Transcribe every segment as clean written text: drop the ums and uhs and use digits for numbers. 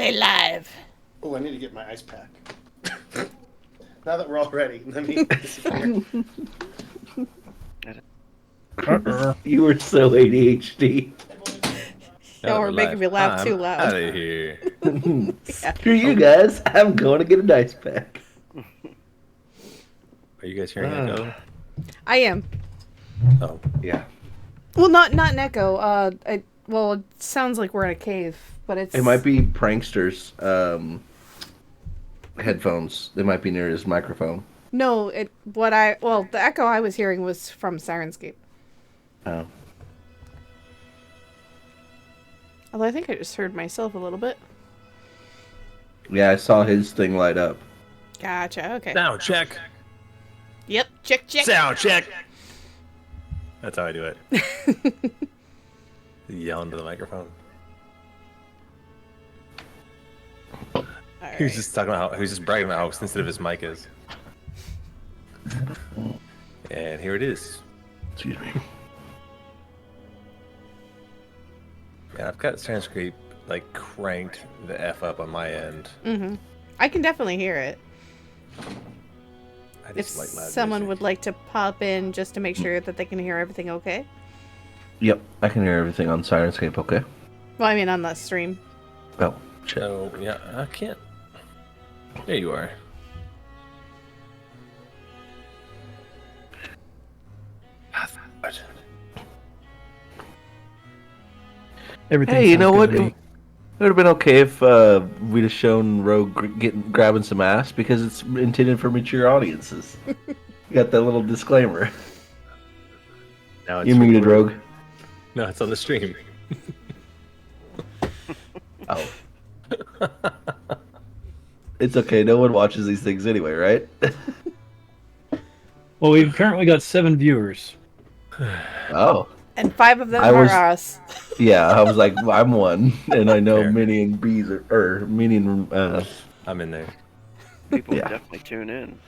play live. Oh, I need to get my ice pack. Now that we're all ready, let me disappear. You were so ADHD. Y'all were making me laugh too loud. Out of here. Screw you guys. I'm going to get a dice pack. Are you guys hearing echo? I am. Oh, Yeah. Well, not an echo. Well, it sounds like we're in a cave, but it's. It might be Prankster's headphones. They might be near his microphone. No, the echo I was hearing was from Sirenscape. Oh. Although I think I just heard myself a little bit. Yeah, I saw his thing light up. Gotcha. Okay. sound check. Yep. Check. Sound check. That's how I do it. Yell into the microphone. All He was right. just talking about how he was just bragging about how sensitive his mic is. And here it is. Excuse me. Yeah, I've got Sanskrit like cranked the F up on my end. Mm-hmm. I can definitely hear it. I If just like loud someone music. would like to pop in just to make sure that they can hear everything okay. Yep, I can hear everything on Sirenscape, okay? Well, I mean on the stream. Oh. So yeah, I can't. There you are. Everything. Hey, you know sounds what? good to It me. would have been okay if we'd have shown Rogue grabbing some ass because it's intended for mature audiences. You got that little disclaimer. Now it's You muted, recorded. Rogue. No, it's on the stream. Oh. It's okay. No one watches these things anyway, right? Well, we've currently got 7 viewers. Oh. And 5 of them I are was- us. Yeah, I was like, I'm one, and I know Fair. Minnie and Bees Minnie and I'm in there. People Yeah. definitely tune in.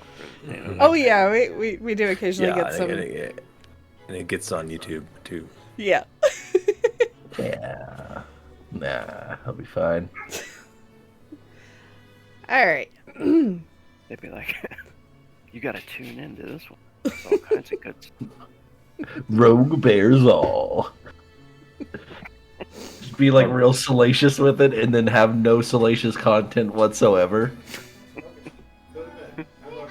You know, Oh yeah, we do occasionally Yeah, get some. and it gets on YouTube too. Yeah. yeah. Nah, I'll be fine. All right. they'd be like, "You got to tune into this one. There's all kinds of good stuff." Rogue bears all. Just be like real salacious with it, and then have no salacious content whatsoever. Go to bed. I love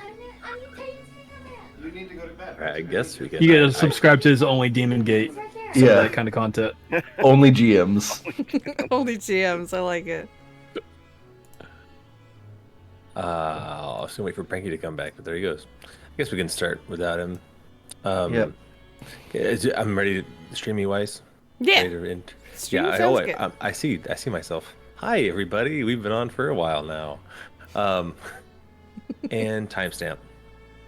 you. You need to go to bed. I guess we can. You gotta subscribe to his Only Demon Gate. Some of Yeah, that kind of content. only GMs. Only GMs. I like it. I was gonna wait for Pranky to come back, but there he goes. I guess we can start without him. Yep. I'm ready to streamy wise. Yeah. Ready to Stream yeah. sounds Wait, good. I see myself. Hi everybody, we've been on for a while now. And timestamp.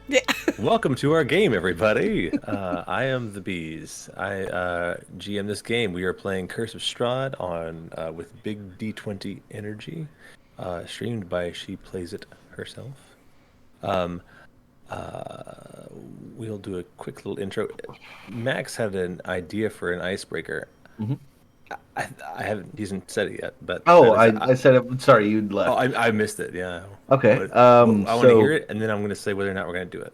Yeah. Welcome to our game, everybody. I am TheBeez. I GM this game. We are playing Curse of Strahd on with big D20 Energy, streamed by She Plays It herself. We'll do a quick little intro. Max had an idea for an icebreaker. Mhm. I haven't. He hasn't said it yet, but Oh, that is- I said it. Sorry, you left. Oh, I missed it. Yeah. Okay, But, I want to so- hear it, and then I'm going to say whether or not we're going to do it.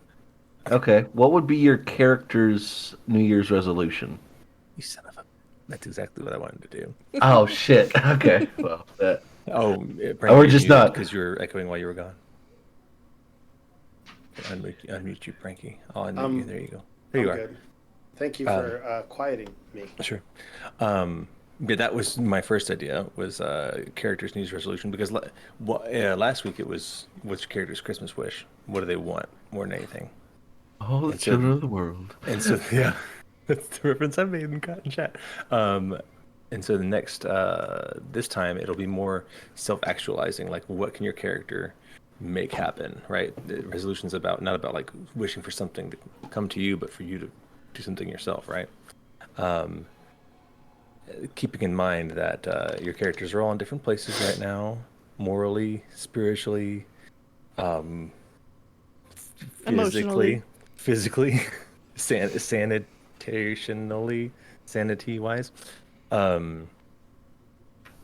Okay, what would be your character's New Year's resolution? You son of a. That's exactly what I wanted to do. Oh shit. Okay. Well, Oh, Or just not. because you were echoing while you were gone. Unmute you, Pranky. I'll unmute you. There you go. There you I'm are. good. Thank you for quieting me. Sure. Yeah, that was my first idea. Was character's New Year's resolution because last week it was what's your character's Christmas wish? What do they want more than anything? all the And so- children of the world. And so yeah, that's the reference I made in chat. And so the next this time it'll be more self-actualizing. Like, what can your character make happen? Right? The resolution's not about like wishing for something to come to you, but for you to do something yourself. Right? Keeping in mind that your characters are all in different places right now, morally, spiritually, Emotionally. physically, sanitationally, sanity-wise.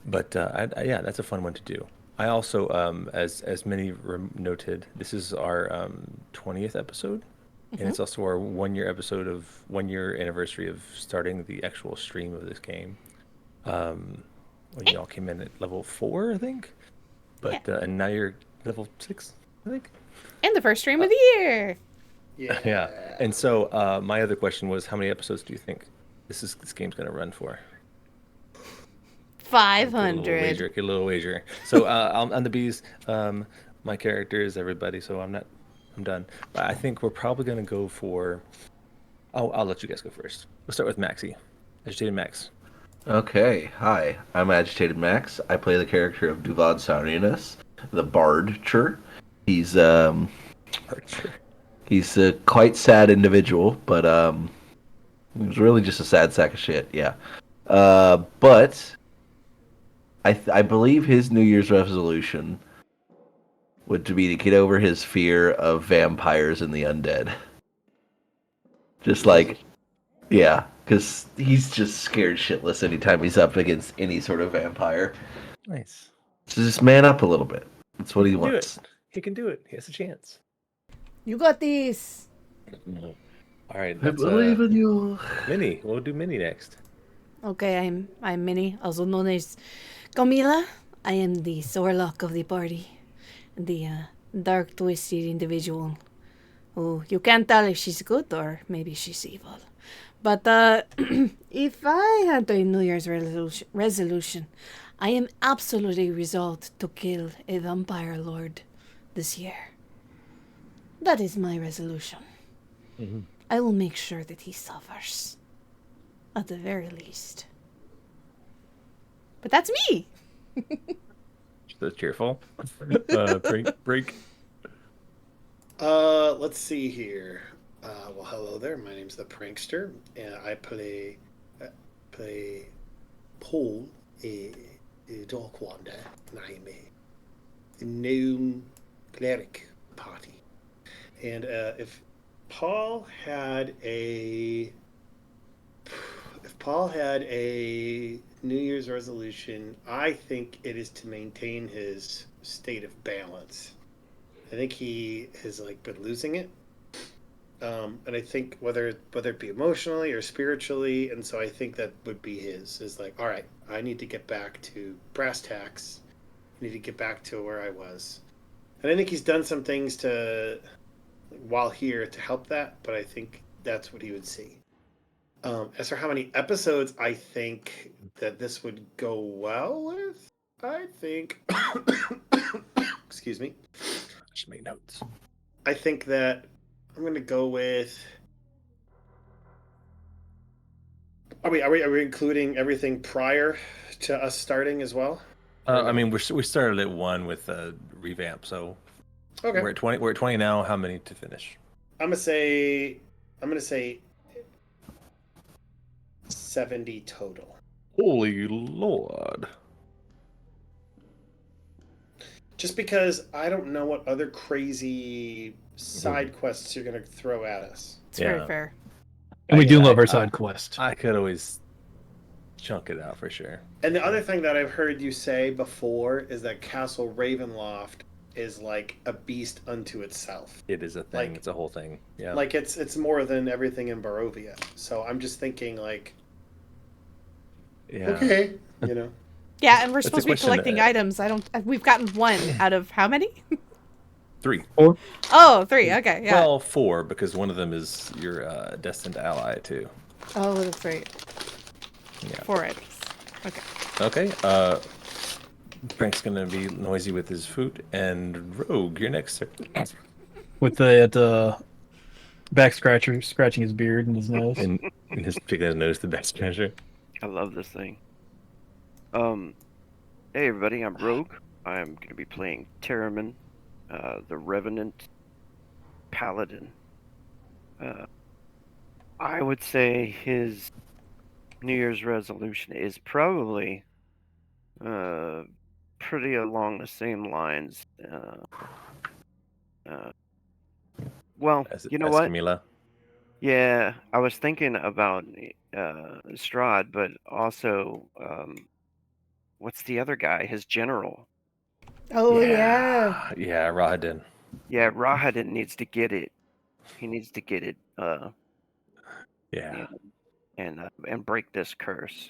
But yeah, that's a fun one to do. I also, as many noted, this is our 20th episode, and it's also our 1 year anniversary of starting the actual stream of this game. When you all came in at level 4, I think, but and now you're level 6, I think. And the first stream of the year. Yeah. Yeah. And so my other question was, how many episodes do you think this game's gonna run for? 500. Get a little wager. So on the bees, my character is everybody, so I'm done. But I think we're probably gonna go for. Oh, I'll let you guys go first. We'll start with Maxie, Agitated Max. Okay, hi. I'm Agitated Max. I play the character of Duvad Sarinas, the Bardcher. He's he's a quite sad individual, but he's really just a sad sack of shit. Yeah. But I believe his New Year's resolution would be to get over his fear of vampires and the undead. Just like, yeah, because he's just scared shitless anytime he's up against any sort of vampire. Nice. So just man up a little bit. That's what he Do wants. it. He can do it. He has a chance. You got this. All right. I That's, believe in you. Minnie. We'll do Minnie next. Okay, I'm Minnie, also known as Camila. I am the Sorlock of the party. The dark, twisted individual. Oh, you can't tell if she's good or maybe she's evil. But if I had a New Year's resolution, I am absolutely resolved to kill a vampire lord this year. That is my resolution. Mm-hmm. I will make sure that he suffers. At the very least. But that's me! So cheerful. Break. Let's see here. Well, hello there. My name's the Prankster, and I play Pall, a Dark Wander, and I am a gnome cleric party. And if Paul had a New Year's resolution, I think it is to maintain his state of balance. I think he has been losing it, and I think whether it be emotionally or spiritually, and so I think that would be his. Is all right, I need to get back to brass tacks. I need to get back to where I was, and I think he's done some things while here to help that. But I think that's what he would see. As for how many episodes I think that this would go well with, I think. Excuse me. Just make notes. I think that I'm going to go with. Are we including everything prior to us starting as well? I mean, we started at 1 with a revamp, so Okay. we're at 20. We're at 20 now. How many to finish? I'm gonna say 70 total. Holy Lord! Just because I don't know what other crazy side quests you're gonna throw at us. It's very fair. And we do Yeah, love our side quest. I could always chunk it out for sure. And the other thing that I've heard you say before is that Castle Ravenloft is like a beast unto itself. It is a thing. It's a whole thing. Yeah. Like it's more than everything in Barovia. So I'm just thinking Yeah. okay, Yeah, and we're That's a supposed to be question, collecting items. We've gotten 1 out of how many? 3. Oh, 3. Okay, yeah. Well, 4 because one of them is your destined ally too. Oh, that's right. Yeah. 4 items. Okay. Okay. Frank's gonna be noisy with his food, and Rogue, you're next. Sir. With the back scratching his beard and his nose. and his picking his nose, the best treasure. I love this thing. Hey everybody, I'm Rogue. I'm going to be playing Terramyn, the Revenant Paladin. I would say his New Year's resolution is probably pretty along the same lines. Well, you know what? Camila. Yeah, I was thinking about Strahd, but also what's the other guy? His general. Oh yeah. Yeah, Rahadin. Yeah, Rahadin needs to get it. He needs to get it. Yeah. And break this curse.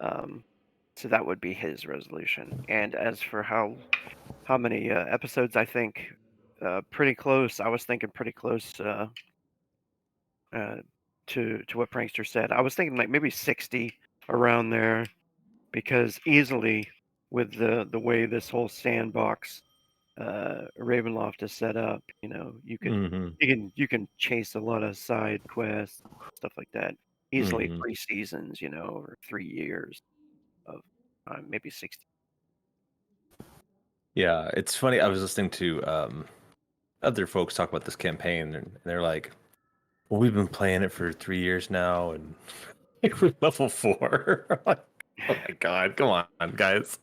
So that would be his resolution. And as for how many episodes, I think pretty close. I was thinking pretty close to what Prankster said. I was thinking like maybe 60 around there, because easily with the way this whole sandbox Ravenloft is set up, you can chase a lot of side quests, stuff like that. Easily 3 seasons, or 3 years of maybe 60. Yeah, it's funny. I was listening to other folks talk about this campaign, and they're like, "Well, we've been playing it for 3 years now, and we're level 4." Like, oh my god, come on, guys!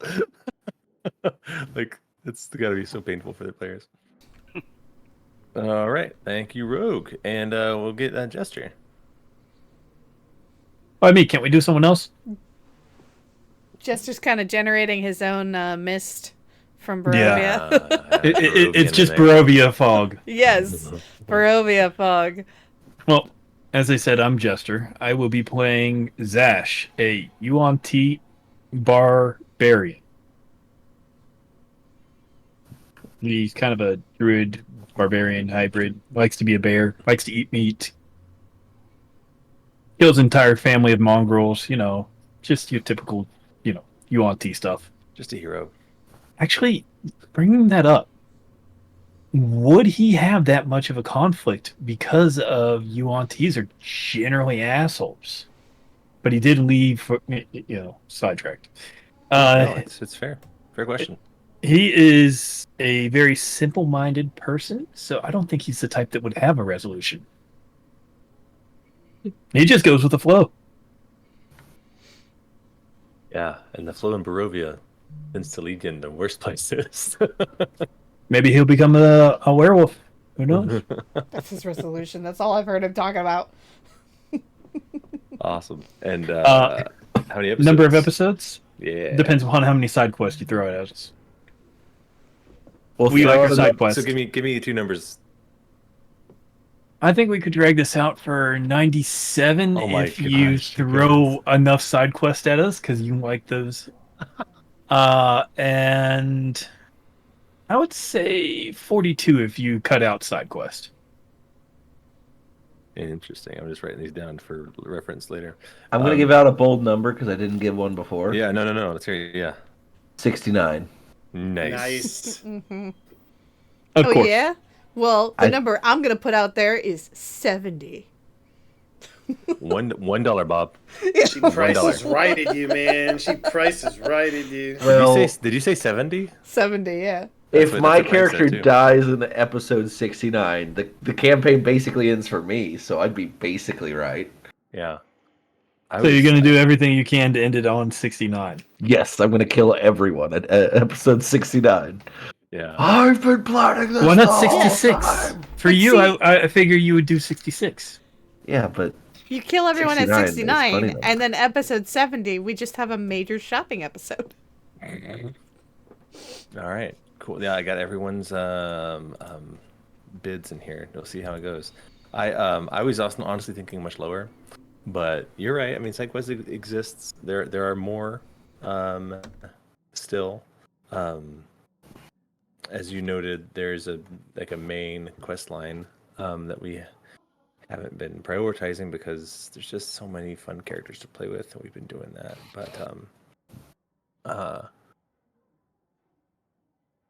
Like, it's got to be so painful for the players. All right, thank you, Rogue, and we'll get Jester. I mean, can't we do someone else? Jester's kind of generating his own mist from Barovia. It's just Barovia fog. Yes, Barovia fog. Well, as I said, I'm Jester. I will be playing Zash, a Yuan barbarian. He's kind of a druid barbarian hybrid. Likes to be a bear. Likes to eat meat. Kills an entire family of mongrels. Just your typical, Yuan stuff. Just a hero. Actually, bringing that up, would he have that much of a conflict because of Yuan-Ts are generally assholes? But he did leave for, sidetracked. No, it's fair. Fair question. He is a very simple-minded person, so I don't think he's the type that would have a resolution. He just goes with the flow. Yeah, and the flow in Barovia tends to lead you in the worst places. Maybe he'll become a werewolf. Who knows? That's his resolution. That's all I've heard him talking about. Awesome. And how many episodes? Number of episodes? Yeah. Depends upon how many side quests you throw at us. Well, We like our side quests. So give me 2 numbers. I think we could drag this out for 97 if you gosh, throw enough side quests at us, because you like those. And I would say 42 if you cut out side quest. Interesting. I'm just writing these down for reference later. I'm going to give out a bold number because I didn't give one before. Yeah, no. Let's hear you. Yeah. 69. Nice. Mm-hmm. Of Oh, course. yeah? Well, the number I'm going to put out there is 70. $1, Bob. She prices righted you, man. She prices righted you. Well, Did you say 70? 70, yeah. if That's my what Frank character said, too. dies in episode 69, the campaign basically ends for me, so I'd be basically right. Yeah. So you're going to do everything you can to end it on 69. Yes, I'm going to kill everyone at episode 69. Yeah. I've been plotting this. Why not the whole 66? time. For But you, see- I figure you would do 66. Yeah, but You kill everyone at 69 is 69, funny, though. and then episode 70, we just have a major shopping episode. All right. Cool. Yeah, I got everyone's bids in here. We'll see how it goes. I was also honestly thinking much lower, but you're right. I mean, SideQuest exists. There are more still. As you noted, there's a main quest line that we haven't been prioritizing because there's just so many fun characters to play with, and we've been doing that. But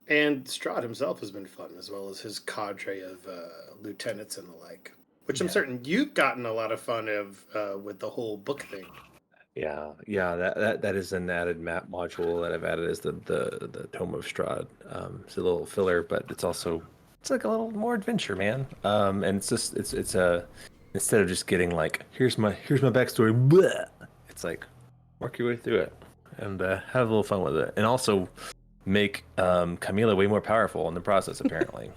And Strahd himself has been fun, as well as his cadre of lieutenants and the like. Which I'm certain you've gotten a lot of fun of with the whole book thing. yeah, that is an added map module that I've added as the Tome of Strahd. It's a little filler, but it's like a little more adventure, man. And it's just it's a instead of just getting like here's my backstory, bleh, it's like work your way through it and have a little fun with it, and also make Camila way more powerful in the process, apparently.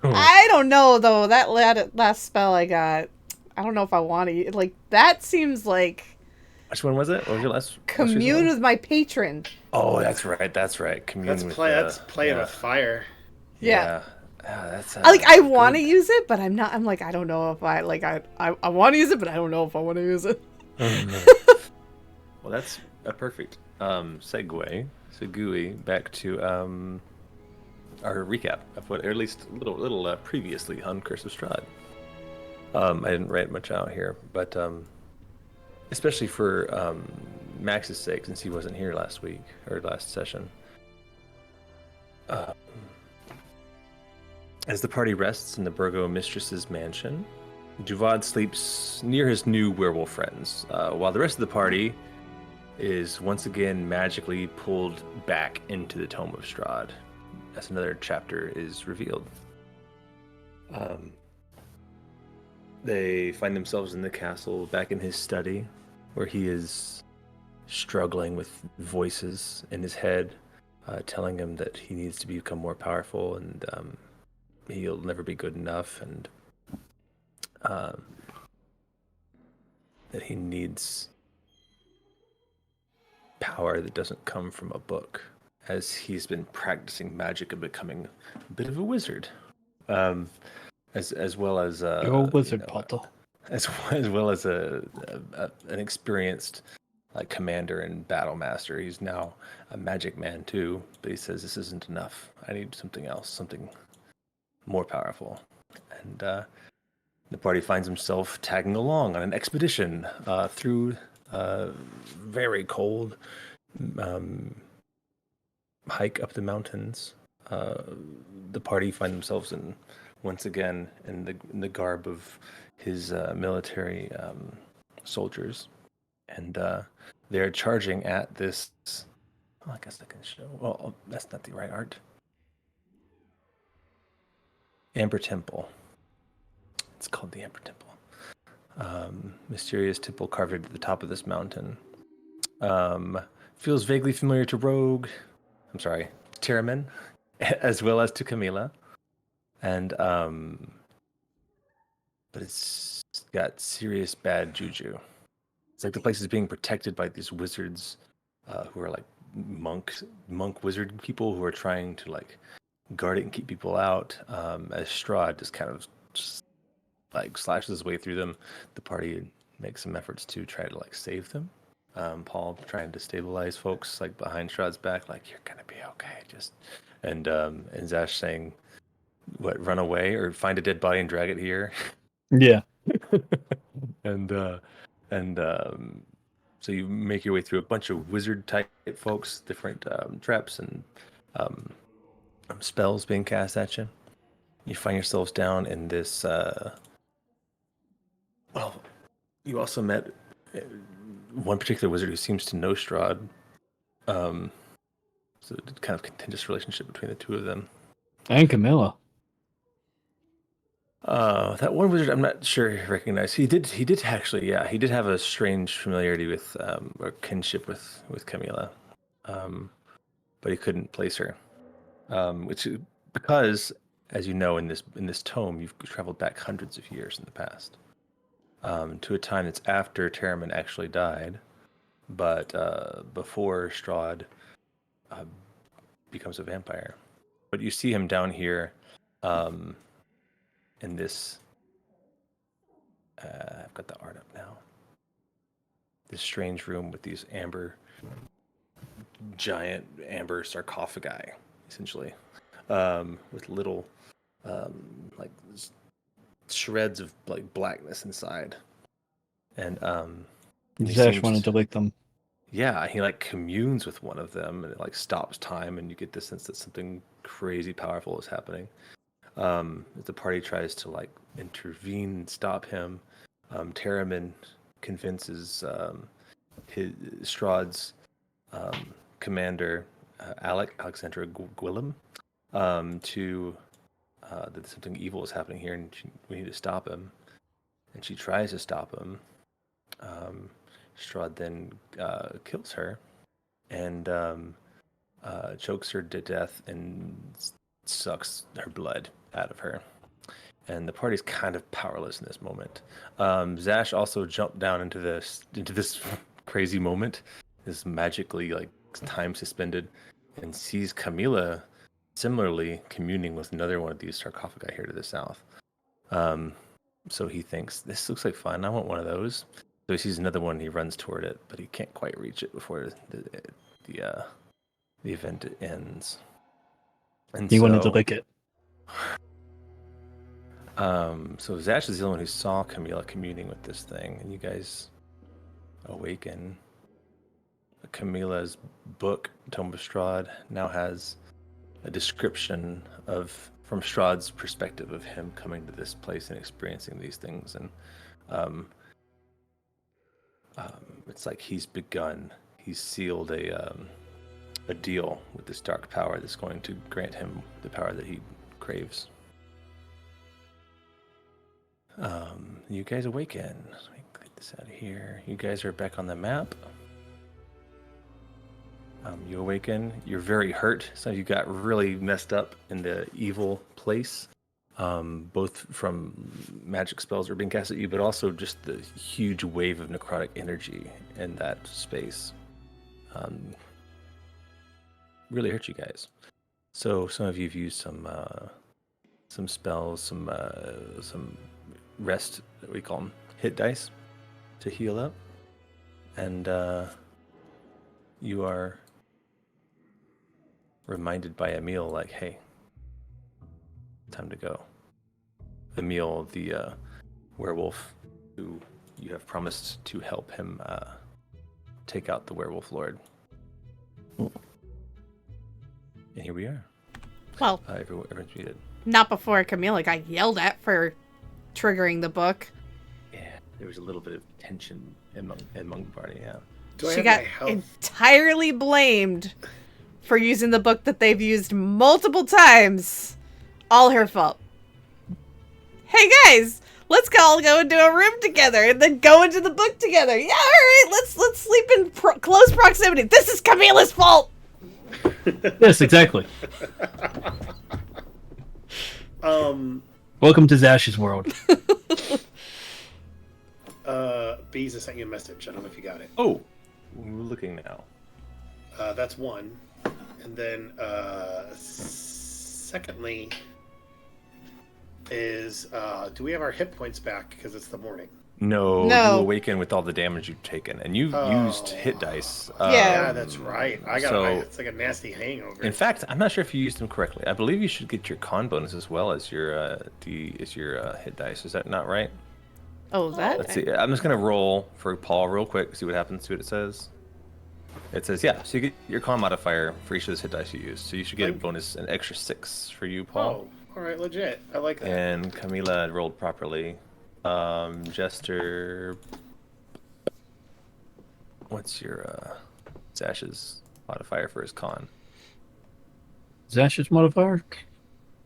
I don't know, though. That last spell I got, I don't know if I want to. Like, that seems like Which one was it? What was your last? Commune with my patron. Oh, that's right. That's right. Commune That's with. playing with fire. Yeah. That's I want to use it, but I'm not. I'm like, I don't know if I like. I want to use it, but I don't know if I want to use it. Well, that's a perfect segue back to our recap of what, or at least a little previously on Curse of Strahd. I didn't write much out here, but especially for Max's sake, since he wasn't here last week or last session. As the party rests in the Burgo Mistress's mansion, Juvad sleeps near his new werewolf friends, while the rest of the party is once again magically pulled back into the Tome of Strahd as another chapter is revealed. They find themselves in the castle, back in his study, where he is struggling with voices in his head, telling him that he needs to become more powerful and he'll never be good enough, and that he needs power that doesn't come from a book, as he's been practicing magic and becoming a bit of a wizard, as well as You're a wizard, Potter. as well as an experienced commander and battle master. He's now a magic man too, but he says this isn't enough. I need something else, something more powerful. And the party finds himself tagging along on an expedition through very cold hike up the mountains. The party find themselves once again in the garb of his military soldiers, and they're charging at this. Well, I guess I can show. Well, that's not the right art. Amber Temple. It's called the Amber Temple. Mysterious temple carved at the top of this mountain. Feels vaguely familiar to Terramyn, as well as to Camila. And but it's got serious bad juju. It's like the place is being protected by these wizards who are like monk wizard people who are trying to guard it and keep people out. As Strahd just kind of slashes his way through them, the party makes some efforts to try to save them. Pall trying to stabilize folks behind Strahd's back, you're gonna be okay, and Zash saying, "What? Run away or find a dead body and drag it here." Yeah. and so you make your way through a bunch of wizard type folks, different traps and spells being cast at you. You find yourselves down in this. Well, you also met one particular wizard who seems to know Strahd. So kind of contentious relationship between the two of them. And Camila. That one wizard, I'm not sure he recognized. He did actually, yeah. He did have a strange familiarity with, or kinship with Camila. But he couldn't place her. Which, because, as you know, in this tome, you've traveled back hundreds of years in the past. To a time that's after Terramyn actually died, but before Strahd becomes a vampire. But you see him down here in this. I've got the art up now. This strange room with these giant amber sarcophagi, essentially, with little shreds of blackness inside, and Zash wanted to lick them. Yeah, he communes with one of them, and it stops time, and you get the sense that something crazy powerful is happening. The party tries to intervene and stop him. Terramyn convinces Strahd's commander Alexandra Gwillem to that something evil is happening here, and we need to stop him. And she tries to stop him. Strahd then kills her and chokes her to death and sucks her blood out of her. And the party's kind of powerless in this moment. Zash also jumped down into this crazy moment, is magically like time suspended, and sees Camila similarly communing with another one of these sarcophagi here to the south. So he thinks, this looks like fun. I want one of those. So he sees another one. He runs toward it, but he can't quite reach it before the event ends. And He so, wanted to lick it. So Zash is the only one who saw Camila communing with this thing, and you guys awaken. Camila's book, Tome of Strahd, now has a description from Strahd's perspective of him coming to this place and experiencing these things, and it's like he's sealed a deal with this dark power that's going to grant him the power that he craves. You guys awaken. Let me get this out of here. You guys are back on the map. You awaken. You're very hurt. So you got really messed up in the evil place, both from magic spells that are being cast at you, but also just the huge wave of necrotic energy in that space. Really hurt you guys. So some of you have used some spells, some rest, we call them hit dice, to heal up, and you are reminded by Emil, like, hey, time to go. Emil, the werewolf who you have promised to help him take out the werewolf lord. And here we are. Well, Everyone's muted. not before Camila got yelled at for triggering the book. Yeah, there was a little bit of tension among the party, yeah. Do I She have got my health? entirely blamed for using the book that they've used multiple times. All her fault. Hey guys, let's all go into a room together and then go into the book together. Yeah, all right, let's sleep in close proximity. This is Camila's fault. Yes, exactly. Welcome to Zash's world. Bees, I sent you a message. I don't know if you got it. Oh, we're looking now. That's one. And then, secondly, is do we have our hit points back because it's the morning? No, No. you awaken with all the damage you've taken, and you've used hit dice. Yeah. Yeah, that's right. I got it's like a nasty hangover. In fact, I'm not sure if you used them correctly. I believe you should get your con bonus as well as your hit dice. Is that not right? Oh, that? Let's see. I'm just gonna roll for Paul real quick. See what happens. See what it says. It says, yeah. So you get your con modifier for each of those hit dice you use. So you should get a bonus, an extra 6 for you, Paul. Oh, all right, legit. I like that. And Camila rolled properly. Jester, what's your Zash's modifier for his con? Zash's modifier?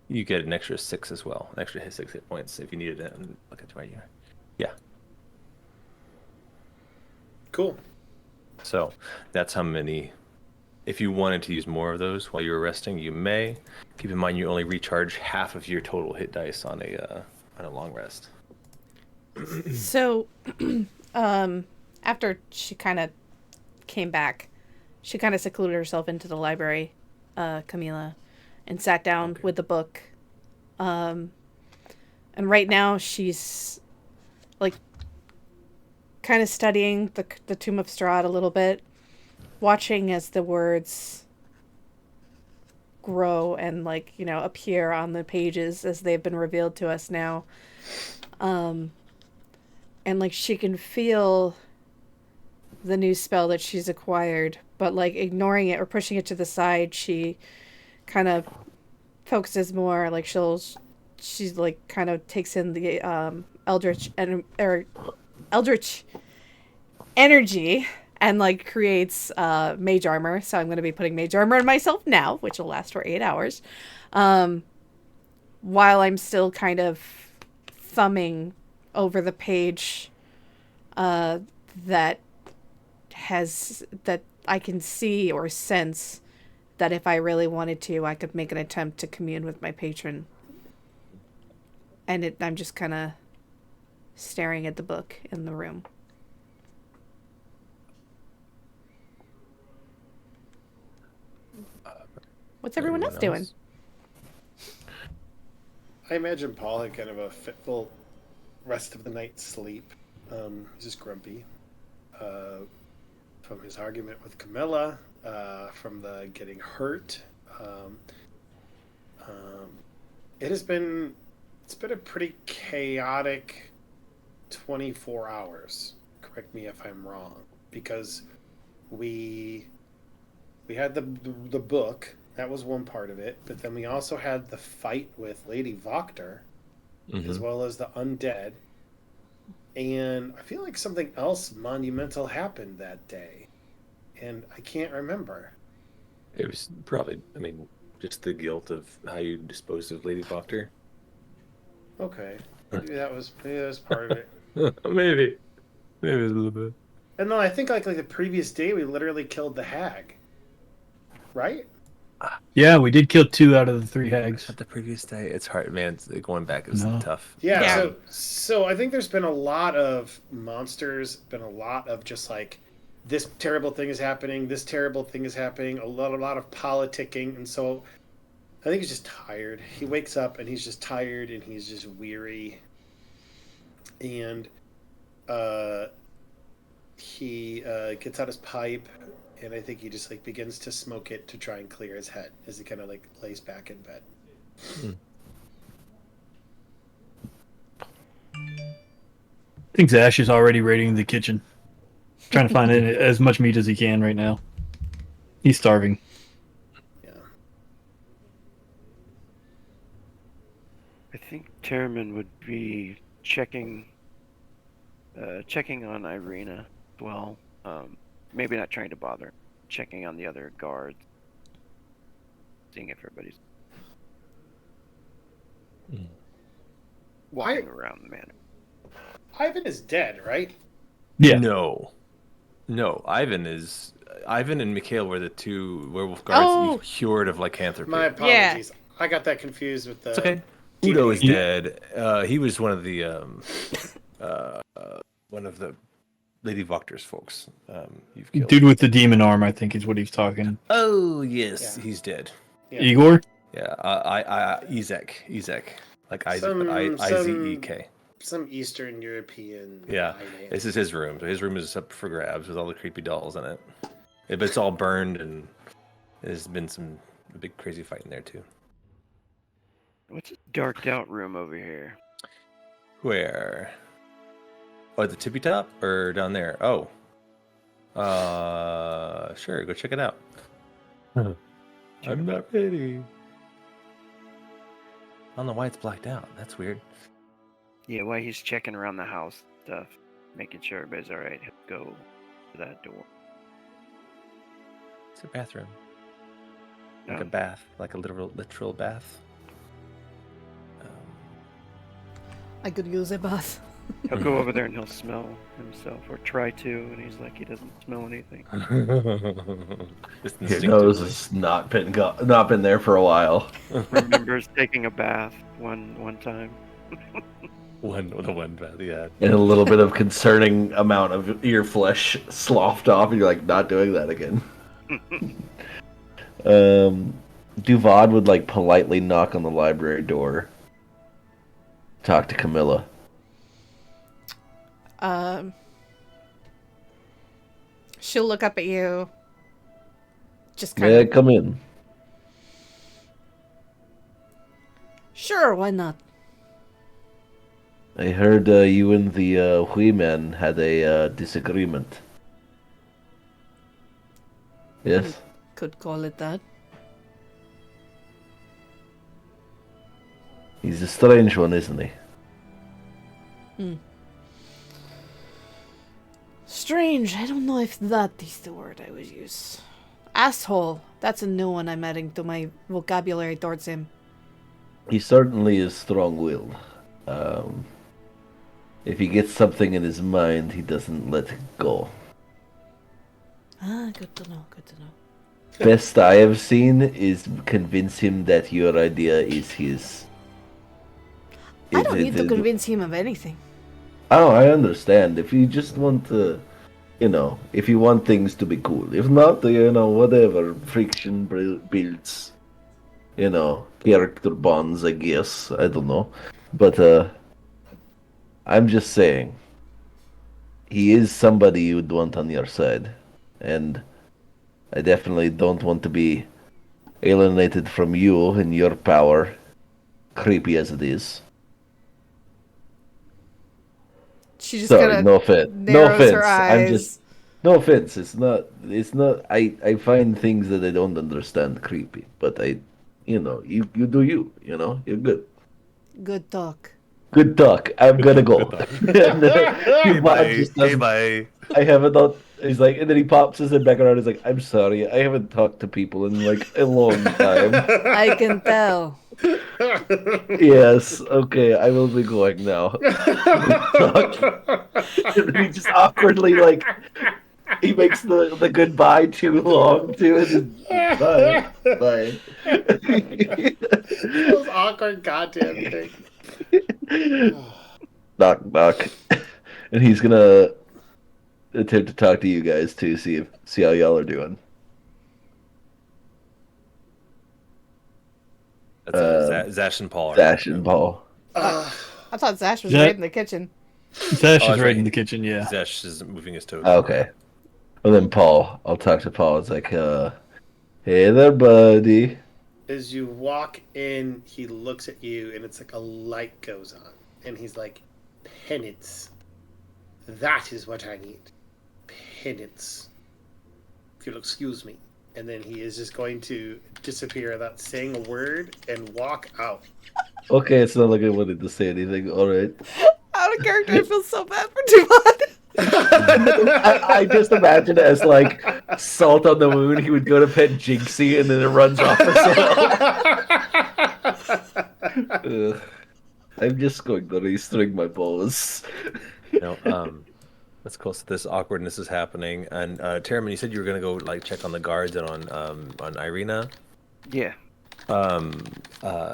You get an extra 6 as well. An extra 6 hit points if you needed it. Look at where you are. Yeah. Cool. So that's how many. If you wanted to use more of those while you were resting, you may. Keep in mind you only recharge half of your total hit dice on a long rest. So, after she kind of came back, she kind of secluded herself into the library, Camila, and sat down with the book. And right now she's like kind of studying the Tomb of Strahd a little bit, watching as the words grow and appear on the pages as they've been revealed to us now. And she can feel the new spell that she's acquired, but ignoring it or pushing it to the side, she kind of focuses more. She's kind of takes in the eldritch energy and creates mage armor. So I'm going to be putting mage armor on myself now, which will last for 8 hours, while I'm still kind of thumbing over the page that I can see or sense that if I really wanted to, I could make an attempt to commune with my patron. And I'm just kind of staring at the book in the room. What's everyone else doing? I imagine Paul had kind of a fitful rest of the night sleep. He's just grumpy from his argument with Camila, from the getting hurt. It's been a pretty chaotic 24 hours. Correct me if I'm wrong, because we had the book. That was one part of it, but then we also had the fight with Lady Voctor, as well as the undead. And I feel like something else monumental happened that day, and I can't remember. It was probably, just the guilt of how you disposed of Lady Voctor. Okay, maybe that was part of it. Maybe a little bit. And then I think like the previous day we literally killed the hag, right? Yeah, we did kill 2 out of the 3 hags. But the previous day, it's hard, man. Going back is tough. Yeah. So I think there's been a lot of monsters, been a lot of just like this terrible thing is happening, this terrible thing is happening, a lot of politicking, and so I think he's just tired. He wakes up and he's just tired and he's just weary, and he gets out his pipe. And I think he just like begins to smoke it to try and clear his head as he kind of like lays back in bed. I think Zash is already raiding the kitchen, trying to find as much meat as he can right now. He's starving. Yeah. I think Terramyn would be checking on Irina as well. Maybe not trying to bother, checking on the other guards, seeing if everybody's walking around the manor. Ivan is dead, right? Yeah. No. Ivan and Mikhail were the 2 werewolf guards you cured of lycanthropy. My apologies. Yeah. I got that confused with the... It's okay. Udo is dead. He was one of the Lady Voctor's folks. You've killed. Dude with the demon arm, I think, is what he's talking. Oh yes, he's dead. Yeah. Igor? Yeah, Izek, like Isaac, but Izek. Some Eastern European. Yeah, this is his room. So his room is up for grabs with all the creepy dolls in it. But it's all burned, and there's been a big crazy fight in there too. What's this darked out room over here? Where? Oh, at the tippy top or down there? Oh. Sure, go check it out. I'm not ready. I don't know why it's blacked out. That's weird. Yeah, while he's checking around the house stuff, making sure everybody's alright, he'll go to that door. It's a bathroom. Like a bath, like a literal bath. I could use a bath. He'll go over there and he'll smell himself, or try to, and he's like, he doesn't smell anything. Your nose has not been there for a while. Remembers taking a bath one time. one bath, yeah. And a little bit of concerning amount of ear flesh sloughed off, and you're like, not doing that again. Duvod would like politely knock on the library door. Talk to Camila. She'll look up at you. Just kind of come in. Sure, why not? I heard you and the Hui man had a disagreement. Yes? Could call it that. He's a strange one, isn't he? Strange. I don't know if that is the word I would use. Asshole. That's a new one I'm adding to my vocabulary towards him. He certainly is strong-willed. If he gets something in his mind, he doesn't let it go. Ah, good to know, good to know. Best I have seen is convince him that your idea is his. I don't need to convince him of anything. Oh, I understand. If you just want to, if you want things to be cool. If not, whatever. Friction builds character bonds, I guess. I don't know. But I'm just saying, he is somebody you'd want on your side. And I definitely don't want to be alienated from you and your power, creepy as it is. She just kind Sorry, of no offense. No narrows her offense. I'm just eyes. no offense. It's not I find things that I don't understand creepy, but you do you, You're good. Good talk. Good talk. I'm gonna go. Good talk. And Okay, Bob bye. just Okay, doesn't. bye. I haven't thought. He's like, and then he pops his head back around. He's like, "I'm sorry, I haven't talked to people in like a long time." I can tell. Yes, okay, I will be going now. And then he just awkwardly he makes the goodbye too long too, and just bye, bye. Those awkward goddamn thing. Knock knock, and he's gonna attempt to talk to you guys too, see how y'all are doing. That's Zash and Paul. Zash and Paul. Uh, I thought Zash was That- right in the kitchen. Zash Oh, is that's right in right. the kitchen, yeah. Zash is moving his toad. Okay. Well then, Paul. I'll talk to Paul. It's like, hey there, buddy. as you walk in, he looks at you, and it's like a light goes on, and he's like, "Penance. That is what I need. Penance. If you'll excuse me." And then he is just going to disappear without saying a word and walk out. Okay, it's not like I wanted to say anything. All right. Out of character, I feel so bad for Devon. I just imagine it as like salt on the wound. He would go to pet Jinxie, and then it runs off as well. Ugh. I'm just going to restring my bows. That's cool. So this awkwardness is happening, and Terramyn, you said you were gonna go like check on the guards and on Irina. Yeah.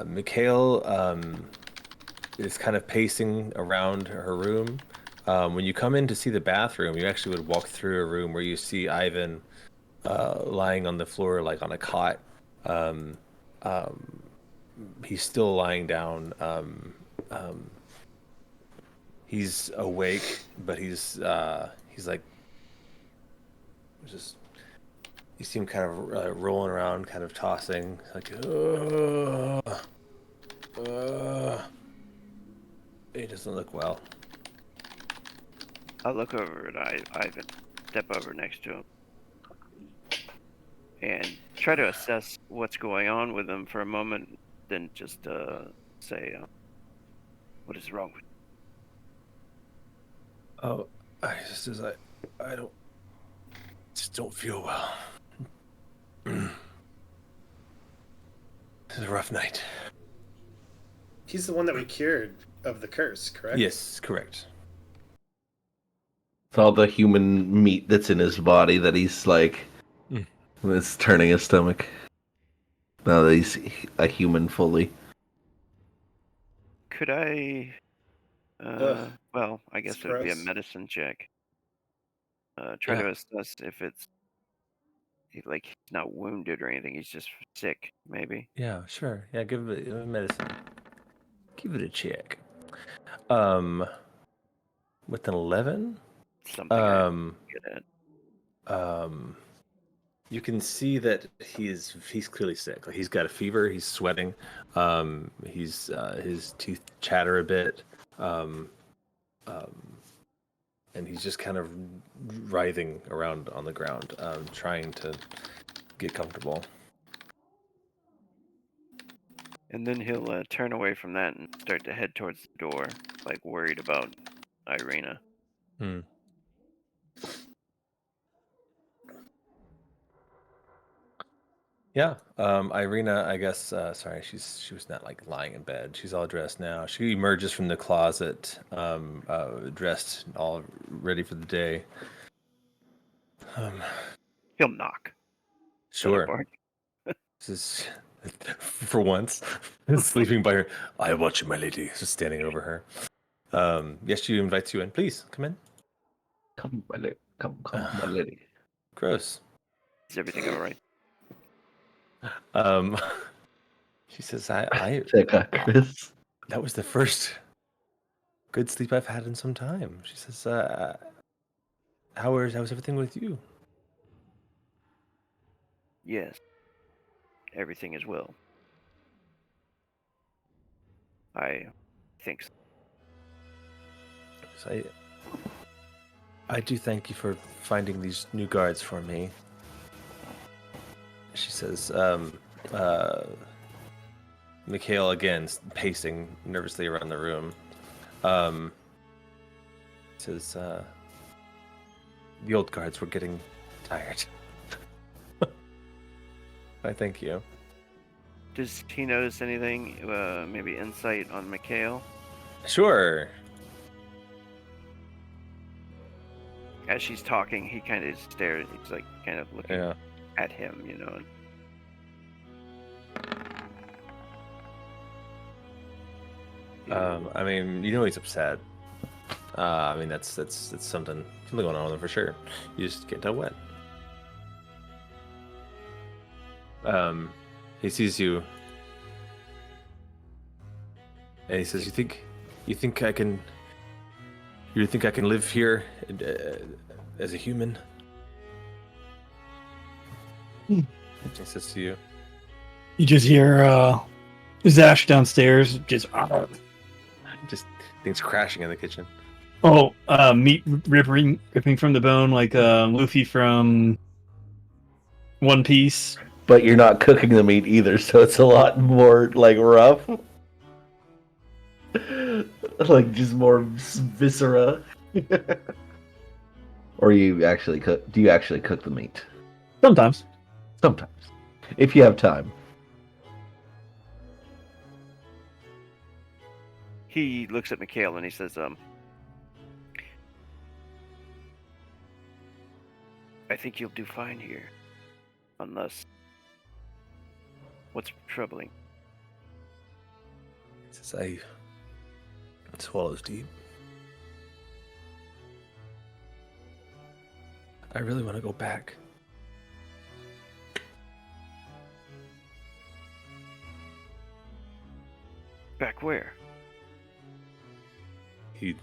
Mikhail is kind of pacing around her room. When you come in to see the bathroom, you actually would walk through a room where you see Ivan lying on the floor, like on a cot. He's still lying down. He's awake, but he's like just. You see him kind of rolling around, kind of tossing, like. He doesn't look well. I'll look over at Ivan, step over next to him, and try to assess what's going on with him for a moment, then just say, what is wrong with you? Oh, I just don't feel well. It's a rough night. He's the one that we cured of the curse, correct? Yes, correct. It's all the human meat that's in his body that he's like, it's turning his stomach. Now that he's a human fully. Could I, well, I guess It's it would be a gross. medicine check. Try to assess if it's, like, he's not wounded or anything, he's just sick, maybe. Yeah, sure. Yeah, give it a medicine. Give it a check. With an 11, Something I'm good at. you can see that he's clearly sick. Like he's got a fever. He's sweating. His teeth chatter a bit. And he's just kind of writhing around on the ground, trying to get comfortable. And then he'll turn away from that and start to head towards the door, like worried about Irina. Yeah, Irina, I guess. Sorry, she was not like lying in bed. She's all dressed now. She emerges from the closet, dressed, all ready for the day. He'll knock. Sure. Bark. This is for once sleeping by her. I watch you, my lady. Just standing over her. Yes, she invites you in. Please come in. Come, my lady. Come, my lady. Gross. Is everything all right? She says, I Check out Chris. that was the first good sleep I've had in some time. She says, how's everything with you? Yes, everything is well. I think so. So I do thank you for finding these new guards for me. She says, Mikhail again pacing nervously around the room. Says, the old guards were getting tired. I thank you. Does he notice anything? Maybe insight on Mikhail? Sure. As she's talking, he kind of stares. He's like kind of looking at him, you know. I mean, you know he's upset. I mean, that's something going on with him for sure. You just can't tell what. He sees you, and he says, "You think I can live here as a human?" He says to you, You just hear Zash downstairs, just things crashing in the kitchen. meat ripping from the bone like Luffy from One Piece. But you're not cooking the meat either, so it's a lot more like rough. Like just more viscera. Or you actually cook? Do you actually cook the meat? Sometimes. Sometimes, if you have time. He looks at Mikhail and he says, I think you'll do fine here. Unless... What's troubling? He says, I swallows deep. I really want to go back. Back where? He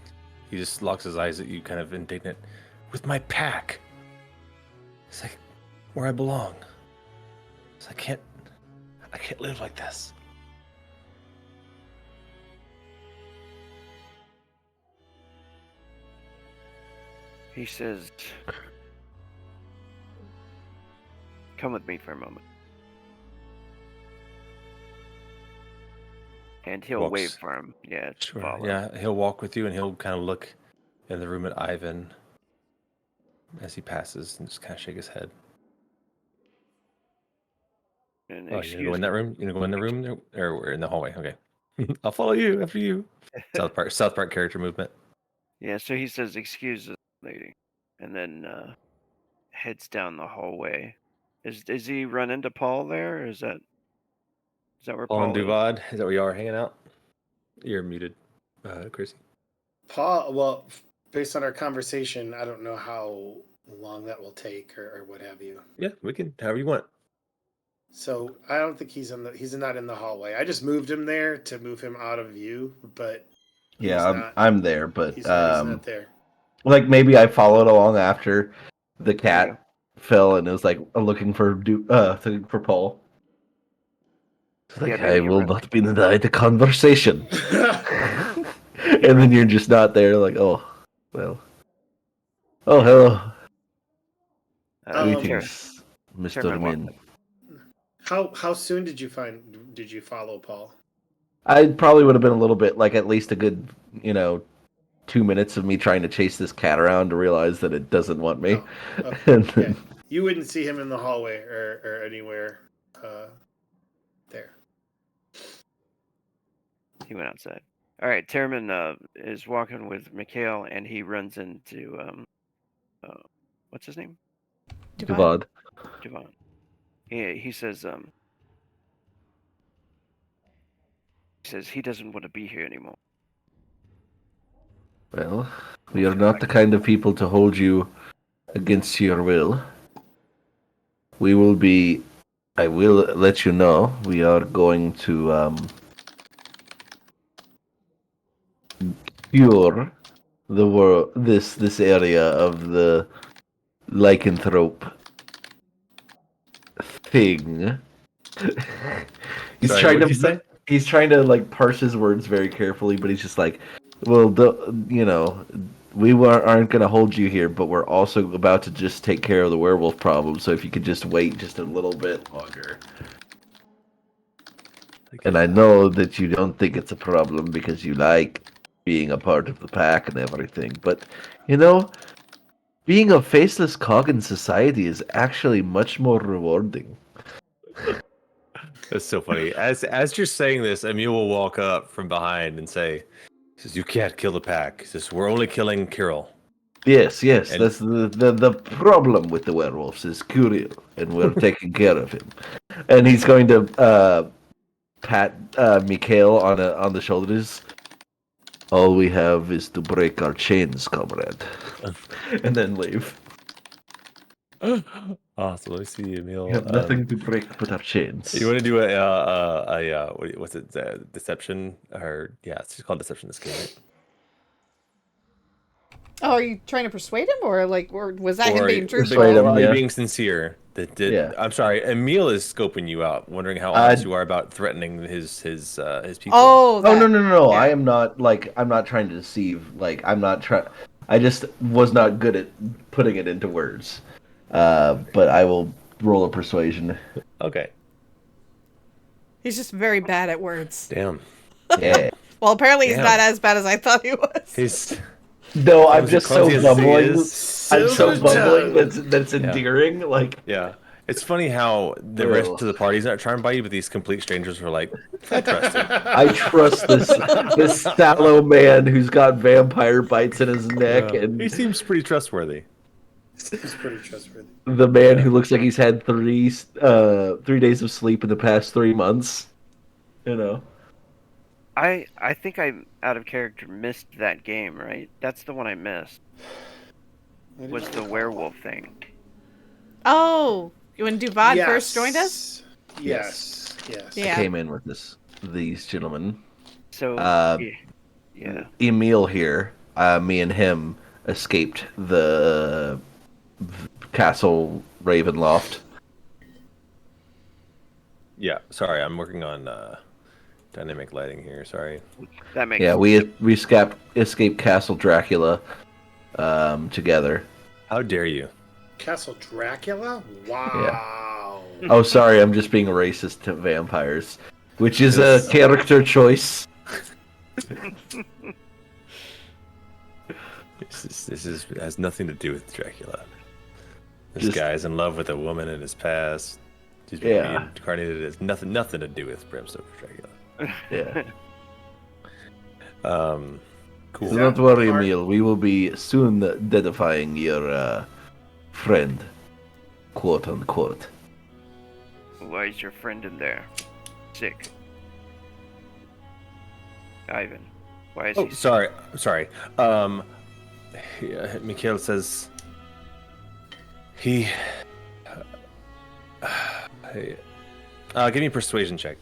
just locks his eyes at you, kind of indignant. With my pack. It's like where I belong. It's I can't live like this. He says, come with me for a moment. And he'll Walks. wave for him. Yeah, to Sure. follow. Yeah, he'll walk with you and he'll kind of look in the room at Ivan as he passes and just kind of shake his head. And Oh, you're gonna go in that room? You're gonna go in the room there? Or we're in the hallway? Okay. I'll follow you after you. South Park character movement. Yeah, so he says, excuse us, lady. And then heads down the hallway. Is he run into Paul there? Or is that where Paul and Paul is? Duvad, is that where you are hanging out? You're muted, Chrissy. Paul, well, based on our conversation, I don't know how long that will take or what have you. Yeah, we can, however you want. So I don't think he's not in the hallway. I just moved him there to move him out of view, but I'm there, but he's not there. Like maybe I followed along after the cat fell and it was like looking for Paul. Like, I will not be denied the conversation. And then you're just not there, like, oh, well. Oh, hello. Greetings, Mr. Min. How soon did you follow Paul? I probably would have been a little bit, like at least a good, 2 minutes of me trying to chase this cat around to realize that it doesn't want me. Oh, okay. And then, You wouldn't see him in the hallway or anywhere there. He went outside. All right, Terramyn is walking with Mikhail, and he runs into what's his name? Duvad. Devon. He says he doesn't want to be here anymore. Well, we are not the kind of people to hold you against your will. We will be I will let you know. We are going to cure the world. This area of the lycanthrope thing. He's Sorry, trying what'd to. you say? He's trying to like parse his words very carefully, but he's just like, well, aren't going to hold you here, but we're also about to just take care of the werewolf problem. So if you could just wait just a little bit longer. And I know that you don't think it's a problem because you like being a part of the pack and everything, but you know, being a faceless cog in society is actually much more rewarding. That's so funny. As you're saying this, Emil will walk up from behind and say, he says, "You can't kill the pack." He says, "We're only killing Kirill." Yes, And that's the problem with the werewolves is Kirill, and we're taking care of him. And he's going to pat Mikhail on the shoulders. All we have is to break our chains, comrade, and then leave. awesome. Let me see, Emil. We have nothing to break but our chains. You want to do what's it? Deception or yeah, it's just called deception. This game. Right? Oh, are you trying to persuade him, or was that him being persuade truthful? him. Are Yeah. you being sincere? Yeah. I'm sorry. Emil is scoping you out, wondering how honest you are about threatening his people. Oh, No. yeah. I am not I'm not trying to deceive. I'm not trying. I just was not good at putting it into words. But I will roll a persuasion. Okay. He's just very bad at words. Damn. Yeah. Well, apparently he's Damn. not as bad as I thought he was. He's No, I'm just so clumsy as he bumbling. is. I'm so Silver bumbling tongue. that's endearing. Like, yeah. It's funny how the rest of the party's not trying by you, but these complete strangers were like, I trust him. I trust this sallow man who's got vampire bites in his neck, He and seems pretty trustworthy. Seems pretty trustworthy. the man who looks like he's had 3 days of sleep in the past 3 months. You know. I think I out of character missed that game, right? That's the one I missed. Was the werewolf thing. Oh, when Duvad first joined us? Yes. Yeah. Came in with these gentlemen. So yeah. Emil here, me and him escaped the castle Ravenloft. Yeah, sorry, I'm working on dynamic lighting here. Sorry. That makes Yeah, we escaped Castle Dracula together. How dare you? Castle Dracula? Wow. Oh, sorry, I'm just being racist to vampires, which is a character choice. This has nothing to do with Dracula. This guy's in love with a woman in his past. She's being reincarnated. It has nothing to do with Bram Stoker's Dracula. Yeah. Cool. So don't worry, Emil. We will be soon deadifying your friend, quote unquote. Why is your friend in there? Sick. Ivan. Why is he sick? Sorry. Mikhail says he. Hey, give me a persuasion check.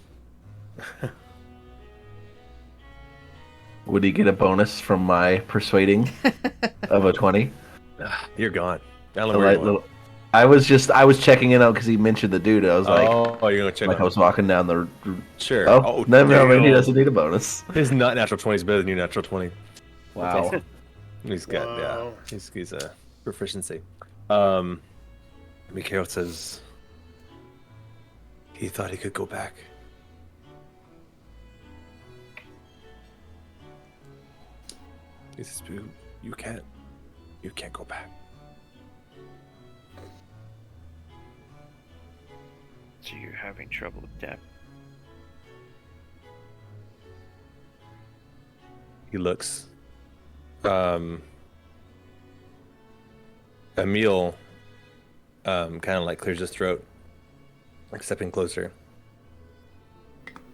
Would he get a bonus from my persuading of a 20? You're gone. I was checking in out because he mentioned the dude. I was like, oh, you're gonna check. I was walking down the. Sure. Oh, no, he doesn't need a bonus. His not natural 20 is better than your natural 20. Wow. He's got he's a proficiency. Mikhail says he thought he could go back. He says, you can't go back. So you're having trouble with that. He looks. Emil kind of like clears his throat, like stepping closer.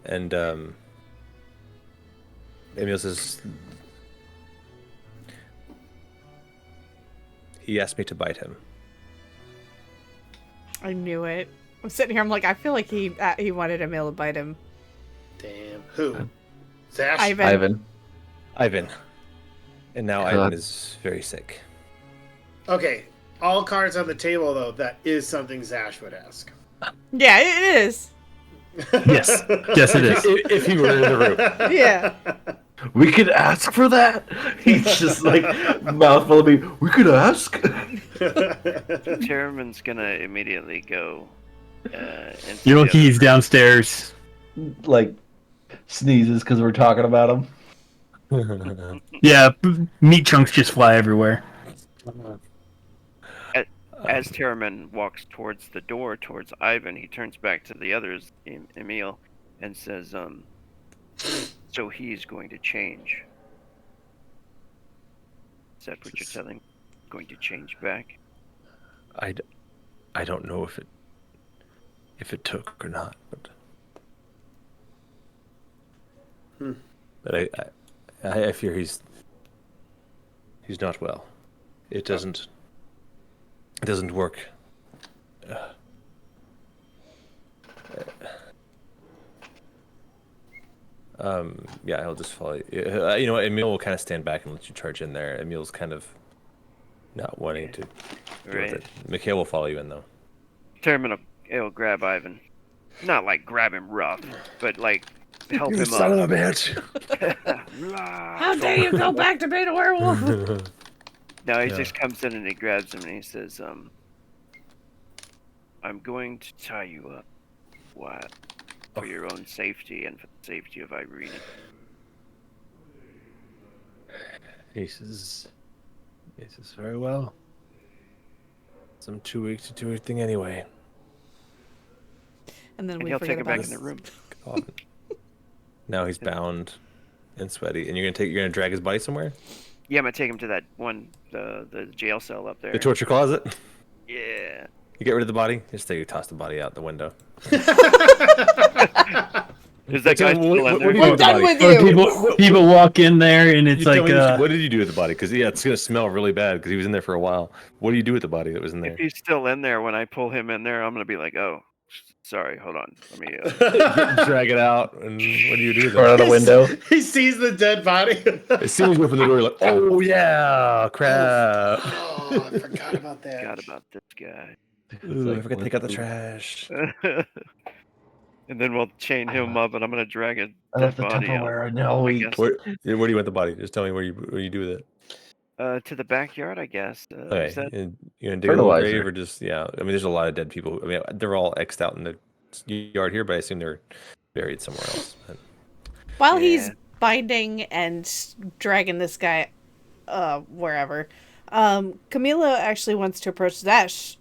And Emil says, he asked me to bite him. I knew it. I'm sitting here. I'm like, I feel like he wanted Emil to bite him. Damn. Who? Zash? Ivan. And now God. Ivan is very sick. Okay. All cards on the table, though. That is something Zash would ask. Yeah, it is. Yes. Yes, it is. If he were in the room. Yeah. We could ask for that. He's just like mouthful of me. We could ask. Terramyn's gonna immediately go. You're lucky he's downstairs. Like sneezes because we're talking about him. Yeah, meat chunks just fly everywhere. As Terramyn walks towards the door, towards Ivan, he turns back to the others, Emil, and says, so he's going to change. Is that what you're telling? Going to change back? I don't know if it took or not, but I fear he's not well. It doesn't work. Yeah, he'll just follow. You know what? Emil will kind of stand back and let you charge in there. Emil's kind of not wanting to deal with it. Mikhail will follow you in though. Terramyn will grab Ivan. Not like grab him rough, but like help him Son up. of a bitch! How dare you go back to being a werewolf? No, he just comes in and he grabs him and he says, I'm going to tie you up. What? For your own safety and for the safety of Irene. He says very well. I'm too weak to do anything anyway. And then And we he'll forget take him about back in the room. Now he's bound and sweaty, and you're gonna drag his body somewhere? Yeah, I'm gonna take him to that one, the jail cell up there. The torture closet? Yeah. You get rid of the body? Just say you toss the body out the window. Is that guy still in there? What do you do We're with the done body? with you. People walk in there and it's You tell like, me what did you do with the body? Because it's gonna smell really bad because he was in there for a while. What do you do with the body that was in there? If he's still in there when I pull him in there, I'm gonna be like, oh, sorry, hold on. Let me. Drag it out, and what do you do with Throw it it? out a window. He sees the dead body. As soon as you open the door, you're like, oh yeah, crap. Oh, I forgot about that. Forgot about this guy. Ooh, I forgot to take out the trash. And then we'll chain him up, and I'm gonna drag a I dead left the body out. Tupperware in all week. guess. Where do you want the body? Just tell me where you do with it. To the backyard, I guess. Okay, Is that- and you gonna dig a little Fertilizer. grave or just yeah? I mean, there's a lot of dead people. I mean, they're all X'd out in the yard here, but I assume they're buried somewhere else. But While he's Yeah. binding and dragging this guy wherever, Camila actually wants to approach Zash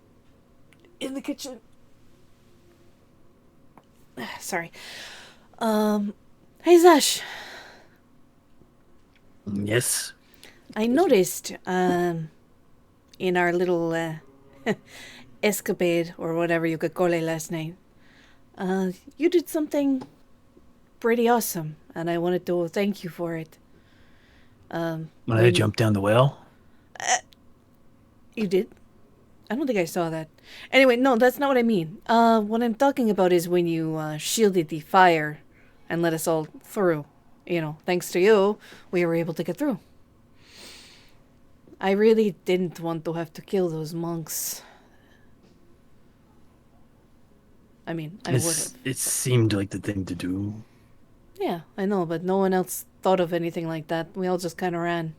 in the kitchen. Sorry. Hey Zash, yes. I noticed in our little escapade or whatever you could call it last night, you did something pretty awesome, and I wanted to thank you for it. When I jumped down the well. You did? I don't think I saw that. Anyway, no, that's not what I mean. What I'm talking about is when you shielded the fire and let us all through. You know, thanks to you, we were able to get through. I really didn't want to have to kill those monks. I mean, I would have. It seemed like the thing to do. Yeah, I know, but no one else thought of anything like that. We all just kind of ran.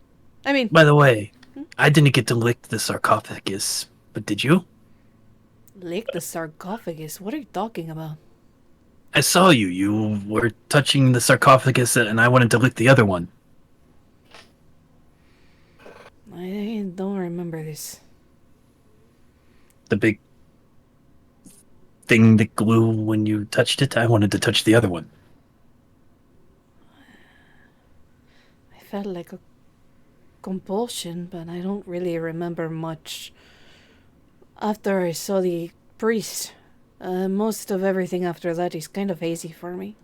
I mean, By the way, I didn't get to lick the sarcophagus, but did you? lick the sarcophagus. What are you talking about? I saw you. You were touching the sarcophagus, and I wanted to lick the other one. I don't remember this. The big thing that glue when you touched it. I wanted to touch the other one. I felt like a compulsion, but I don't really remember much. After I saw the priest, most of everything after that is kind of hazy for me.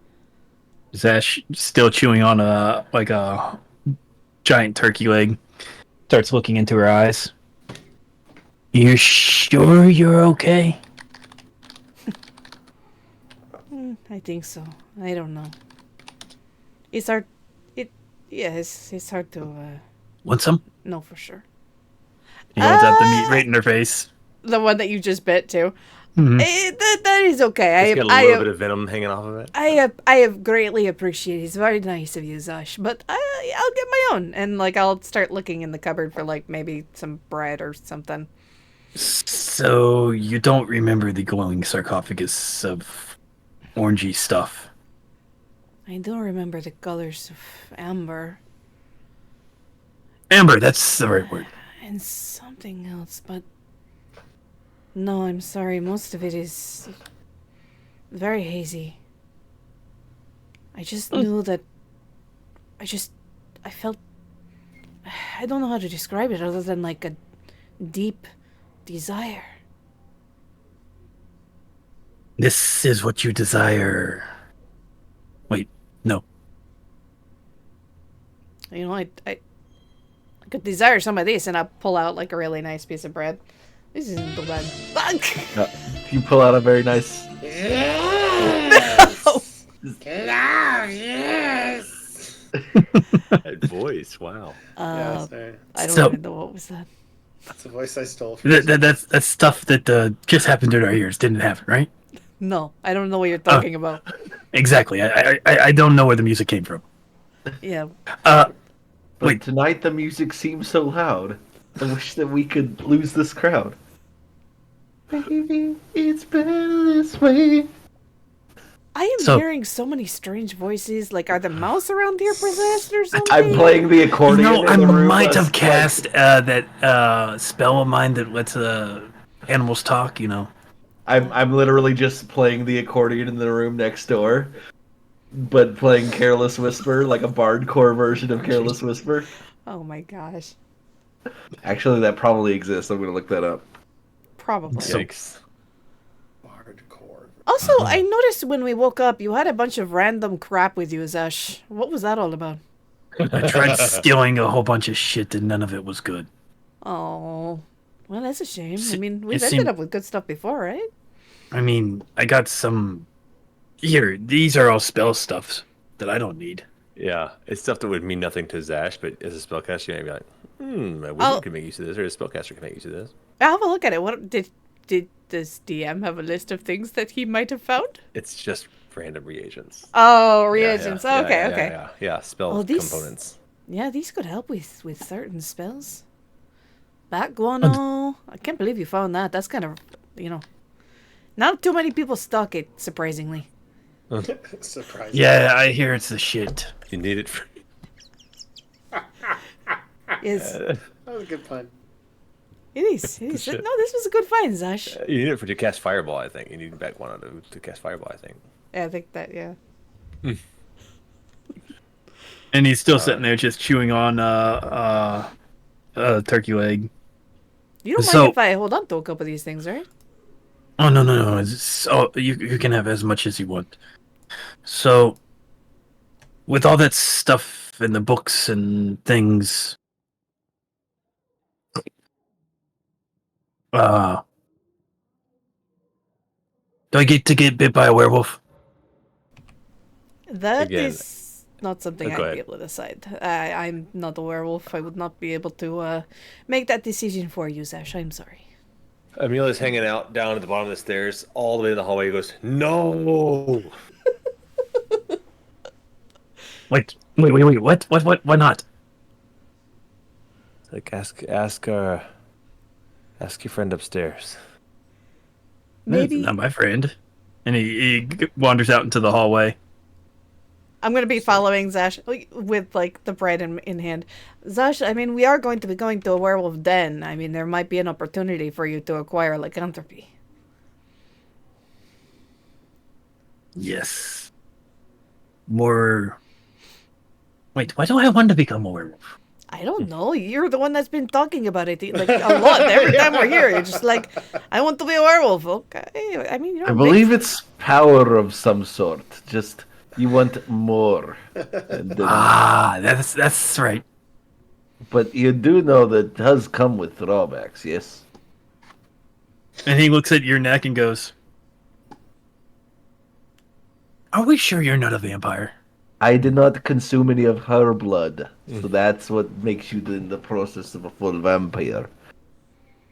Zash, still chewing on a giant turkey leg, starts looking into her eyes. You sure you're okay? I think so. I don't know. It's hard. It's hard to Want some? know for sure. He holds out the meat right in her face. The one that you just bit too. Mhm. That is okay. It's got a little bit of venom hanging off of it. I have greatly appreciated. It's very nice of you, Zash. But I'll get my own, and like I'll start looking in the cupboard for like maybe some bread or something. So you don't remember the glowing sarcophagus of orangey stuff? I don't remember the colors of amber Amber, that's the right word. and something else, but no, I'm sorry. Most of it is very hazy. I just knew that. I felt. I don't know how to describe it other than like a deep desire. This is what you desire. Wait, no. You know, I could desire some of this, and I pull out like a really nice piece of bread. This isn't too bad. You pull out a very nice. That voice, wow. Yeah, sorry. I don't So- even know what was that. That's the voice I stole from That's stuff that just happened in our ears. Didn't happen, right? No, I don't know what you're talking about. Exactly. I don't know where the music came from. Yeah. But Wait. tonight the music seems so loud. I wish that we could lose this crowd. Baby, it's better this way. I am So- hearing so many strange voices. Like, are the mouse around here possessed or something? I'm playing the accordion. No, in I the room. might have Like, cast that spell of mine that lets animals talk. You know. I'm literally just playing the accordion in the room next door, but playing Careless Whisper, like a bardcore version of Careless Whisper. Oh my gosh. Actually, that probably exists. I'm gonna look that up. Probably. Yikes. hardcore. Also, I noticed when we woke up, you had a bunch of random crap with you, Zash. What was that all about? I tried stealing a whole bunch of shit, and none of it was good. Oh. Well, that's a shame. I Se- mean, it we've ended seemed- up with good stuff before, right? I mean, I got some. Here, these are all spell stuffs that I don't need. Yeah, it's stuff that would mean nothing to Zash, but as a spellcaster, you might be like, a wizard I'll- can make use of this, or a spellcaster can make use of this. I'll have a look at it. What did does DM have a list of things that he might have found? It's just random reagents. Oh, Yeah, reagents. yeah, Okay, yeah, okay. Yeah, spell Oh, these- components. Yeah, these could help with certain spells. Bat guano. I can't believe you found that. That's kind of, not too many people stock it, surprisingly. Surprising. Yeah, I hear it's the shit. You need it for. Yes, That was a good pun. it is. It is. No, this was a good find, Zash. You need it to cast Fireball, I think. You need back one to cast Fireball, I think. Yeah, I think that, yeah. And he's still sitting there just chewing on turkey leg. You don't So- mind if I hold on to a couple of these things, right? Oh no! You can have as much as you want. So, with all that stuff in the books and things, do I get to get bit by a werewolf? That is Again- not something Go I'd ahead. be able to decide. I'm not a werewolf. I would not be able to make that decision for you, Zash. I'm sorry. Amelia's hanging out down at the bottom of the stairs, all the way to the hallway. He goes, "No!" Wait! What? Why not? Like, ask your friend upstairs. Maybe Not my friend. And he wanders out into the hallway. I'm going to be following Zash with, like, the bread in hand. Zash, I mean, we are going to be going to a werewolf den. I mean, there might be an opportunity for you to acquire lycanthropy. Yes. More. Wait, why do I want to become a werewolf? I don't know. You're the one that's been talking about it, like, a lot. Every time we're here, you're just like, I want to be a werewolf. Okay. I mean, I believe it's power of some sort. Just you want more. And then- That's right. but you do know that does come with drawbacks, yes? And he looks at your neck and goes, Are we sure you're not a vampire? I did not consume any of her blood, so that's what makes you in the process of a full vampire.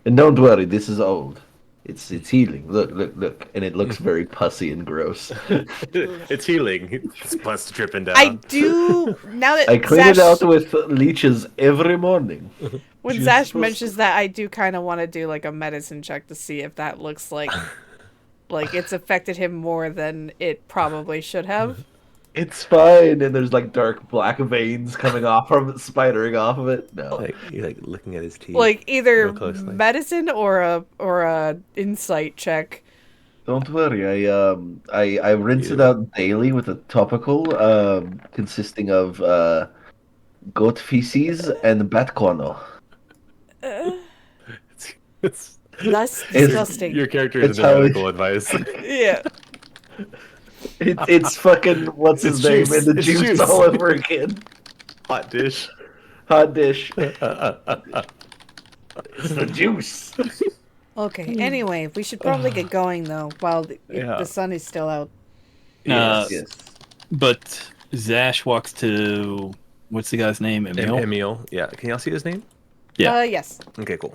And don't worry, this is old. It's healing. Look, and it looks very pussy and gross. It's healing. It's pus dripping down. I do now that I clean it Zash, out with leeches every morning. when She's Zash supposed mentions that, I do kind of want to do like a medicine check to see if that looks like it's affected him more than it probably should have. It's fine, and there's like dark black veins coming off from it, spidering off of it. No, Like you're like looking at his teeth. Like either real closely. medicine or a insight check. don't worry. I rinse it Either out daily with a topical consisting of goat feces and bat guano. It's That's disgusting. your character It's is no how medical advice. Yeah. It's fucking what's his It's name juice. and the It's juice juice. all over again. Hot dish. Hot dish. It's the juice. Okay. Anyway, we should probably get going though, while Yeah. the sun is still out. Yes. But Zash walks to what's the guy's name? Emil? Emil. Yeah. Can y'all see his name? Yeah. Yes. Okay, cool.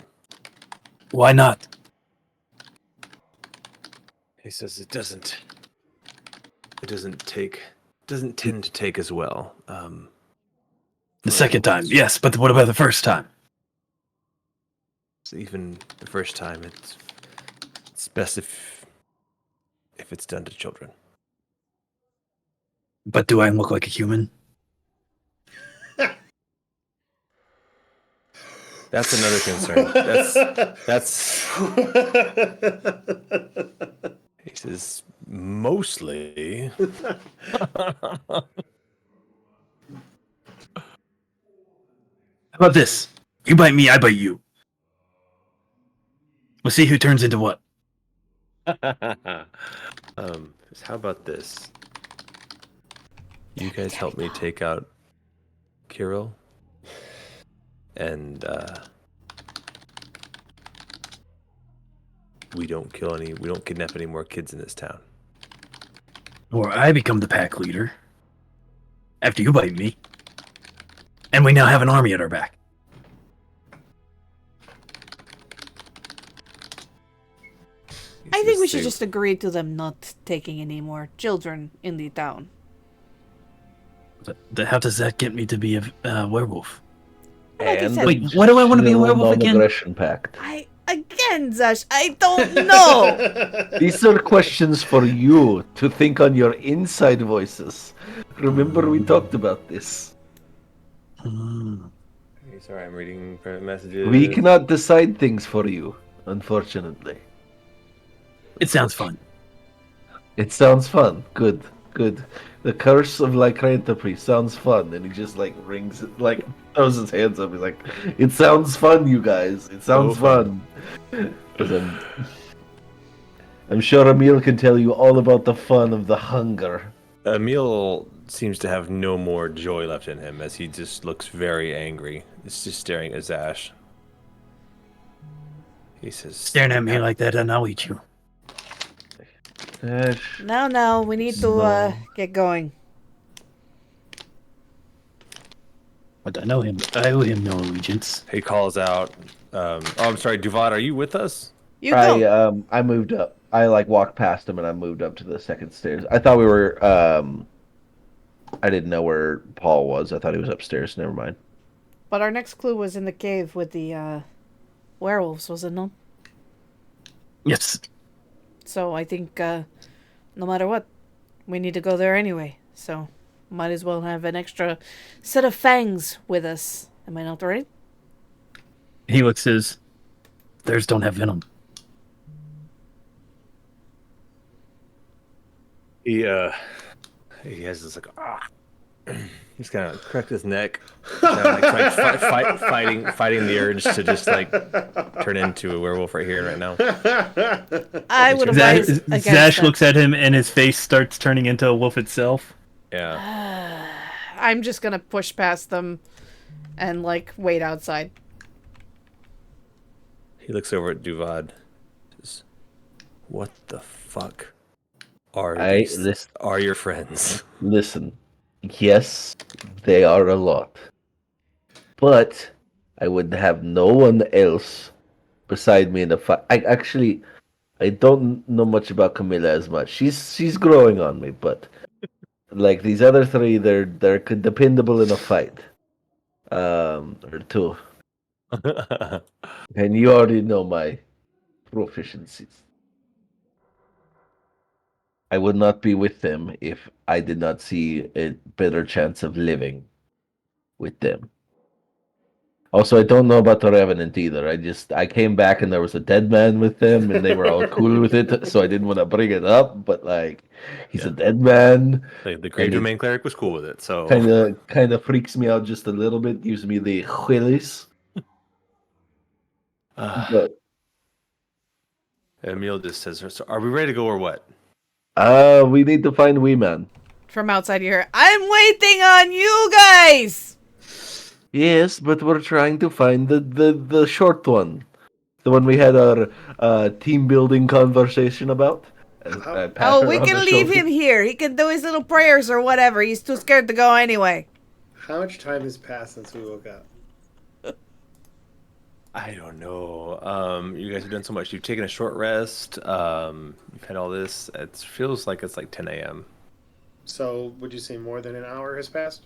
Why not? He says it doesn't tend to take as well. The second time, yes, but what about the first time? So even the first time, it's best if it's done to children. But do I look like a human? That's another concern. That's he says mostly. How about this? You bite me, I bite you. We'll see who turns into what. How about this? You guys help me take out Kirill, and we don't kidnap any more kids in this town. Or I become the pack leader. After you bite me. And we now have an army at our back. I think we should just agree to them not taking any more children in the town. How does that get me to be a werewolf? Like I And said, Wait, why do I want to be a werewolf again? Non-aggression pact. Again, Zash, I don't know. These are questions for you to think on your inside voices. Remember we talked about this. Sorry, I'm reading private messages. We cannot decide things for you, unfortunately. It sounds fun. It sounds fun. Good. The Curse of Lycanthropy sounds fun, and he just like rings it, like throws his hands up. He's like, "It sounds fun, you guys. It sounds fun." I'm sure Emil can tell you all about the fun of the hunger. Emil seems to have no more joy left in him as he just looks very angry. He's just staring at Zash. He says, Staring at me like that and I'll eat you. No, we need to get going. But I know him. I owe him no allegiance. He calls out, I'm sorry, Duvad, are you with us? You go. I moved up. I like walked past him and I moved up to the second stairs. I thought we were I didn't know where Paul was. I thought he was upstairs. Never mind. But our next clue was in the cave with the werewolves, was it not? Yes. So I think no matter what, we need to go there anyway. So might as well have an extra set of fangs with us. Am I not right? He looks his. Theirs don't have venom. He has this like, he's kind of cracked his neck, fighting the urge to just like turn into a werewolf right here and right now. I would advise against Zash that. looks at him and his face starts turning into a wolf itself. Yeah. I'm just gonna push past them and like wait outside. He looks over at Duvad. Says, "What the fuck Are I these are your friends? listen. Yes, they are a lot, but I would have no one else beside me in the fight. I don't know much about Camila as much. She's growing on me, but like these other three, they're dependable in a fight. Or two, and you already know my proficiencies. I would not be with them if I did not see a better chance of living with them. Also, I don't know about the Revenant either. I came back and there was a dead man with them, and they were all cool with it. So I didn't want to bring it up, but like, he's a Yeah. dead man, The and Grave it Domain cleric was cool with it. So kind of freaks me out just a little bit. Gives me the willies. But Emil just says, "So are we ready to go or what?" we need to find Wee Man. From outside here, I'm waiting on you guys! Yes, but we're trying to find the short one. The one we had our team building conversation about. Pat Oh, her we on the can leave shoulder. him here. He can do his little prayers or whatever. He's too scared to go anyway. How much time has passed since we woke up? I don't know. You guys have done so much. You've taken a short rest. You've had all this. It feels like it's like 10 a.m. So, would you say more than an hour has passed?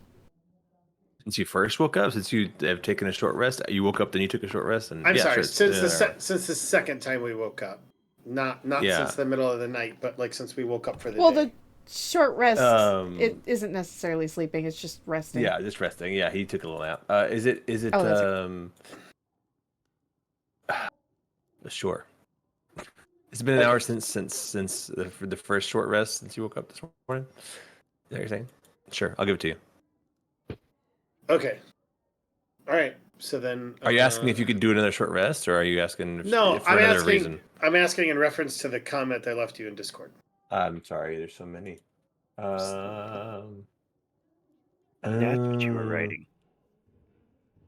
Since you first woke up, since you have taken a short rest, you woke up, then you took a short rest, and I'm yeah, sorry, sure, since the second time we woke up, not Yeah. since the middle of the night, but like since we woke up for the Well, day. the short rest, it Um, isn't necessarily sleeping. It's just resting. yeah, just resting. Yeah, he took a little nap. Is it Oh, that's sure. It's been an hour since the first short rest since you woke up this morning. Is that what you're saying? Sure, I'll give it to you. Okay. All right. So then, Are you asking if you could do another short rest, or are you asking No, if for I'm another asking. reason? I'm asking in reference to the comment I left you in Discord. I'm sorry, there's so many. That's what you were writing.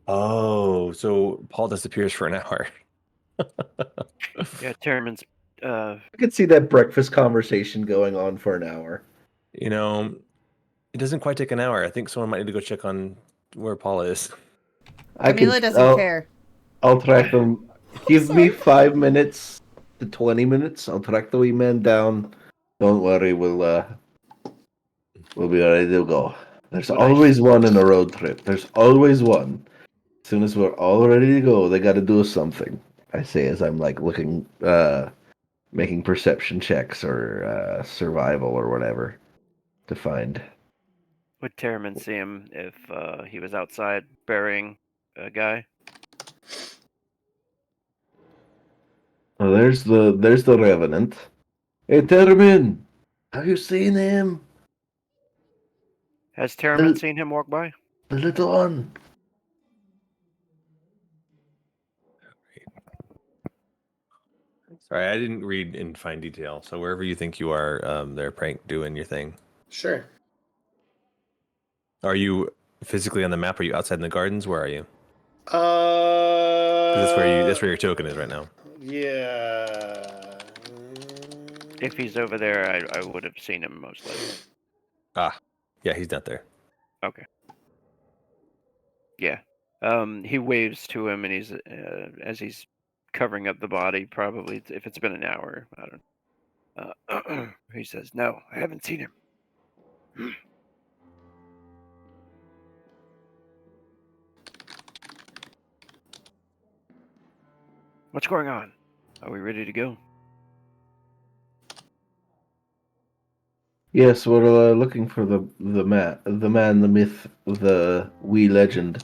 Oh, so Paul disappears for an hour. Yeah, Terramyn's. I could see that breakfast conversation going on for an hour. You know, it doesn't quite take an hour. I think someone might need to go check on where Paul is. Camila doesn't care. I'll track them. Give me 5 minutes to 20 minutes. I'll track the Wee Man down. Don't worry, we'll be ready to go. There's always one in a road trip. There's always one. As soon as we're all ready to go, they got to do something. I say as I'm like looking, making perception checks or survival or whatever to find. Would Terramyn see him if he was outside burying a guy? Oh, there's the Revenant. Hey, Terramyn, have you seen him? Has Terramyn seen him walk by? The little one. Sorry, I didn't read in fine detail. So wherever you think you are, there, Prank, doing your thing. Sure. Are you physically on the map? Are you outside in the gardens? Where are you? That's That's where your token is right now. Yeah. If he's over there, I would have seen him most likely. Yeah, he's not there. Okay. Yeah. He waves to him, and he's as he's covering up the body. Probably if it's been an hour, I don't. He says, "No, I haven't seen him." What's going on? Are we ready to go? Yes, we're looking for the man, the myth, the wee legend,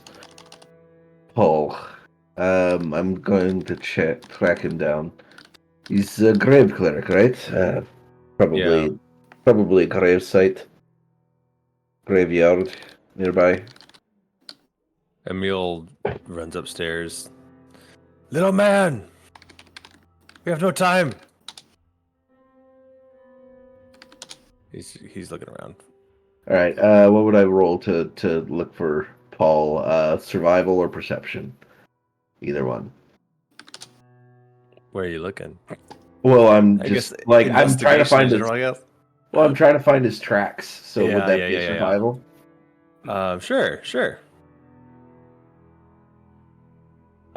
Paul. I'm going to track him down. He's a grave cleric, right? Probably a grave site, graveyard nearby. Emil runs upstairs. Little man, we have no time. He's looking around. All right. What would I roll to look for Paul? Survival or perception? Either one. Where are you looking? Well, I'm I just guess like I'm trying to investigation find in this. general, I guess. Well, I'm trying to find his tracks. So would Yeah, that yeah, be yeah, a yeah, yeah. survival? Sure.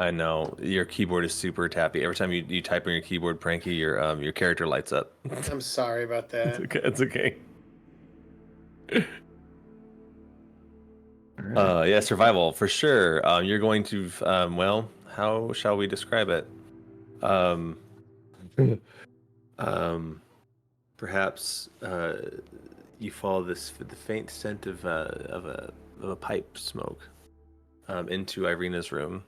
I know your keyboard is super tappy. Every time you type on your keyboard, Pranky, your character lights up. I'm sorry about that. It's okay. Alright. Yeah, survival for sure. You're going to well, how shall we describe it? Um, perhaps you follow the faint scent of a pipe smoke into Irina's room.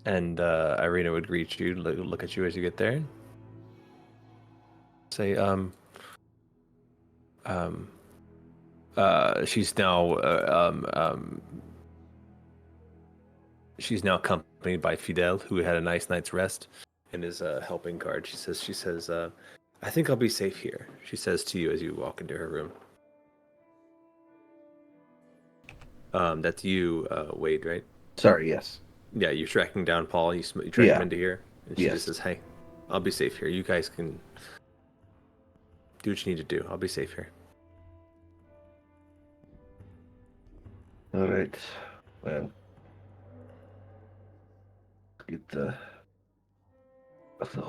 And Irina would greet you, look at you as you get there. Say, she's now accompanied by Fidel, who had a nice night's rest and is helping guard. She says, I think I'll be safe here. She says to you as you walk into her room. That's you, Wade, right? Sorry, yes. Yeah, you're tracking down Paul. You track him into here, and she Yes. just says, "Hey, I'll be safe here. You guys can do what you need to do. I'll be safe here." All right. Well, let's get the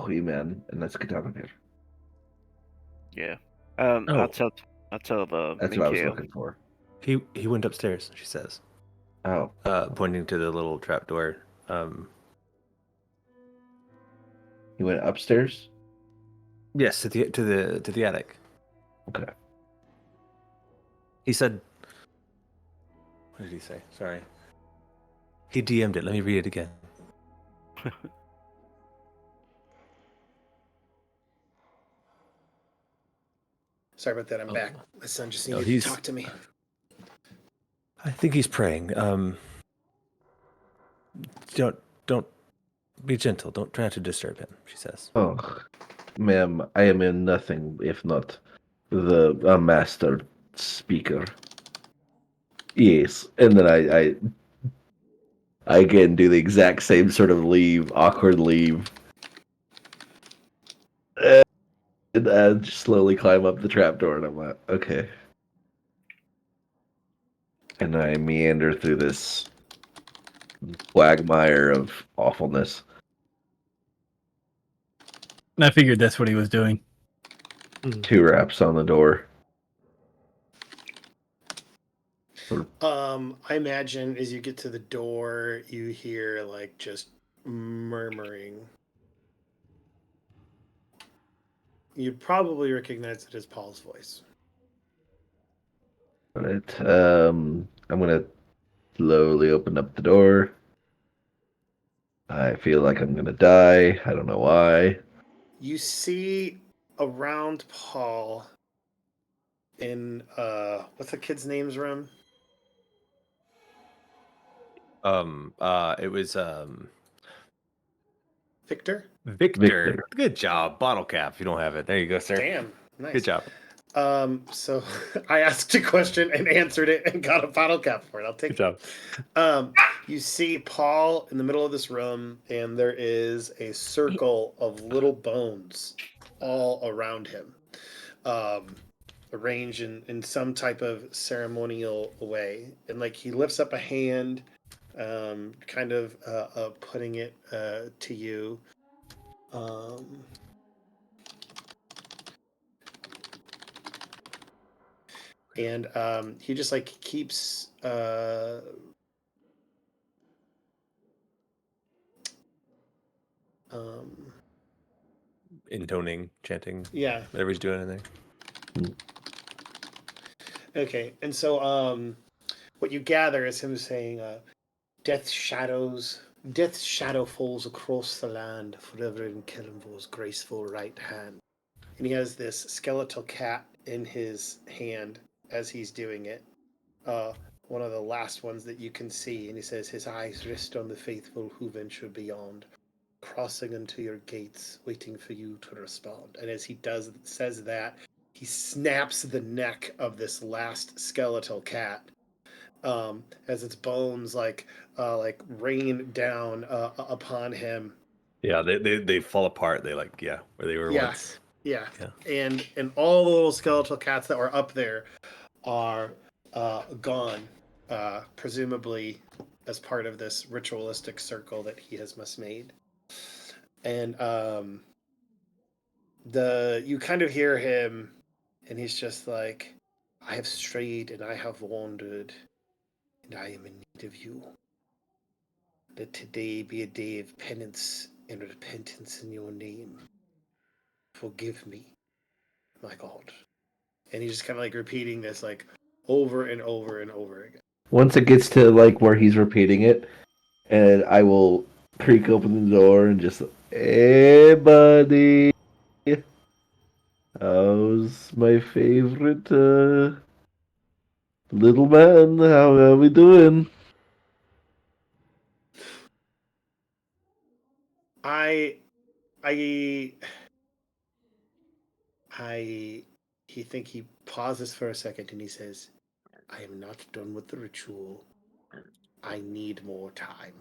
wee man and let's get out of here. Yeah. Oh. I'll tell the That's what I was Mikhail. looking for. He went upstairs. She says, Oh. Pointing to the little trap door. He went upstairs? Yes, to the attic. Okay. He said, what did he say? Sorry. He DM'd it. Let me read it again. Sorry about that. I'm back. My son just needed to talk to me. I think he's praying. Don't be gentle. Don't try to disturb him, she says. Oh, ma'am, I am in nothing if not a master speaker. Yes, and then I again do the exact same sort of awkward leave. And I just slowly climb up the trapdoor, and I'm like, okay. And I meander through this quagmire of awfulness. And I figured that's what he was doing. 2 raps on the door. I imagine as you get to the door, you hear like just murmuring. You'd probably recognize it as Paul's voice. All right. I'm gonna slowly open up the door. I feel like I'm gonna die. I don't know why. You see around Paul in what's the kid's name's room? It was Victor? Victor. Good job. Bottle cap. If you don't have it. There you go, sir. Damn. Nice. Good job. So I asked a question and answered it and got a bottle cap for it. I'll take Good job. You see Paul in the middle of this room, and there is a circle of little bones all around him, arranged in some type of ceremonial way. And like he lifts up a hand, kind of putting it to you. And he just like keeps intoning, chanting. Yeah. Whatever he's doing in there. Okay. And so what you gather is him saying death's shadow falls across the land forever in Kerenvor's graceful right hand. And he has this skeletal cat in his hand as he's doing it. One of the last ones that you can see, and he says, his eyes rest on the faithful who venture beyond, crossing into your gates, waiting for you to respond. And as he says that, he snaps the neck of this last skeletal cat, as its bones like rain down upon him. Yeah, they fall apart. They where they were Yeah. once. Yeah. Yeah. And all the little skeletal cats that were up there are gone, presumably as part of this ritualistic circle that he has made. And you kind of hear him, and he's just like, I have strayed and I have wandered, and I am in need of you. Let today be a day of penance and repentance in your name. Forgive me, my God. And he's just kind of like repeating this like over and over and over again. Once it gets to like where he's repeating it, and I will creak open the door and just, hey, buddy. How's my favorite little man? How are we doing? I he pauses for a second and he says, I am not done with the ritual. I need more time.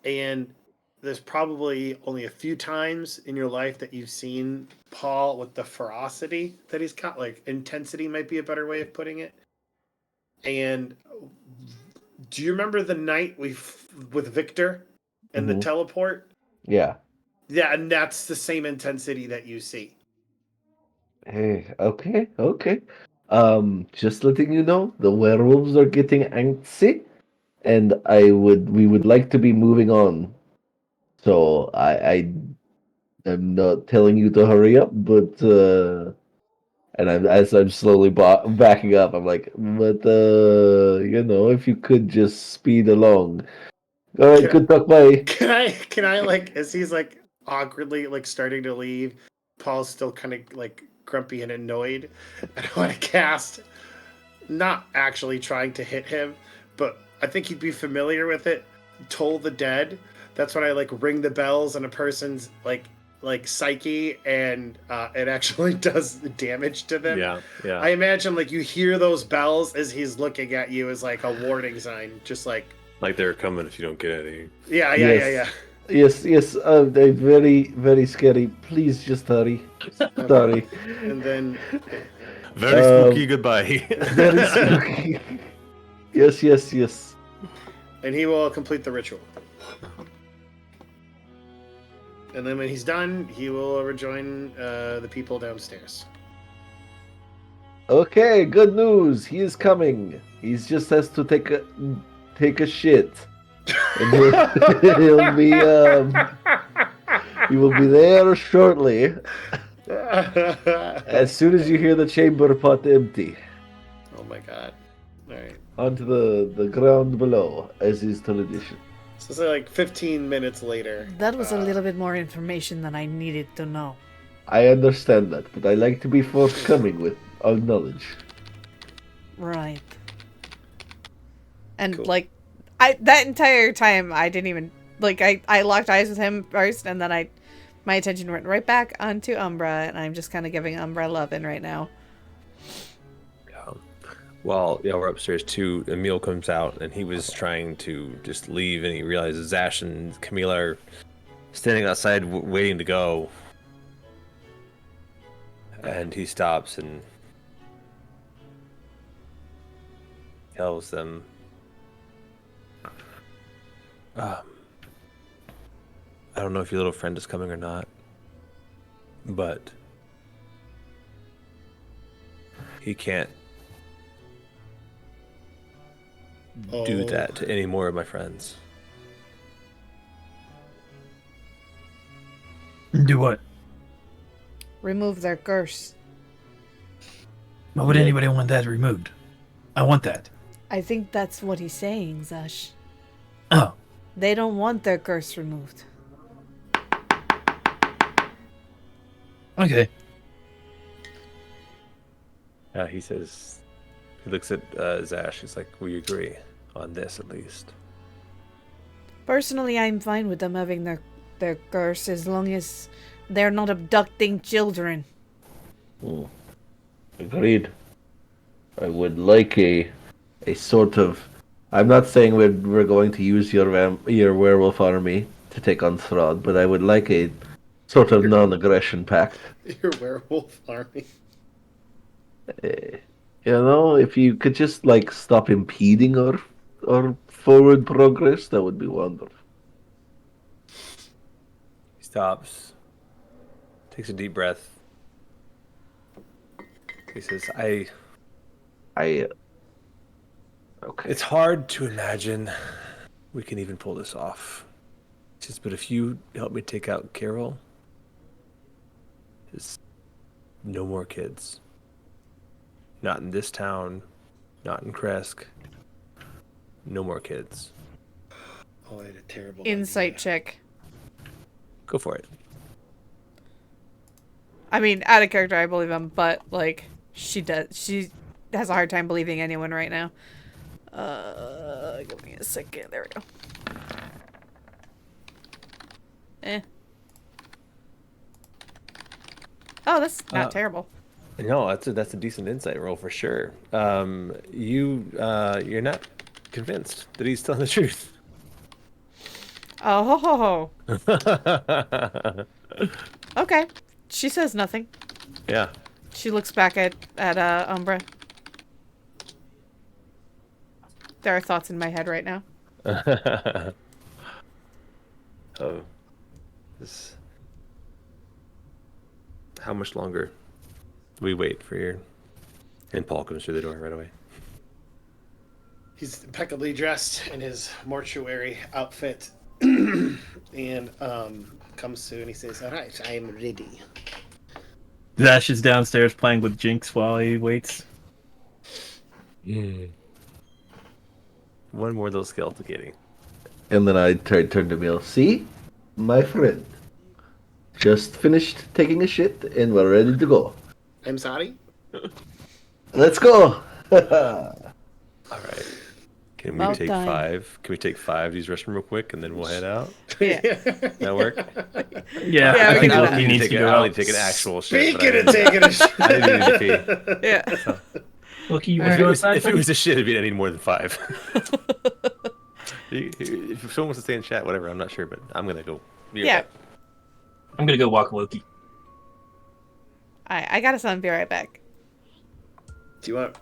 And there's probably only a few times in your life that you've seen Pall with the ferocity that he's got. Like, intensity might be a better way of putting it. And do you remember the night with Victor and the teleport? Yeah. Yeah, and that's the same intensity that you see. Hey, okay. Just letting you know, the werewolves are getting antsy, and we would like to be moving on. So I'm not telling you to hurry up, but and as I'm slowly backing up, I'm like, but if you could just speed along. All right, good talk, bye. Can I like, as he's like awkwardly like starting to leave, Paul's still kind of like grumpy and annoyed, and I want to cast, not actually trying to hit him, but I think he'd be familiar with it. Toll the Dead. That's when I like ring the bells on a person's like psyche, and it actually does damage to them. Yeah. I imagine like you hear those bells as he's looking at you as like a warning sign, just like they're coming if you don't get out of here. yeah. Yes. They're very, very scary. Please just hurry. Sorry. And then Very spooky goodbye. Very spooky. Yes. and he will complete the ritual. And then when he's done, he will rejoin the people downstairs. Okay, good news. He is coming. He just has to take a shit. And he'll be he will be there shortly. As soon as you hear the chamber pot empty. Oh my God. Alright. Onto the ground below, as is tradition. So say like 15 minutes later. That was a little bit more information than I needed to know. I understand that, but I like to be forthcoming with our knowledge. Right. And Cool. like that entire time I didn't even I locked eyes with him first, and then my attention went right back onto Umbra, and I'm just kind of giving Umbra loving right now. Well, we're upstairs too. Emil comes out, and he was trying to just leave, and he realizes Zash and Camila are standing outside waiting to go. And he stops and tells them, I don't know if your little friend is coming or not, but he can't do that to any more of my friends. Do what? Remove their curse. Why would anybody want that removed? I want that. I think that's what he's saying, Zash. Oh. They don't want their curse removed. Okay. He says, he looks at Zash. He's like, we agree on this at least. Personally, I'm fine with them having their curse as long as they're not abducting children. Agreed. I would like a a sort of. I'm not saying we're going to use your werewolf army to take on Strahd, but I would like a sort of non-aggression pact. Your werewolf army. Eh, if you could just like stop impeding our forward progress, that would be wonderful. He stops, takes a deep breath. He says, I okay. It's hard to imagine we can even pull this off. But if you help me take out Carol, there's no more kids. Not in this town, not in Kresk. No more kids. Oh, I had a terrible Insight idea. check. Go for it. I mean, out of character, I believe him, but like she has a hard time believing anyone right now. Give me a second. There we go. Oh, that's not terrible. No, that's a decent insight roll for sure. You're not convinced that he's telling the truth. Oh. Okay. She says nothing. Yeah. She looks back at Umbra. There are thoughts in my head right now. Oh. How much longer do we wait for your... And Paul comes through the door right away. He's impeccably dressed in his mortuary outfit, and comes to and he says, "All right, I am ready." Zash is downstairs playing with Jinx while he waits. One more little skeletal kitty. And then I turn to Emil. See, my friend, just finished taking a shit, and we're ready to go. I'm sorry. Let's go. All right. Can we Well take done. 5? Can we take 5 to use restroom real quick, and then we'll head out? Yeah. That work? Yeah, Yeah, I we think can do Loki that. needs to go I'll out. need to take an actual shit. Speaking of taking a shit, I didn't need to pee. Yeah. Loki, you All want right. to go outside? If it was a shit, it'd be I need more than 5. If someone wants to stay in chat, whatever, I'm not sure, but I'm gonna go. Yeah. I'm gonna go walk Loki. Alright, I gotta son, be right back. do you want?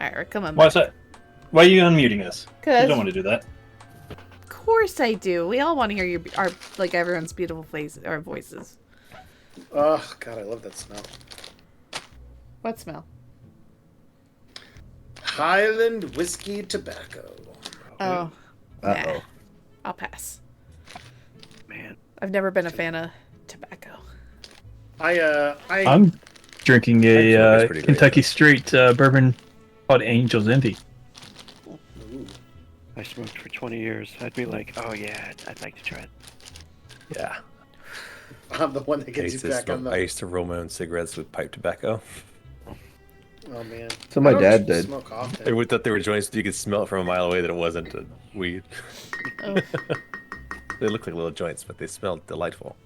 Alright, we're coming Why's back. that? Why are you unmuting us? You 'Cause- don't want to do that. Of course I do. We all want to hear our like everyone's beautiful faces or voices. Oh God, I love that smell. What smell? Highland whiskey tobacco. Oh. Uh-oh. Nah. I'll pass. Man, I've never been a fan of tobacco. I'm drinking Actually, a it's pretty great, Kentucky though. Straight bourbon called Angel's Envy. Ooh. I smoked for 20 years. I'd be like, oh yeah, I'd like to try it. Yeah. I'm the one that I gets used, you to back on smoke, the. I used to roll my own cigarettes with pipe tobacco. Oh man. So my I don't dad did. Smoke I often. thought they were joints. You could smell it from a mile away that it wasn't weed. Oh. They look like little joints, but they smell delightful.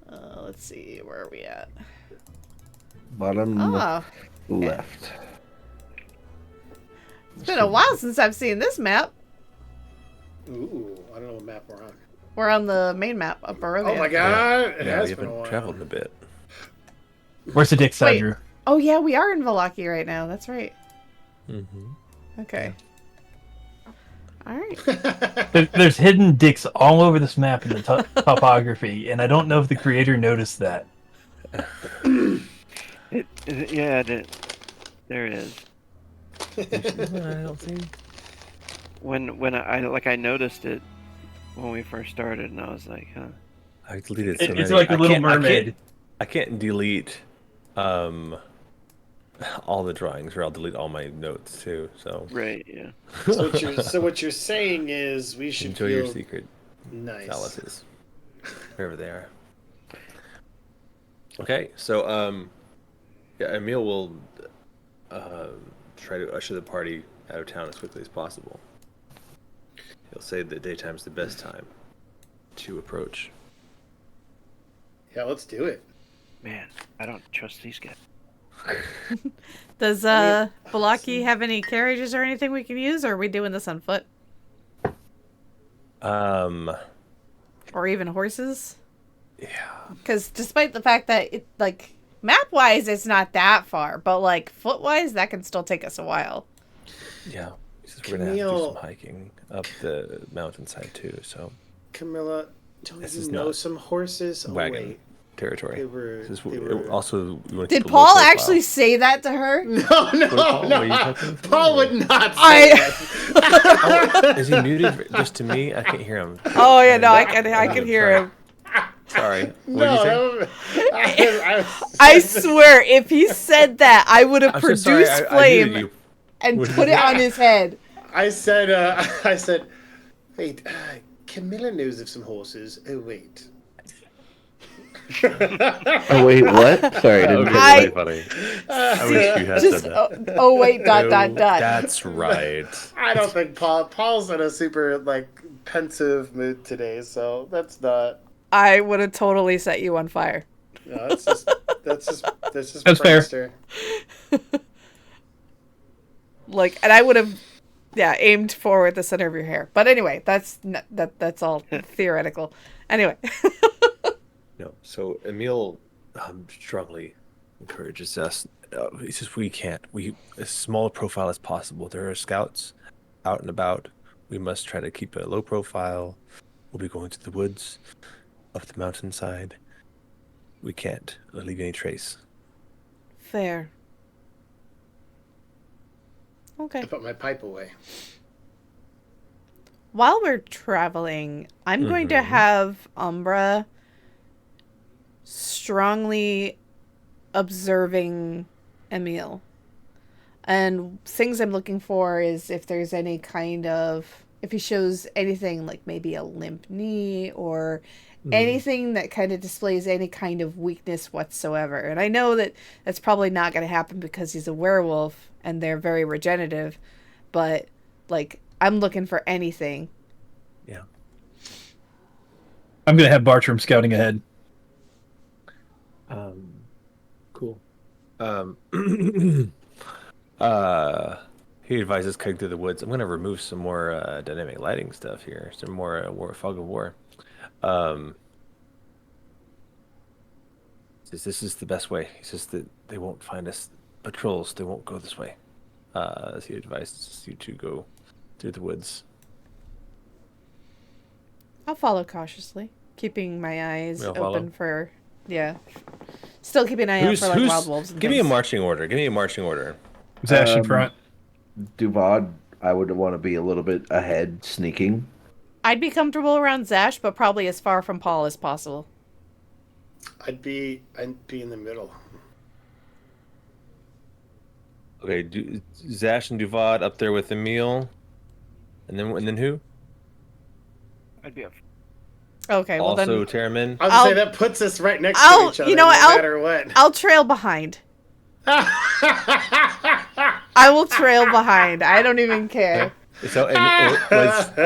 Let's see, where are we at? Bottom Oh, left. it's been a while since I've seen this map. Ooh, I don't know what map we're on. We're on the main map of Barovia. Oh my God! It Yeah, has we been a haven't while. traveled in a bit. Where's the dick side, Wait. Drew? Oh yeah, we are in Valaki right now. That's right. Mm-hmm. Okay. All right. There's hidden dicks all over this map in the topography, and I don't know if the creator noticed that. Yeah, there is. I don't think. When I noticed it when we first started, and I was like, huh. I deleted so many. It's like the Little I Mermaid. can't delete all the drawings, or I'll delete all my notes too. So Right, yeah. So what you're saying is we should enjoy feel your secret nice. palaces, wherever they are. Okay, so yeah, Emil will try to usher the party out of town as quickly as possible. He'll say that daytime's the best time to approach. Yeah, let's do it. Man, I don't trust these guys. Does Valaki have any carriages or anything we can use, or are we doing this on foot? Or even horses? Yeah. Because despite the fact that it like map-wise it's not that far, but like foot-wise that can still take us a while. Yeah. Because we're gonna have to do Camille- some hiking up the mountainside too. So Camilla, don't This you is know not some horses? Oh, wagon wait. territory. They were- This is- they were- Also, we want to Did keep a low Paul profile. actually say that to her? No, Paul, no. were you talking to Paul me? would not say I- that. Is he muted just to me? I can't hear him. Oh yeah, no, I can hear Sorry. him. Sorry. What did you No, say? I swear, if he said that, I would have I'm so sorry. produced I muted flame you. and What did put you it on his head. I said, wait, Camilla knows of some horses. Oh, wait. Oh wait, what? Sorry, I didn't That get I- was really funny. I wish you had Just said that. oh wait, dot No, dot dot. That's right. I don't think Paul's in a super, like, pensive mood today, so that's not... I would have totally set you on fire. No, that's just That's fair. prankster. Like, and I would have, yeah, aimed for the center of your hair. But anyway, that's all theoretical. Anyway. No. So Emil strongly encourages us. He says we can't. We as small a profile as possible. There are scouts out and about. We must try to keep a low profile. We'll be going to the woods, up the mountainside. We can't leave any trace. Fair. Okay. I put my pipe away. While we're traveling, I'm going to have Umbra strongly observing Emil. And things I'm looking for is if there's any kind of, if he shows anything like maybe a limp knee or anything that kind of displays any kind of weakness whatsoever. And I know that that's probably not going to happen because he's a werewolf and they're very regenerative, but like I'm looking for anything. Yeah. I'm gonna have Bartram scouting ahead. Cool. He advises cutting through the woods. I'm gonna remove some more dynamic lighting stuff here. Some more fog of war. Says this is the best way. He says that they won't find us. Patrols, they won't go this way. As he advises you to go through the woods. I'll follow cautiously, keeping my eyes We'll open follow. for, still keeping an eye out for like wild wolves and Give me a things. marching order. Give me a marching order. Zash in front. Duvad, I would want to be a little bit ahead, sneaking. I'd be comfortable around Zash, but probably as far from Pall as possible. I'd be in the middle. Okay, Zash and Duvad up there with Emil, and then who? I'd be a Okay, well Also then Terramyn. I was gonna say that puts us right next to each other, no matter what. I'll trail behind. I will trail behind. I don't even care. So, I'm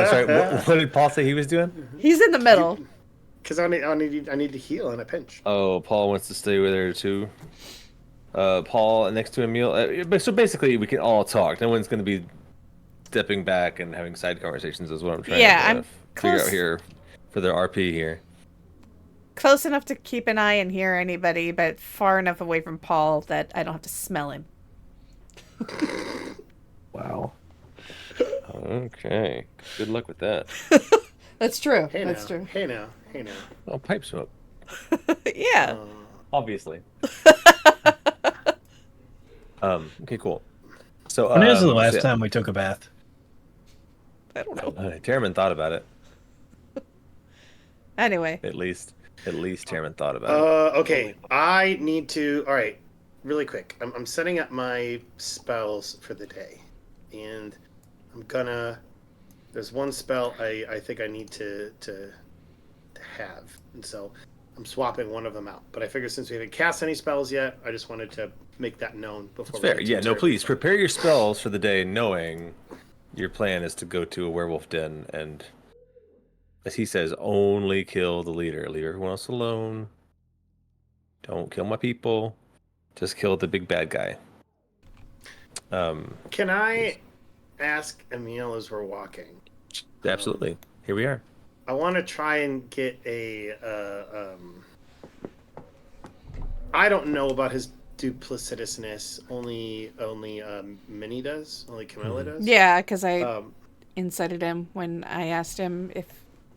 sorry. What did Paul say he was doing? He's in the middle. Because I need to heal in a pinch. Oh, Paul wants to stay with her too. Paul next to Emil. So basically, we can all talk. No one's going to be stepping back and having side conversations. Is what I'm trying to I'm figure close, out here for their RP here. close enough to keep an eye and hear anybody, but far enough away from Paul that I don't have to smell him. Wow. Okay. Good luck with that. That's true. Hey That's now. true. Hey now. Hey now. Oh, pipe smoke. Yeah. Obviously. Okay, cool. So, When is the last time we took a bath? I don't know. Terramyn thought about it. Anyway. At least Terramyn thought about it. Okay. I need to. All right. Really quick. I'm setting up my spells for the day, and I'm gonna. There's one spell I think I need to have, and so I'm swapping one of them out. But I figure since we haven't cast any spells yet, I just wanted to make that known before. It's fair. Yeah. No, please prepare your spells for the day, knowing your plan is to go to a werewolf den and, as he says, only kill the leader. Leave everyone else alone. Don't kill my people. Just kill the big bad guy. Can I ask Emil as we're walking? Absolutely. Here we are. I want to try and get a. I don't know about his duplicitousness. Only Minnie does. Only Camila does. Yeah, because I incited him when I asked him if,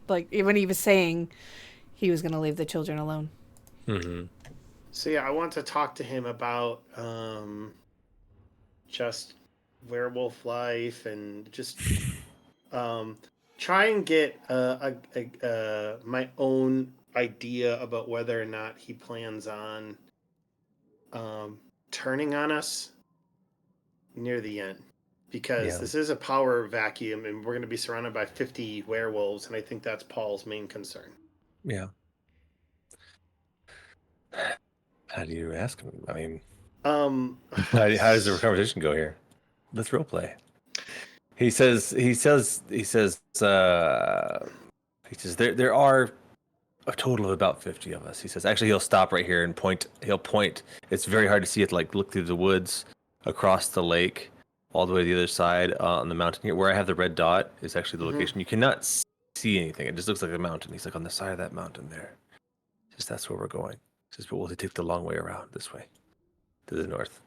when he was saying he was going to leave the children alone. Mm-hmm. So yeah, I want to talk to him about just werewolf life and just try and get my own idea about whether or not he plans on turning on us near the end, because this is a power vacuum and we're going to be surrounded by 50 werewolves, and I think that's Paul's main concern. Yeah. How do you ask him? I mean, how does the conversation go here? Let's roleplay. He says there are a total of about 50 of us. He says, actually, he'll stop right here and point. He'll point. It's very hard to see it, look through the woods, across the lake, all the way to the other side on the mountain here. Where I have the red dot is actually the location. You cannot see anything. It just looks like a mountain. He's like, on the side of that mountain there. Just that's where we're going. He says, but we'll take the long way around this way, to the north.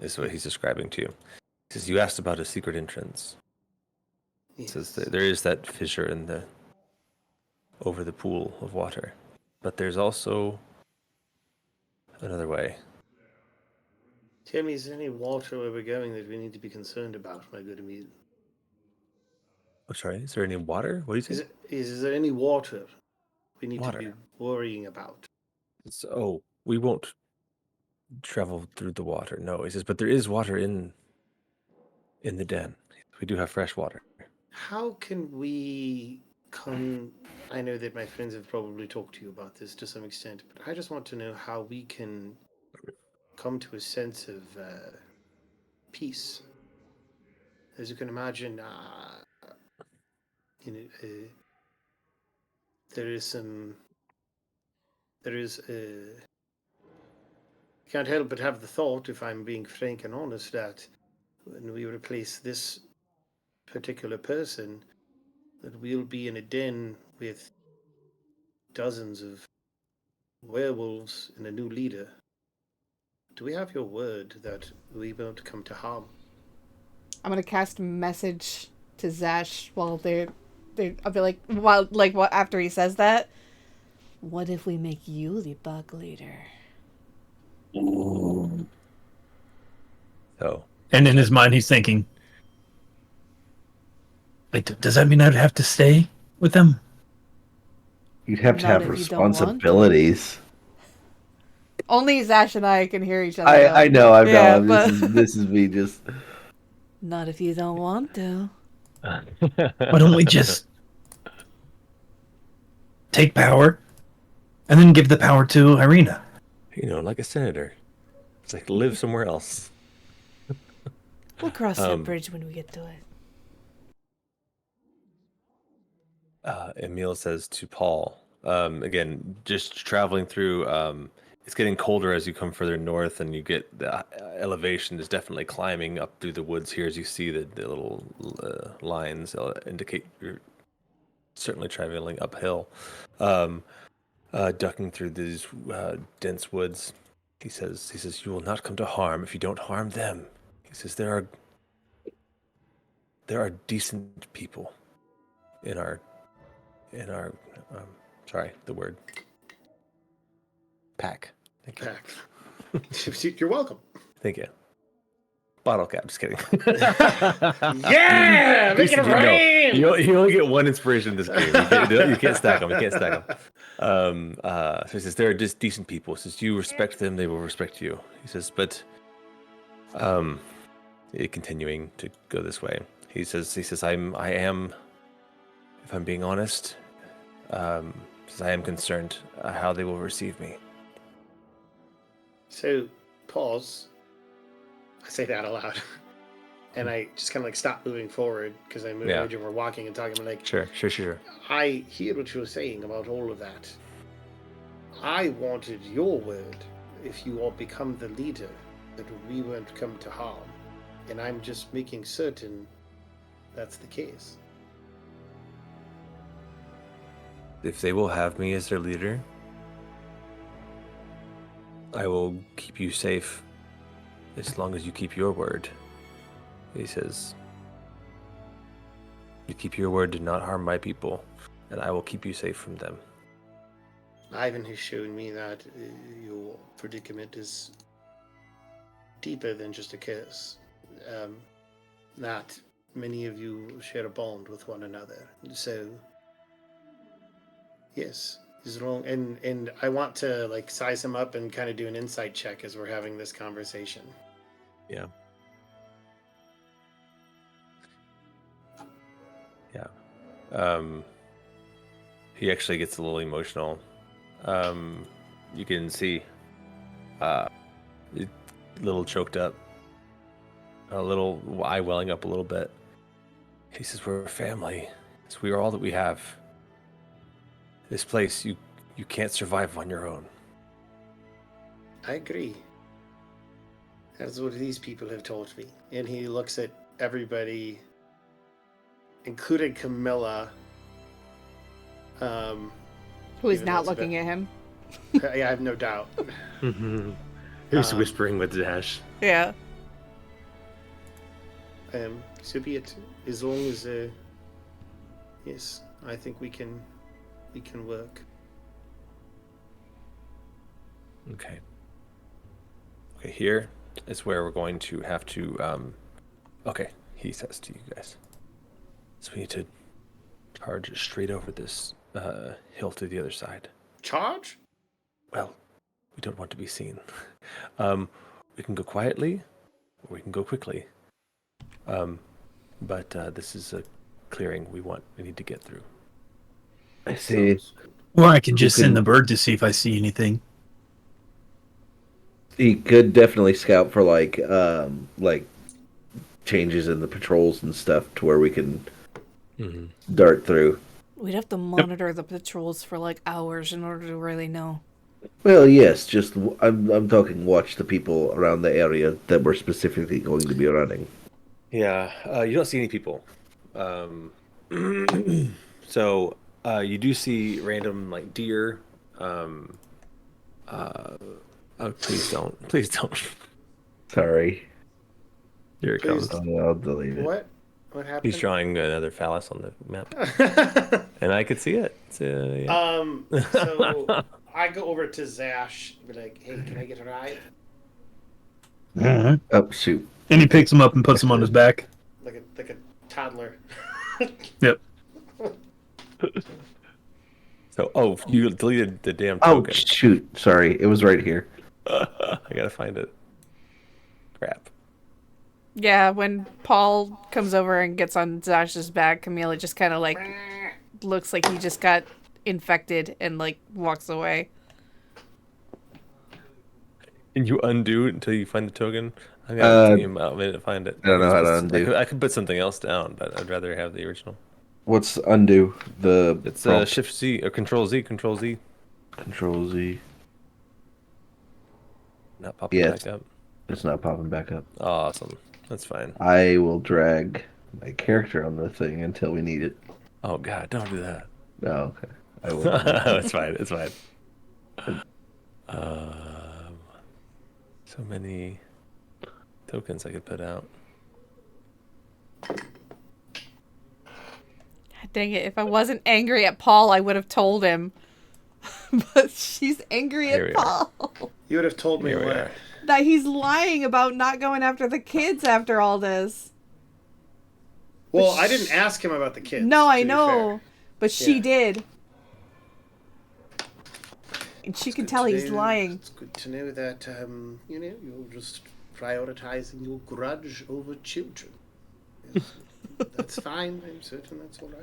Is what he's describing to you. He says, you asked about a secret entrance. He says there is that fissure over the pool of water, but there's also another way. Tim, is there any water where we're going that we need to be concerned about, my good Emil? Oh, sorry. Is there any water? What do you say? Is there any water we need to be worrying about? We won't travel through the water. No, he says, but there is water in the den. We do have fresh water. How can we come? I know that my friends have probably talked to you about this to some extent, but I just want to know how we can come to a sense of peace. As you can imagine, there is can't help but have the thought, if I'm being frank and honest, that when we replace this particular person, that we'll be in a den with dozens of werewolves and a new leader. Do we have your word that we won't come to harm? I'm gonna cast a message to Zash while I'll be like, while like what after he says that. What if we make you the bug leader? Ooh. So And in his mind, he's thinking, "Wait, does that mean I'd have to stay with them?" You'd have to Not have if you don't want to. responsibilities. Only Zash and I can hear each other. I know. I know. Yeah, This is me just. not if you don't want to. Why don't we just take power and then give the power to Irina? like a senator. It's like live somewhere else. We'll cross that bridge when we get to it. Emil says to Paul, again, just traveling through, it's getting colder as you come further north, and you get the elevation is definitely climbing up through the woods here as you see the little lines indicate you're certainly traveling uphill, ducking through these dense woods. He says, you will not come to harm if you don't harm them. He says, there are decent people in our sorry, the word pack. Thank you. Pack. You're welcome. Thank you. Bottle cap. Just kidding. Yeah, make it rain. You only get one inspiration in this game. You can't stack them. So he says there are just decent people. He says you respect them, they will respect you. He says, but continuing to go this way. He says I am, if I'm being honest, says I am concerned how they will receive me. So, pause. I say that aloud. And I just kind of like stop moving forward because I'm moving and we're walking and talking. I'm like, Sure. I hear what you're saying about all of that. I wanted your word, if you all become the leader, that we won't come to harm. And I'm just making certain that's the case. If they will have me as their leader, I will keep you safe as long as you keep your word. He says, you keep your word to not harm my people, and I will keep you safe from them. Ivan has shown me that your predicament is deeper than just a curse. That many of you share a bond with one another. So, yes, as long and I want to like size him up and kind of do an insight check as we're having this conversation. Yeah. He actually gets a little emotional. You can see a little choked up, a little eye welling up a little bit. He says, we're a family. So we are all that we have. This place, you can't survive on your own. I agree. That's what these people have taught me. And he looks at everybody, including Camila. Who is not looking at him. Yeah, I have no doubt. He's whispering with Zash. Yeah. So be it. As long as, yes, I think we can work. Okay, here is where we're going to have to, okay, he says to you guys. So we need to charge straight over this hill to the other side. Charge? Well, we don't want to be seen. We can go quietly, or we can go quickly. But this is a clearing we need to get through. I see. Or I can just send the bird to see if I see anything. He could definitely scout for like changes in the patrols and stuff to where we can dart through. We'd have to monitor the patrols for like hours in order to really know. Well, yes, just I'm talking watch the people around the area that we're specifically going to be running. Yeah, you don't see any people. So you do see random like deer, Oh, please don't. Please don't. Sorry. Here it Please. comes. I'll delete it. What? What happened? He's drawing another phallus on the map, and I could see it. So, yeah. So I go over to Zash and be like, "Hey, can I get a ride?" Mhm. Oh shoot. And he picks him up and puts him on his back. Like a toddler. Yep. So, you deleted the damn Oh token. shoot. Sorry, it was right here. I gotta find it. Crap. Yeah, when Paul comes over and gets on Zash's back, Camila just kind of like looks like he just got infected and like walks away. And you undo it until you find the token. I'm gonna take about a minute to find it. I don't know how to undo. I could put something else down, but I'd rather have the original. What's undo? The It's prompt. Shift Z or Control Z. Control Z. Control Z. Not popping Yes. back up. It's not popping back up. Awesome. That's fine. I will drag my character on the thing until we need it. Oh God, don't do that. Oh, okay. I will. It's fine. It's fine. So many tokens I could put out. Dang it, if I wasn't angry at Paul, I would have told him. But she's angry Here at we are. Paul. You would have told me Here we what? are. That he's lying about not going after the kids after all this. Well, I didn't ask him about the kids. No, I to be know. fair. But she Yeah. did. And she It's can good tell to he's know- lying. It's good to know that you're just prioritizing your grudge over children. Yes, that's fine. I'm certain that's all right.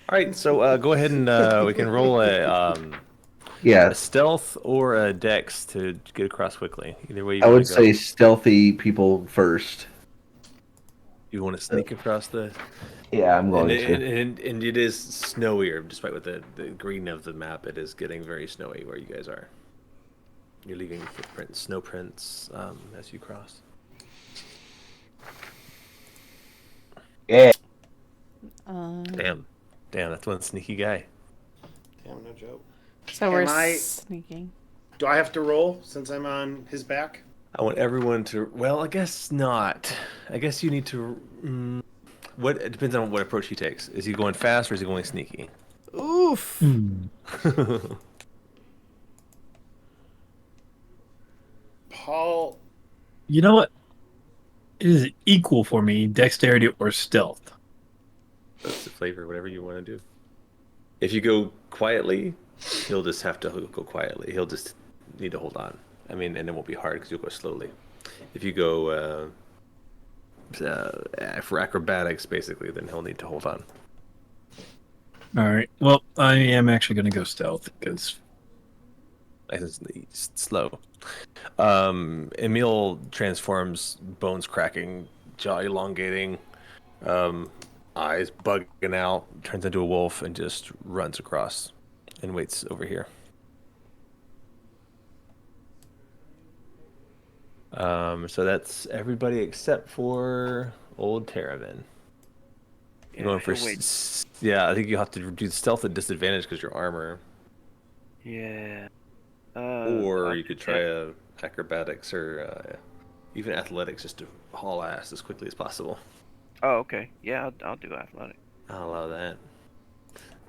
All right, so go ahead and we can roll Yeah, a stealth or a dex to get across quickly. Either way you I want would to go. say stealthy people first. You want to sneak across the. Yeah, I'm going And, to. and it is snowier, despite with the green of the map. It is getting very snowy where you guys are. You're leaving footprints, snow prints as you cross. Yeah. Damn, that's one sneaky guy. Damn, no joke. So we're Am I- sneaking. Do I have to roll since I'm on his back? I want everyone to. Well, I guess not. I guess you need to. What it depends on what approach he takes. Is he going fast or is he going sneaky? Oof. Paul, You know what? It is equal for me, dexterity or stealth. That's the flavor, whatever you want to do. If you go quietly, he'll just have to go quietly. He'll just need to hold on. I mean, and it won't be hard because you'll go slowly. If you go for acrobatics, basically, then he'll need to hold on. All right. Well, I am actually going to go stealth because It's slow. Emil transforms, bones cracking, jaw elongating, eyes bugging out, turns into a wolf, and just runs across and waits over here. So that's everybody except for old Terramyn. You're going for yeah. I think you have to do stealth at disadvantage because your armor. Yeah. Or you could try acrobatics or even athletics just to haul ass as quickly as possible. Oh, okay. Yeah, I'll do athletic. I'll allow that.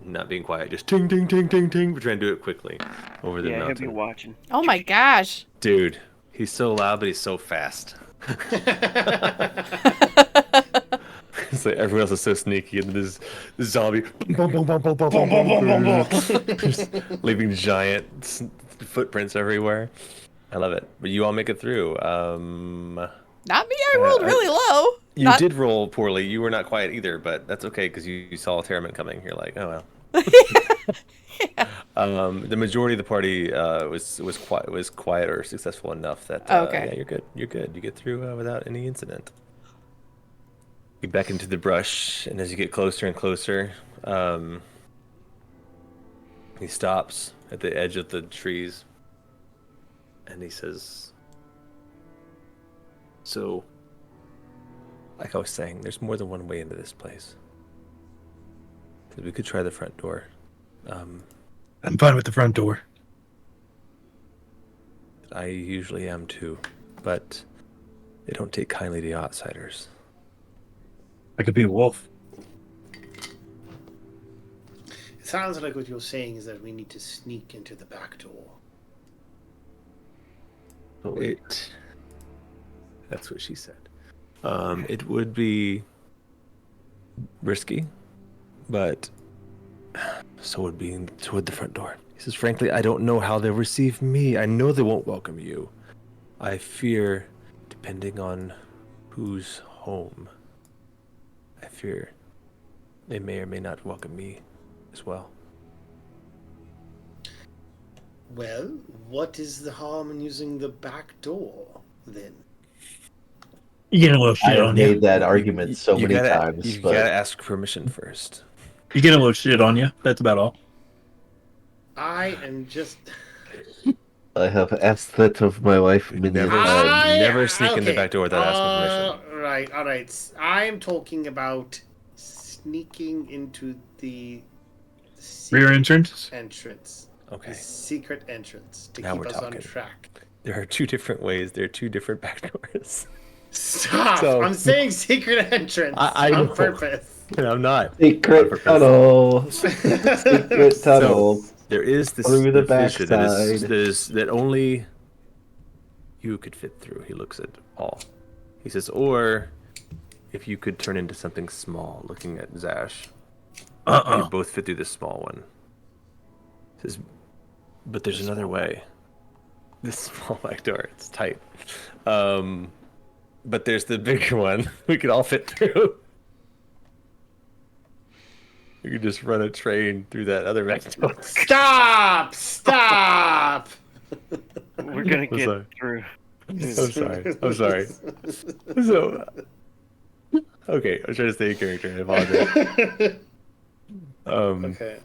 Not being quiet, just ting, ting, ting, ting, ting. We're trying to do it quickly over the Yeah, he'll be mountain. watching. Oh my gosh. Dude, he's so loud, but he's so fast. It's like everyone else is so sneaky, and this zombie just leaving giant footprints everywhere. I love it. But you all make it through. Not me, I rolled really low. You did roll poorly. You were not quiet either, but that's okay because you saw Terramyn coming. You're like, oh well. Yeah. The majority of the party was quiet or successful enough that Okay. yeah, you're good. You're good. You get through without any incident. You back into the brush, and as you get closer and closer, he stops at the edge of the trees, and he says, "So, like I was saying, there's more than one way into this place. We could try the front door. I'm fine with the front door. I usually am too, but they don't take kindly to outsiders. I could be a wolf. It sounds like what you're saying is that we need to sneak into the back door. That's what she said. It would be risky, but so would the front door. He says, frankly, I don't know how they'll receive me. I know they won't welcome you. I fear, depending on who's home, I fear they may or may not welcome me as well. Well, what is the harm in using the back door, then? You get a little I shit have on made you. that argument so many times, You but gotta ask permission first. You get a little shit on you. That's about all. I am just... I have asked that of my wife many Never- times. Never sneak in the back door without asking permission. Right, alright. I'm talking about sneaking into the Rear entrance? entrance. Okay. The secret entrance to Now keep we're us on talking. track. There are two different ways. There are two different back doors. Stop! So- I'm saying secret entrance I on know. purpose. And I'm not. Secret tunnel. Secret tunnel. So there is this Through the fissure backside. that only you could fit through. He looks at Paul. He says, or if you could turn into something small, looking at Zash. You both fit through this small one. He says, but there's another way. This small back door, it's tight. But there's the bigger one we could all fit through. You could just run a train through that other back door. Stop! Stop! We're gonna I'm get sorry. through. I'm sorry. So, okay, I'm trying to stay in character. I apologize. Okay.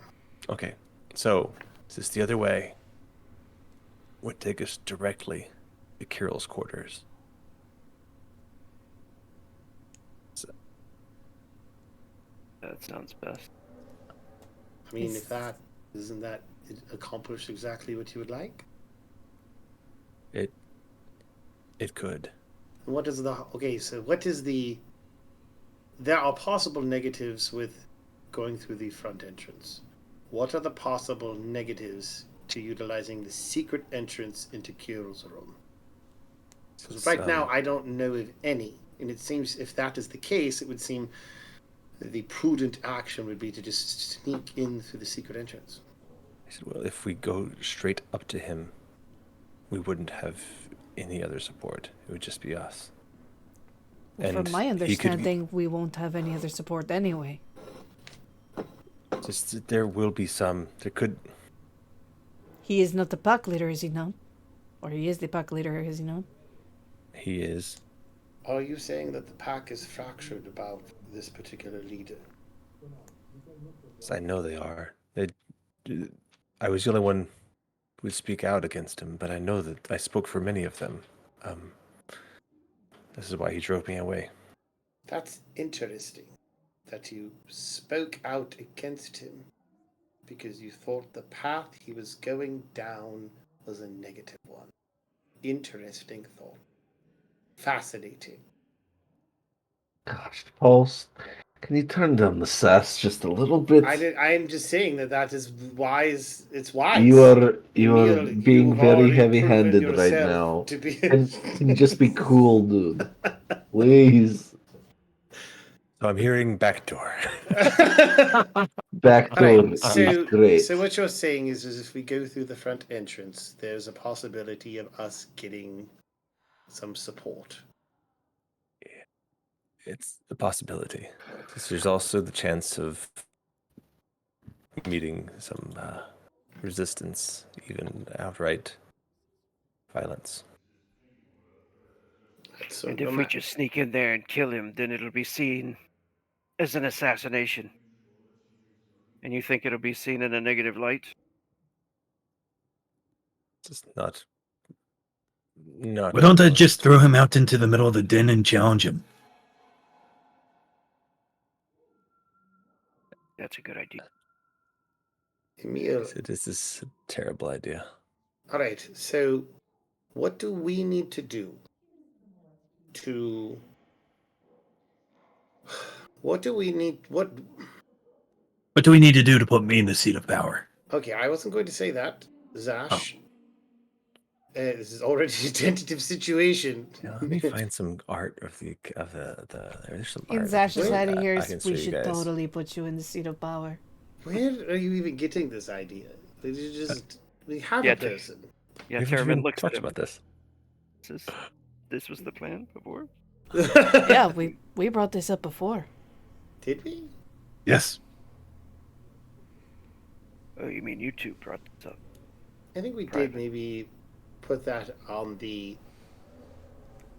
Okay, so is this the other way? Would take us directly to Kirill's quarters. That sounds best. I mean, if that isn't that it accomplish exactly what you would like? It could. What is the okay? So what is the? There are possible negatives with going through the front entrance. What are the possible negatives to utilizing the secret entrance into Kirill's room? Because right now I don't know of any, and it seems if that is the case, it would seem the prudent action would be to just sneak in through the secret entrance. I said, well, if we go straight up to him, we wouldn't have any other support. It would just be us. From my understanding, we won't have any other support anyway. Just there will be some. There could. He is not the pack leader, is he not? Or he is the pack leader, is he not? He is. Are you saying that the pack is fractured about this particular leader? Yes, I know they are. I was the only one who would speak out against him, but I know that I spoke for many of them. This is why he drove me away. That's interesting that you spoke out against him because you thought the path he was going down was a negative one. Interesting thought. Fascinating. Gosh, Pulse, can you turn down the sass just a little bit? I'm just saying that is wise. It's wise. You are Emil, being you've very already heavy-handed proven right yourself now. to be- Can you just be cool, dude? Please. So I'm hearing back door. Back door Alright, is great. so what you're saying is if we go through the front entrance, there's a possibility of us getting some support. It's a possibility. There's also the chance of meeting some resistance, even outright violence. So And if we just sneak in there and kill him, then it'll be seen as an assassination. And you think it'll be seen in a negative light? Just not. Why don't I just throw him out into the middle of the den and challenge him? That's a good idea. Emil, This is a terrible idea. alright, so What do we need to do to... What do we need... What do we need to do to put me in the seat of power? Okay, I wasn't going to say that, Zash. This is already a tentative situation. Yeah, let me find some art of the there's some In art. Zash's Wait, head, he I hears, can show we you should guys. totally put you in the seat of power. Where are you even getting this idea? Did you just... We have Yeah, a person. Yeah, We haven't Terramyn even looks at talked him. about this. This was the plan before? Yeah, we brought this up before. Did we? Yes. Oh, you mean you two brought this up? I think we Private. did maybe put that on the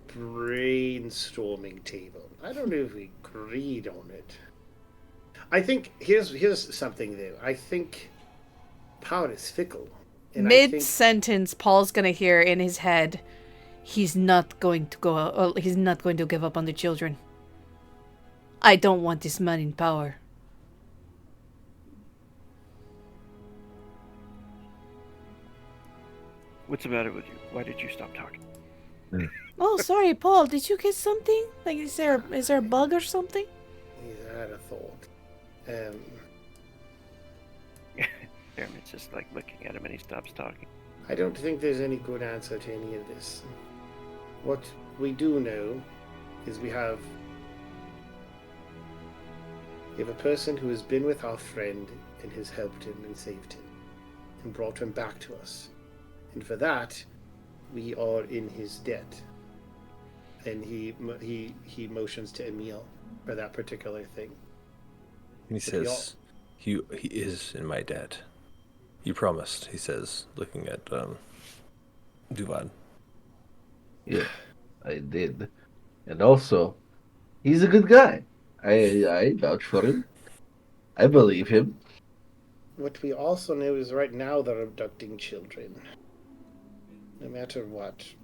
brainstorming table. I don't know if we agreed on it. I think here's something though. I think power is fickle. And Mid-sentence, Paul's gonna hear in his head, he's not going to give up on the children. I don't want this man in power. What's the matter with you? Why did you stop talking? Oh, sorry, Paul. Did you get something? Like, is there a bug or something? I had a thought. Terramyn's just like looking at him and he stops talking. I don't think there's any good answer to any of this. What we do know is we have a person who has been with our friend and has helped him and saved him and brought him back to us. And for that, we are in his debt. And he motions to Emil for that particular thing. He says, he is in my debt. You promised, he says, looking at Duvad. Yeah, I did. And also, he's a good guy. I vouch for him. I believe him. What we also know is right now they're abducting children. No matter what.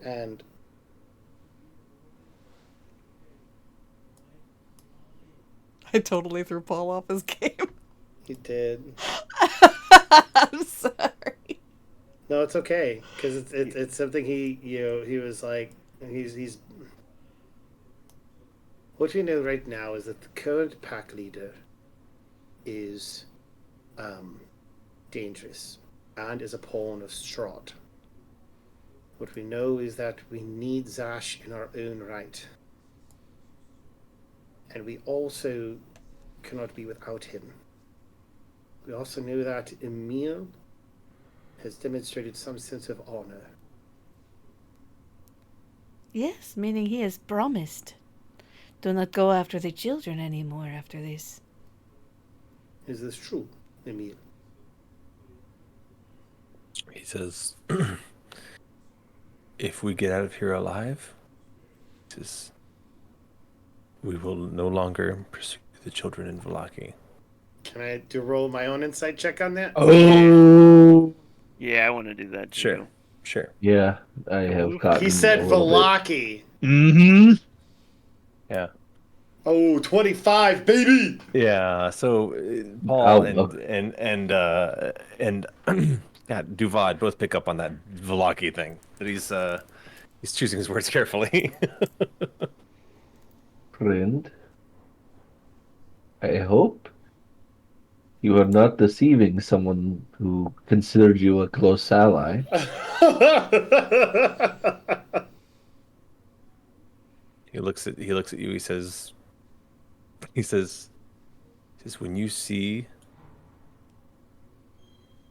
And I totally threw Paul off his game. he did. I'm sorry. No, it's okay because it's something he was like he's. What we know right now is that the current pack leader is dangerous and is a pawn of Strahd. What we know is that we need Zash in our own right. And we also cannot be without him. We also know that Emil has demonstrated some sense of honor. Yes, meaning he has promised. Do not go after the children anymore after this. Is this true, Emil? He says, if we get out of here alive, he says, we will no longer pursue the children in Vallaki. Can I roll my own insight check on that? Oh. Yeah, I want to do that too. Sure. Yeah, I have gotten. He said a little bit. Vallaki. Mm-hmm. Yeah. Oh, 25, baby! Yeah. So Paul Oh, and yeah, Duvad both pick up on that Vallaki thing. That he's choosing his words carefully. Friend, I hope you are not deceiving someone who considered you a close ally. He looks at you. He says, when you see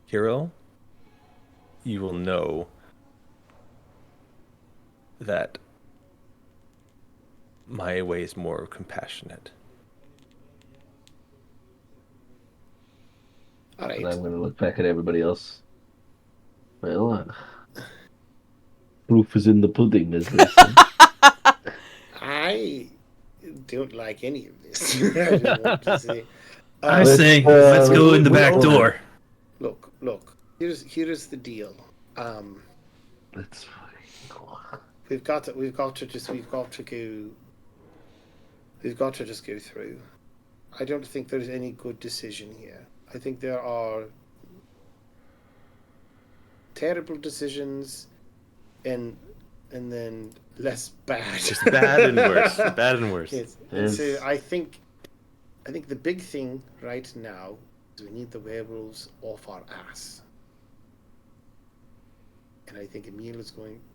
Kirill, you will know that my way is more compassionate. All right. And I'm going to look back at everybody else. Well, proof is in the pudding, as they say. I don't like any of this. I don't want to say. I say, let's go in the back we- door. Look. Here's the deal. That's fucking cool. We've got to just go through. I don't think there's any good decision here. I think there are terrible decisions, and then less bad. Just bad and worse. Bad and worse. Yes. And so I think the big thing right now is we need the werewolves off our ass. And I think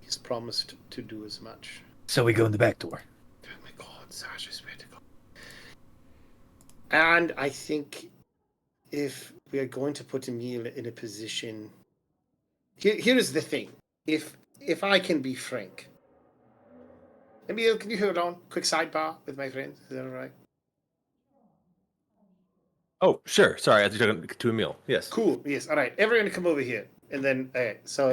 he's promised to do as much. So we go in the back door. Oh my God, Zash, I swear to God. And I think if we are going to put Emil in a position... Here is the thing. If I can be frank... Emil, can you hold on? Quick sidebar with my friends. Is that all right? Oh, sure. Sorry, I was talking to Emil. Yes. Cool. Yes. All right. Everyone come over here. And then, so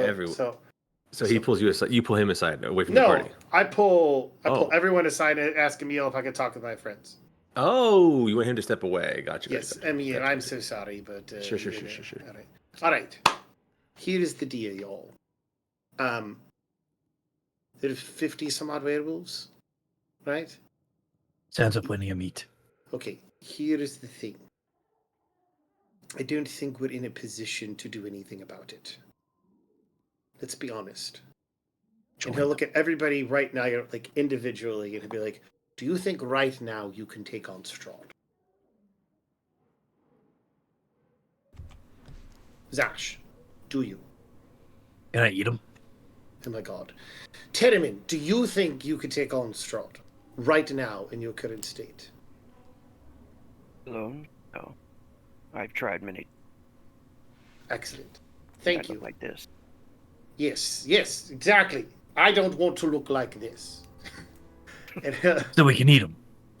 he pulls you aside. You pull him aside, away from the party. I pull everyone aside and ask Emil if I can talk with my friends. Oh, you want him to step away? Gotcha. Yes, Emil, gotcha. I'm so sorry, but Sure. All right. Here is the deal, y'all. There's 50 some odd werewolves, right? Sounds like plenty of meat. Okay. Here is the thing. I don't think we're in a position to do anything about it. Let's be honest. And he'll look at everybody right now, like individually, and he'll be like, "Do you think right now you can take on Strahd?" Zash, do you? Can I eat him? Oh my God. Terramyn, do you think you could take on Strahd right now in your current state? No. I've tried many. Excellent. Thank you. Like this. Yes, exactly. I don't want to look like this. And, So we can eat him.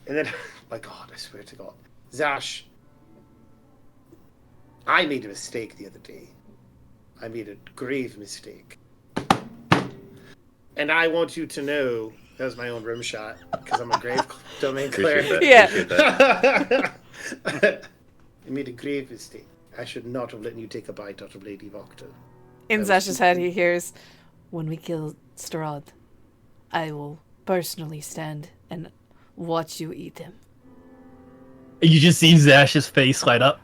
and then, my God, I swear to God. Zash, I made a mistake the other day. I made a grave mistake. And I want you to know, that was my own rim shot, because I'm a grave domain cleric. Yeah. I made a grave mistake. I should not have let you take a bite out of Lady Voctor. In Zash's head, he hears, "When we kill Strahd, I will personally stand and watch you eat him." You just see Zash's face light up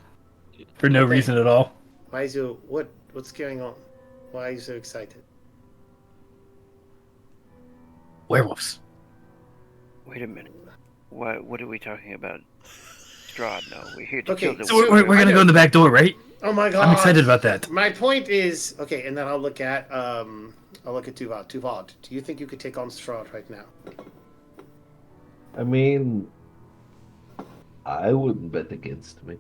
for no reason at all. Why is what's going on? Why are you so excited? Werewolves. Wait a minute. What are we talking about? Strahd, no. We're here to Okay, kill the So we're gonna go in the back door, right? Oh my God! I'm excited about that. My point is, okay, and then I'll look at Tuvad. Tuvad, do you think you could take on Strahd right now? I mean, I wouldn't bet against me.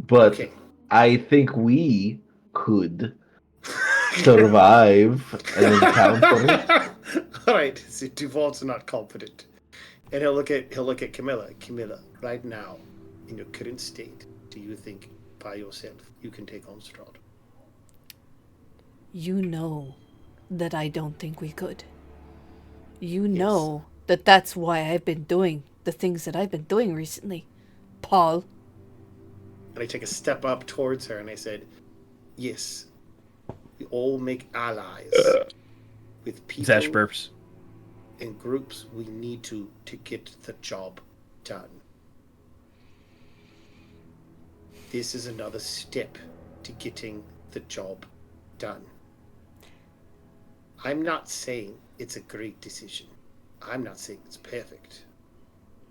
But Okay. I think we could survive an encounter. All right, so Tuvad's not confident, and he'll look at Camila. Camila, right now, in your current state, do you think by yourself you can take on Strahd? You know that I don't think we could. You know that that's why I've been doing the things that I've been doing recently, Pall. And I take a step up towards her and I said, yes, we all make allies with people Zash burps. in groups we need to get the job done. This is another step to getting the job done. I'm not saying it's a great decision. I'm not saying it's perfect.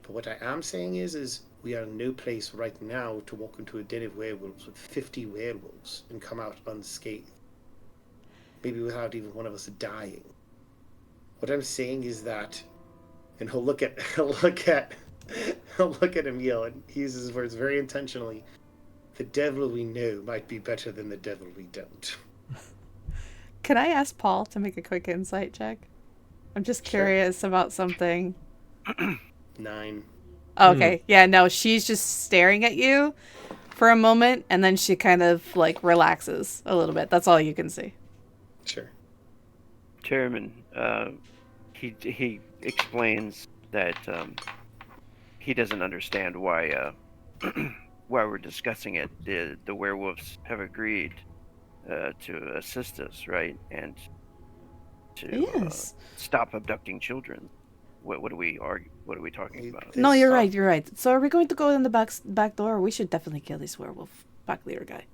But what I am saying is we are in no place right now to walk into a den of werewolves with 50 werewolves and come out unscathed. Maybe without even one of us dying. What I'm saying is that, and he'll look at Emil, and he uses his words very intentionally. The devil we know might be better than the devil we don't. Can I ask Paul to make a quick insight check? I'm just curious about something. 9. Okay, yeah, no, she's just staring at you for a moment, and then she kind of, like, relaxes a little bit. That's all you can see. Sure. Terramyn, he explains that he doesn't understand why why we're discussing it. The werewolves have agreed to assist us, right? And to stop abducting children. What are we talking about? No, you're right, you're right. So are we going to go in the back door? We should definitely kill this werewolf pack leader guy.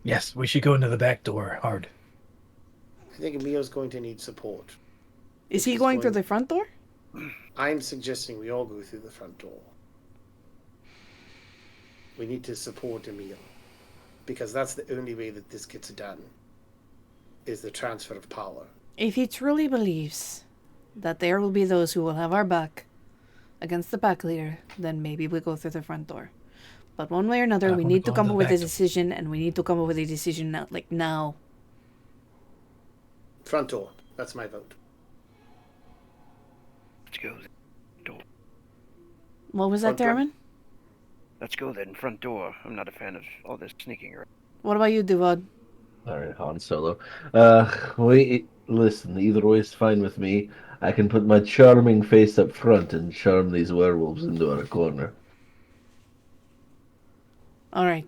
Yes, we should go into the back door hard. I think Emil's going to need support. Is he He's going through the front door? I'm suggesting we all go through the front door. We need to support Emil. Because that's the only way that this gets done. Is the transfer of power. If he truly believes that there will be those who will have our back against the pack leader, then maybe we go through the front door. But one way or another, we need to come up with a decision, and we need to come up with a decision now, like now. Front door. That's my vote. Let's go. Door. What was that, Front door. Terramyn? Let's go then. Front door. I'm not a fan of all this sneaking around. What about you, Duvad? All right, Han Solo. Listen, either way is fine with me. I can put my charming face up front and charm these werewolves into our corner. All right.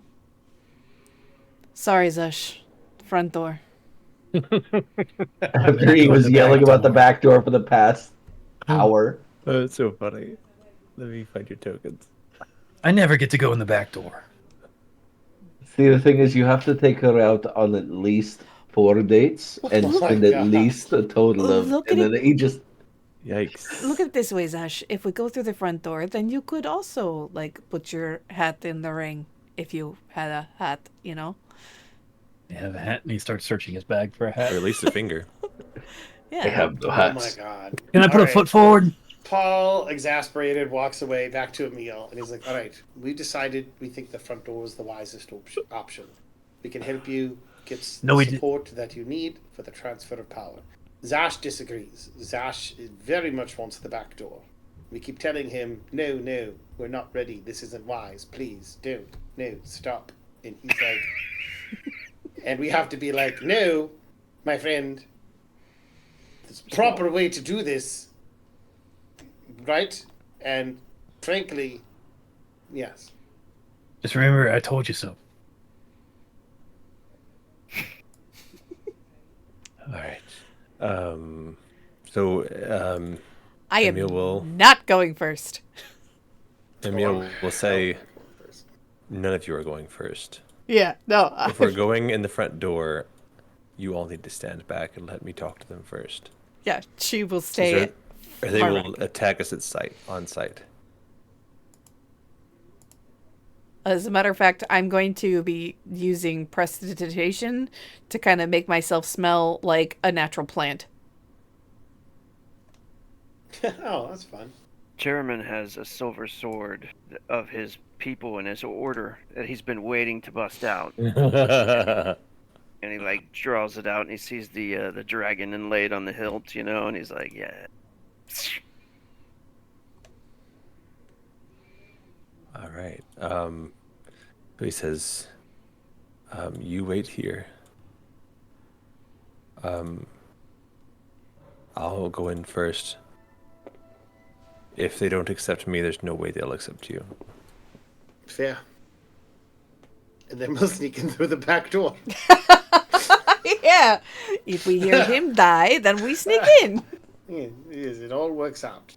Sorry, Zash. Front door. After he was yelling about the back door for the past hour. Oh, it's so funny. Let me find your tokens. I never get to go in the back door. See, the thing is, you have to take her out on at least 4 dates and Oh my spend at God. least a total of. Look And at then he just. Yikes. Look at it this way, Zash. If we go through the front door, then you could also, like, put your hat in the ring. If you had a hat, you know? You have a hat, and he starts searching his bag for a hat. Or at least a finger. Yeah. I have no Oh my hats. god. Can I put All a right. foot forward? Paul, exasperated, walks away back to Emil, and he's like, all right, we decided we think the front door is the wisest option. We can help you get the support that you need for the transfer of power. Zash disagrees. Zash very much wants the back door. We keep telling him, no, we're not ready. This isn't wise. Please, don't. No, stop. And he's like, and we have to be like, no, my friend, there's a proper way to do this. Right? And frankly, yes. Just remember, I told you so. All right. I am Emil will- not going first. Emil will say, none of you are going first. Yeah, no. If we're going in the front door, you all need to stand back and let me talk to them first. Yeah, she will stay. Or they far will back. attack us at sight, on sight. As a matter of fact, I'm going to be using prestidigitation to kind of make myself smell like a natural plant. Oh, that's fun. Terramyn has a silver sword of his people in his order that he's been waiting to bust out. And he like draws it out and he sees the dragon inlaid on the hilt, you know, and he's like, yeah. All right. So he says, you wait here. I'll go in first. If they don't accept me, there's no way they'll accept you. Fair. And then we'll sneak in through the back door. Yeah. If we hear him die, then we sneak in. Yeah, it all works out.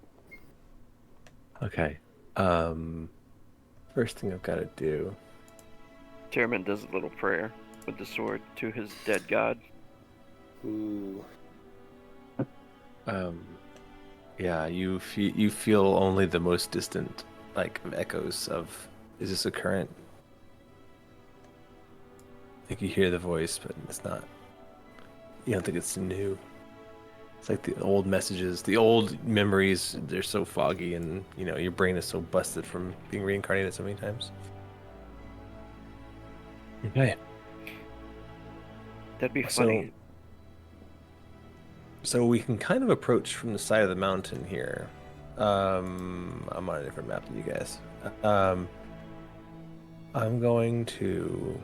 Okay. First thing I've got to do. Terramyn does a little prayer with the sword to his dead god. Ooh. Yeah, you feel only the most distant, like, echoes of, is this a current? I think you hear the voice, but it's not. You don't think it's new. It's like the old messages, the old memories, they're so foggy, and, you know, your brain is so busted from being reincarnated so many times. Okay. That'd be funny. So we can kind of approach from the side of the mountain here. I'm on a different map than you guys. I'm going to...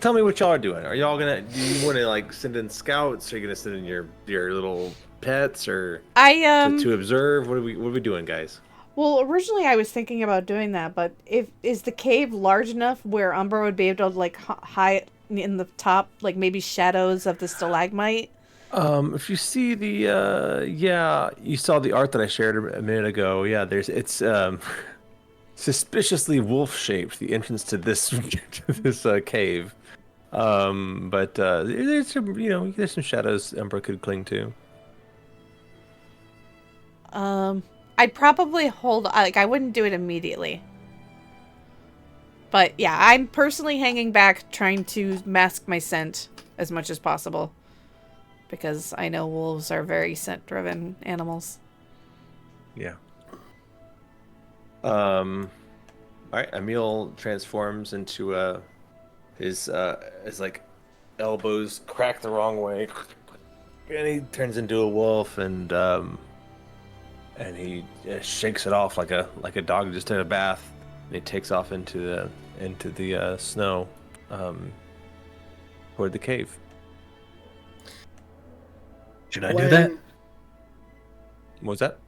Tell me what y'all are doing. Are y'all gonna... Do you want to, like, send in scouts? Are you gonna send in your little pets? Or to observe? What are we doing, guys? Well, originally I was thinking about doing that, but is the cave large enough where Umbra would be able to, like, hide in the top, like, maybe shadows of the stalagmite? If you see the you saw the art that I shared a minute ago. Yeah, it's suspiciously wolf-shaped, the entrance to this cave. But there's some, there's some shadows Umbra could cling to. I'd probably hold, like, I wouldn't do it immediately. But yeah, I'm personally hanging back, trying to mask my scent as much as possible. Because I know wolves are very scent-driven animals. Yeah. All right, Emil transforms into his like elbows crack the wrong way, and he turns into a wolf, and he shakes it off like a dog just had a bath, and he takes off into the snow, toward the cave. Should I do that? What was that?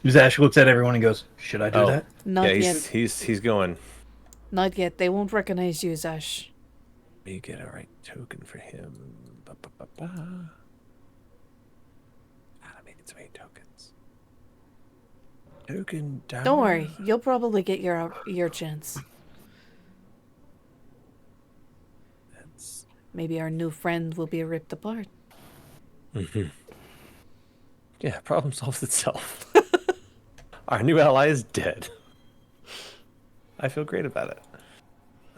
Zash looks at everyone and goes, "Should I do that?" Not yet. He's going. Not yet. They won't recognize you, Zash. We get a right token for him. Gotta make it 8 tokens. Token down. Don't worry. You'll probably get your chance. That's... Maybe our new friend will be ripped apart. Mm-hmm. Yeah, problem solves itself. Our new ally is dead. I feel great about it.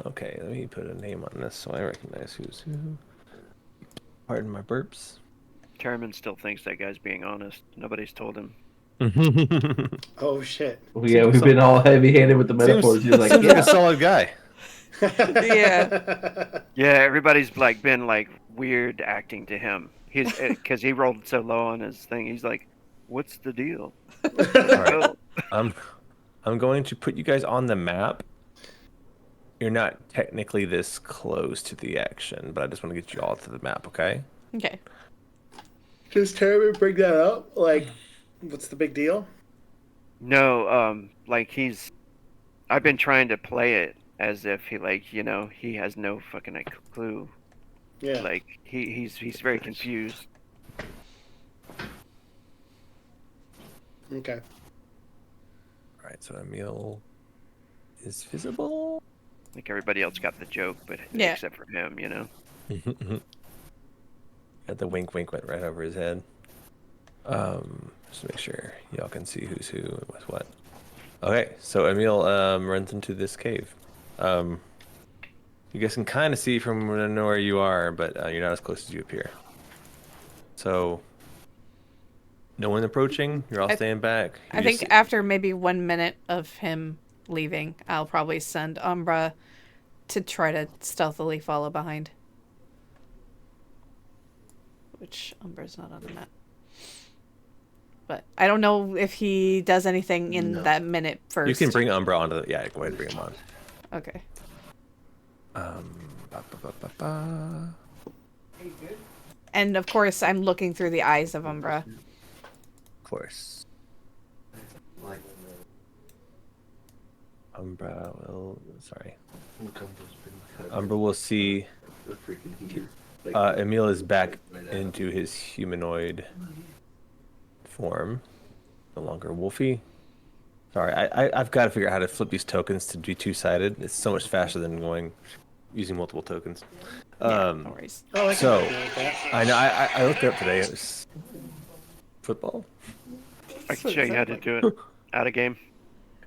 Okay, let me put a name on this so I recognize who's who. Pardon my burps. Terramyn still thinks that guy's being honest. Nobody's told him. Oh shit. Well, yeah, we've been all heavy-handed with the metaphors. You're like, seems like a solid guy. Yeah. Yeah, everybody's like been like weird acting to him. He's because he rolled so low on his thing. He's like, "What's the deal?" Right. I'm going to put you guys on the map. You're not technically this close to the action, but I just want to get you all to the map, okay? Okay. Does Terramyn bring that up? Like, what's the big deal? No, like I've been trying to play it as if he he has no fucking clue. Yeah. Like he's very confused. Okay. All right, so Emil is visible. Like everybody else got the joke, but Yeah. except for him, Got the wink went right over his head. Just to make sure y'all can see who's who and what's what. Okay, so Emil runs into this cave. You guys can kind of see from where you are, but you're not as close as you appear. So, no one approaching. You're all staying back. I think after maybe 1 minute of him leaving, I'll probably send Umbra to try to stealthily follow behind. Which Umbra's not on the map. But I don't know if he does anything in that minute first. You can bring Umbra onto the... Yeah, go ahead and bring him on. Okay. And of course, I'm looking through the eyes of Umbra. Of course. Umbra will... Sorry. Umbra will see... Emil is back into his humanoid form. No longer wolfy. Sorry, I've got to figure out how to flip these tokens to be two-sided. It's so much faster than using multiple tokens. No worries. So, I know, I looked it up today. It was football? I can show you how to do it out of game.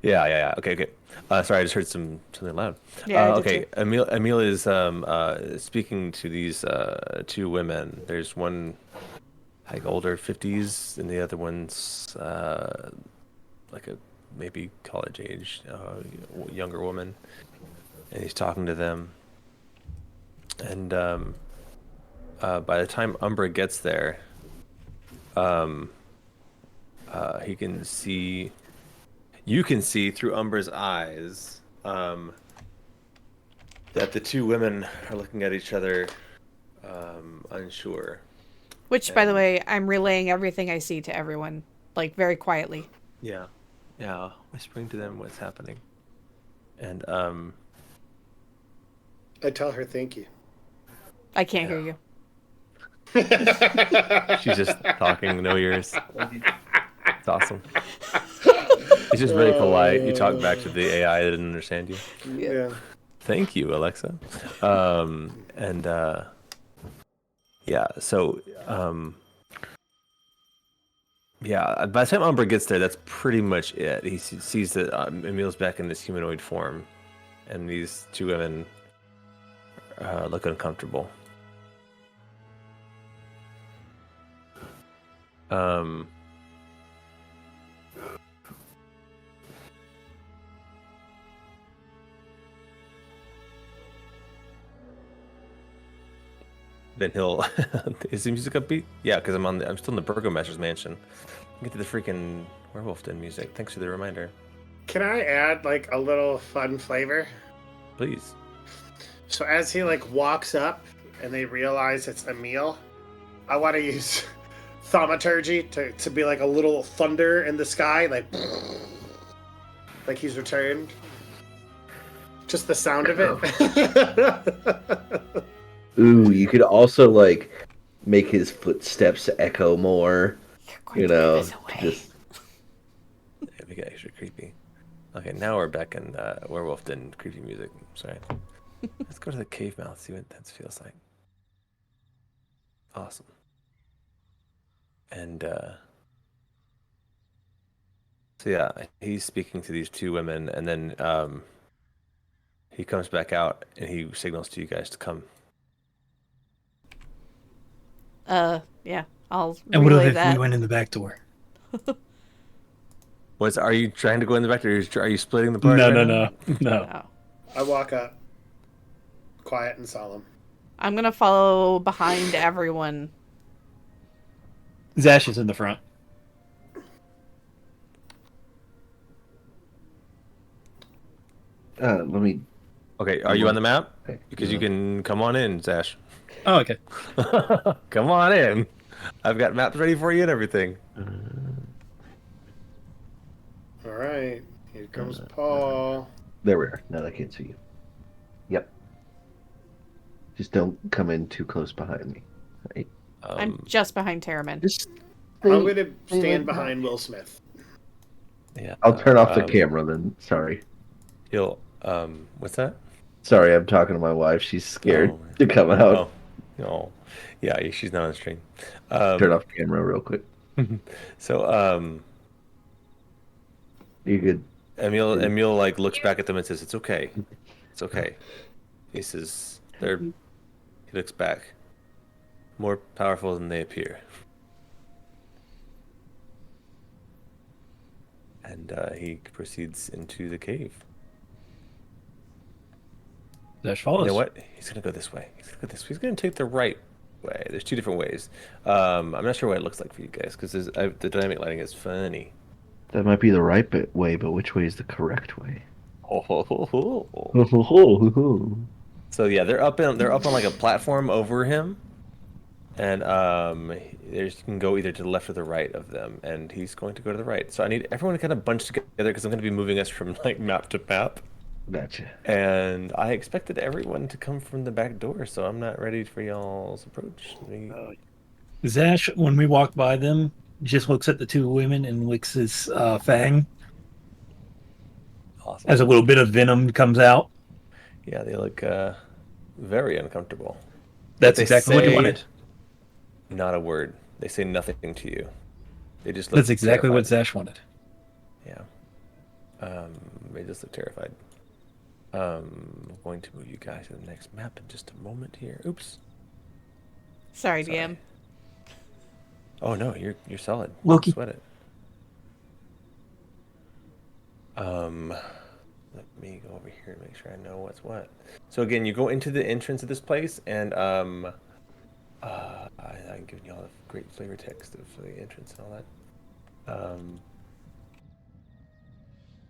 Yeah. Okay. Sorry, I just heard something loud. Yeah, okay, Emil is speaking to these two women. There's one like older 50s, and the other one's like a maybe college age younger woman, and he's talking to them. And by the time Umbra gets there, he can see. You can see through Umbra's eyes that the two women are looking at each other, unsure. Which, by the way, I'm relaying everything I see to everyone, like very quietly. Yeah, whispering to them what's happening. And I tell her thank you. I can't hear you. she's just talking, no ears. It's awesome. It's just very polite. You talk back to the AI that didn't understand you. Yeah. Thank you, Alexa. And yeah, so yeah, by the time Umbra gets there, that's pretty much it. He sees that Emil's back in this humanoid form, and these two women look uncomfortable. Then he'll is the music upbeat? Yeah, because I'm still in the Burgomaster's mansion. Get to the freaking Werewolf Den music. Thanks for the reminder. Can I add like a little fun flavor? Please. So as he like walks up and they realize it's Emil, I want to use thaumaturgy to be like a little thunder in the sky, like he's returned. Just the sound of it. Ooh, you could also like make his footsteps echo more. You're going to give us away. Just Yeah, we get extra creepy. Okay, now we're back in Werewolf Den creepy music. Sorry. Let's go to the cave mouth, see what that feels like. Awesome. And so yeah, he's speaking to these two women, and then he comes back out and he signals to you guys to come. Yeah, I'll And what relay if that. we went in the back door? Are you trying to go in the back, or are you splitting the party? No. No. I walk up, quiet and solemn. I'm gonna follow behind everyone. Zash is in the front. let me. Okay, are you on the map? Okay. Because you can come on in, Zash. Oh, okay. Come on in. I've got maps ready for you and everything. All right, here comes Paul. There we are. Now I can't see you. Yep. Just don't come in too close behind me. Right? I'm just behind Terramyn. Just I'm gonna stand behind Will Smith. Yeah. I'll turn off the camera then. Sorry. You'll what's that? Sorry, I'm talking to my wife. She's scared Oh. to come out. Oh. No. Yeah, she's not on stream. Turn off the camera real quick. So You could. Emil like looks back at them and says, "It's okay. It's okay." He says, He looks back. More powerful than they appear. And he proceeds into the cave. Zash follows. You know what? He's gonna go this way. He's gonna take the right way. There's two different ways. I'm not sure what it looks like for you guys because the dynamic lighting is funny. That might be the right way, but which way is the correct way? So yeah, they're up on like a platform over him, and you can go either to the left or the right of them, and he's going to go to the right. So I need everyone to kind of bunch together because I'm going to be moving us from like map to map. Gotcha. And I expected everyone to come from the back door, so I'm not ready for y'all's approach. Zash, when we walk by them, just looks at the two women and licks his fang. Awesome. As a little bit of venom comes out. Yeah, they look very uncomfortable. That's exactly what he wanted. Not a word. They say nothing to you. They just look That's exactly terrified. what Zash wanted. Yeah. They just look terrified. I'm going to move you guys to the next map in just a moment here. Oops. Sorry, DM. Oh no, you're solid. Loki. Sweat it. Let me go over here and make sure I know what's what. So again, you go into the entrance of this place, and I'm giving you all the great flavor text of the entrance and all that.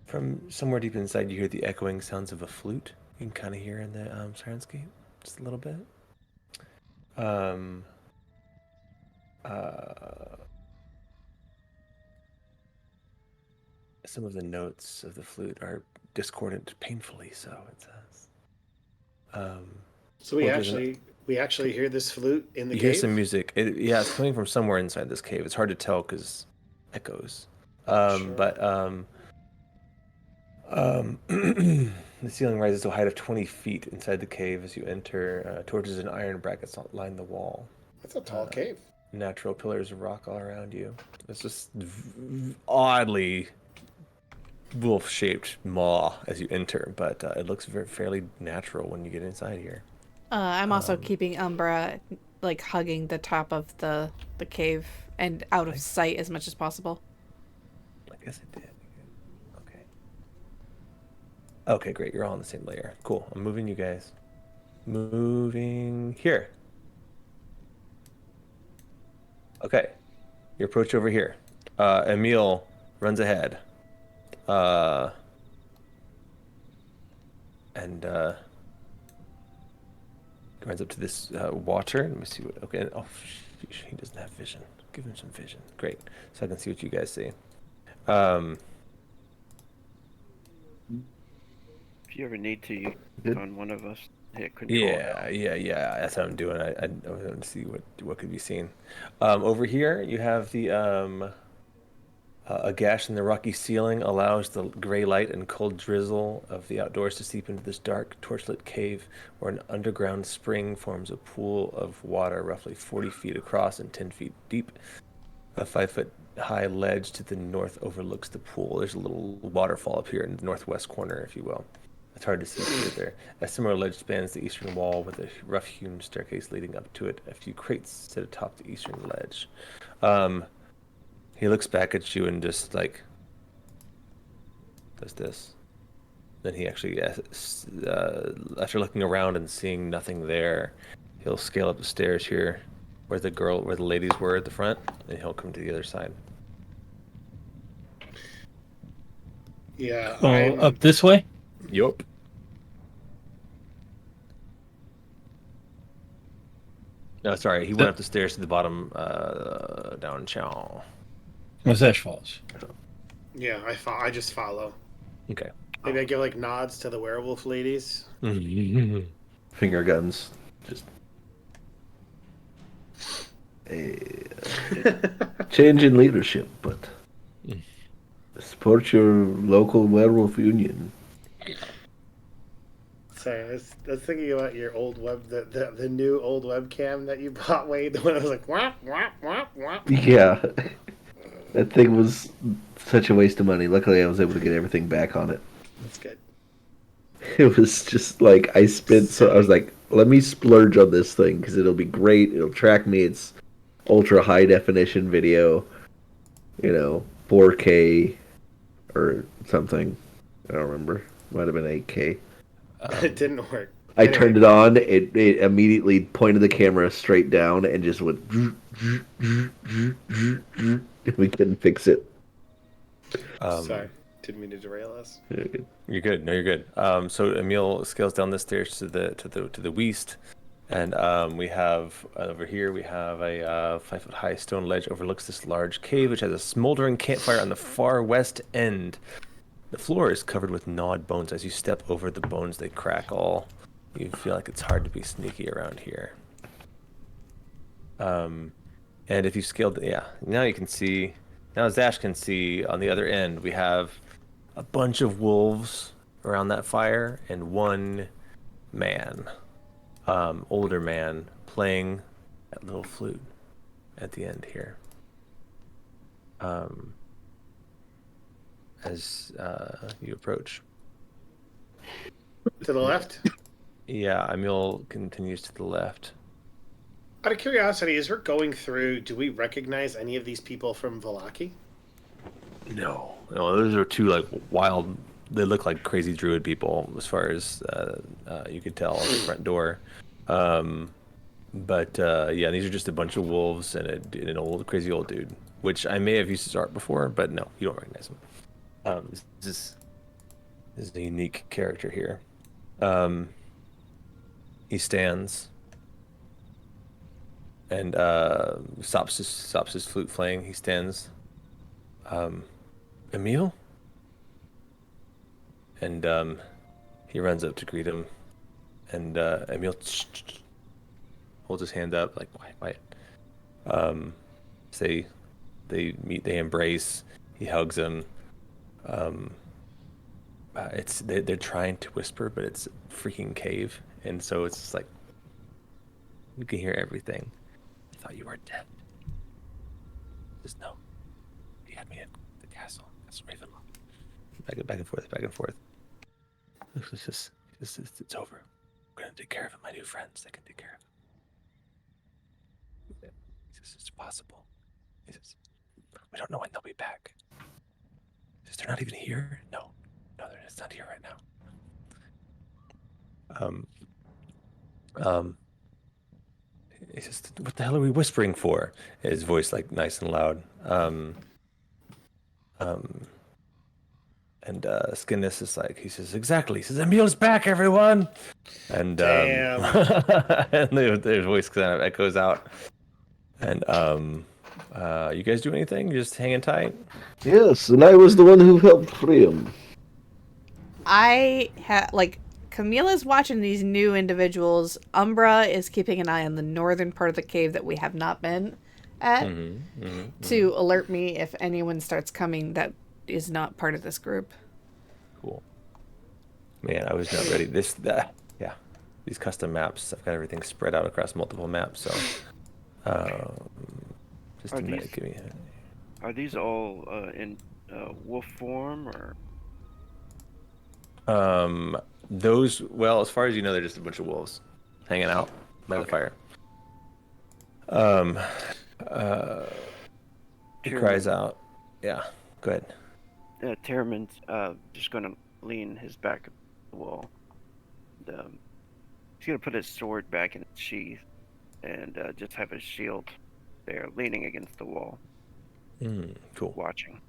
From somewhere deep inside, you hear the echoing sounds of a flute. You can kind of hear in the Sirenscape, just a little bit. Some of the notes of the flute are discordant painfully, so it says. So we actually hear this flute in the you cave. hear some music. It's coming from somewhere inside this cave. It's hard to tell because echoes. Sure. But The ceiling rises to a height of 20 feet inside the cave as you enter. Torches and iron brackets line the wall. That's a tall cave. Natural pillars of rock all around you. It's just oddly wolf-shaped maw as you enter, but it looks fairly natural when you get inside here. I'm also keeping Umbra like hugging the top of the cave and out of sight as much as possible. I guess I did. Okay. Okay, great. You're all on the same layer. Cool. I'm moving you guys. Moving here. Okay. You approach over here. Emil runs ahead. And runs up to this water. Let me see what. Okay. Oh, he doesn't have vision. Give him some vision. Great. So I can see what you guys see. If you ever need to, you can on one of us hit control. Yeah. That's what I'm doing. I want to see what could be seen. Over here, you have the a gash in the rocky ceiling allows the gray light and cold drizzle of the outdoors to seep into this dark, torchlit cave, where an underground spring forms a pool of water roughly 40 feet across and 10 feet deep. A 5-foot-high ledge to the north overlooks the pool. There's a little waterfall up here in the northwest corner, if you will. It's hard to see there. A similar ledge spans the eastern wall with a rough-hewn staircase leading up to it. A few crates sit atop the eastern ledge. He looks back at you and just like does this. Then he actually, after looking around and seeing nothing there, he'll scale up the stairs here, where the ladies were at the front, and he'll come to the other side. Yeah. Up this way? Yup. No, sorry, he went up the stairs to the bottom, down Chow. Zash follows. Yeah, I just follow. Okay. Maybe I give like nods to the werewolf ladies. Finger guns. Just change in leadership, but support your local werewolf union. Sorry, I was thinking about your old the new old webcam that you bought, Wade. The one that was like whap whap whap whap. Yeah, that thing was such a waste of money. Luckily, I was able to get everything back on it. That's good. It was just like I was like, let me splurge on this thing because it'll be great. It'll track me. It's ultra high definition video, 4K or something. I don't remember. Might have been 8K. It didn't work. I turned it on. It immediately pointed the camera straight down and just went. We couldn't fix it. Sorry, didn't mean to derail us. Yeah, good. You're good. No, you're good. So Emil scales down the stairs to the west, and we have over here we have a 5-foot-high stone ledge overlooks this large cave, which has a smoldering campfire on the far west end. The floor is covered with gnawed bones. As you step over the bones, they crackle. You feel like it's hard to be sneaky around here. And if you scaled, now you can see. Now Zash can see on the other end. We have a bunch of wolves around that fire and one man, older man, playing that little flute at the end here. As you approach. To the left? Yeah, Emil continues to the left. Out of curiosity, as we're going through, do we recognize any of these people from Vallaki? No, those are two like wild. They look like crazy druid people, as far as you could tell at the front door. But these are just a bunch of wolves and an old crazy old dude, which I may have used as art before, but no, you don't recognize him. This is a unique character here. He stands and stops his flute playing. He stands. Emil? And he runs up to greet him, and Emil holds his hand up like quiet. They meet, they embrace. He hugs him. they're trying to whisper, but it's a freaking cave, and so it's just like you can hear everything. I thought you were dead. Just no. He had me at the castle. That's Ravenloft. Back and forth, back and forth. It's over. We're gonna take care of it. My new friends, they can take care of it. He says it's possible. He says we don't know when they'll be back. He says they're not even here. No, it's not here right now. He says, what the hell are we whispering for? His voice like nice and loud. And Skinless is like, he says, exactly. He says, Emil's back, everyone. And Damn. and their voice kind of echoes out. And you guys do anything? You're just hanging tight? Yes, and I was the one who helped free him. Camila's watching these new individuals. Umbra is keeping an eye on the northern part of the cave that we have not been at to alert me if anyone starts coming that is not part of this group. Cool. Man, I was not ready. Yeah. These custom maps, I've got everything spread out across multiple maps, so just a minute, give me a... Are these all in wolf form, or? Those, well, as far as you know, they're just a bunch of wolves hanging out by the fire. He cries out. Yeah, go ahead. Terramyn's just going to lean his back against the wall. And, he's going to put his sword back in its sheath and just have his shield there, leaning against the wall. Cool. Watching.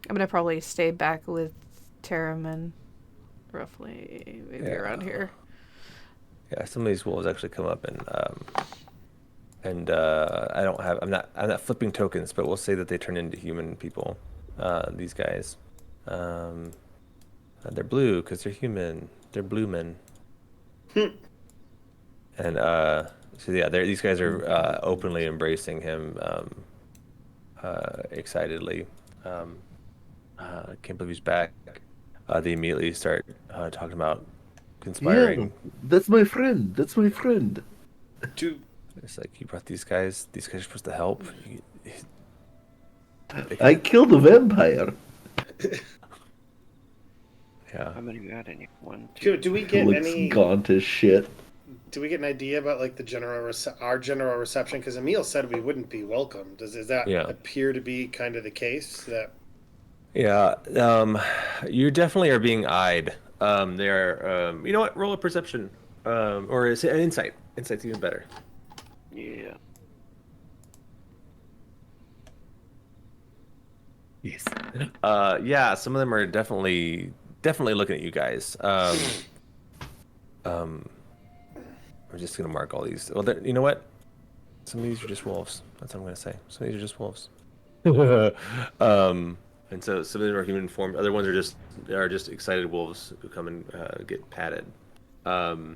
I'm going to probably stay back with Terramyn. Roughly, maybe around here. Yeah, some of these wolves actually come up and I'm not flipping tokens, but we'll say that they turn into human people. These guys, they're blue because they're human. They're blue men. And so yeah, these guys are openly embracing him, excitedly. I can't believe he's back. They immediately start talking about conspiring. Yeah, that's my friend. That's my friend. It's like, you brought these guys. These guys are supposed to help. I killed a vampire. Yeah. How many we got in here? 1, 2. Do we get Looks any? gaunt as shit. Do we get an idea about like the our general reception? Because Emil said we wouldn't be welcome. Does that appear to be kind of the case? That Yeah, you definitely are being eyed. They are, you know what? Roll a perception, or is it an insight? Insight's even better. Yeah. Yes. Yeah, some of them are definitely looking at you guys. I'm just gonna mark all these. Well, you know what? Some of these are just wolves. That's what I'm gonna say. Some of these are just wolves. And so some of them are human form. Other ones are just excited wolves who come and get patted. But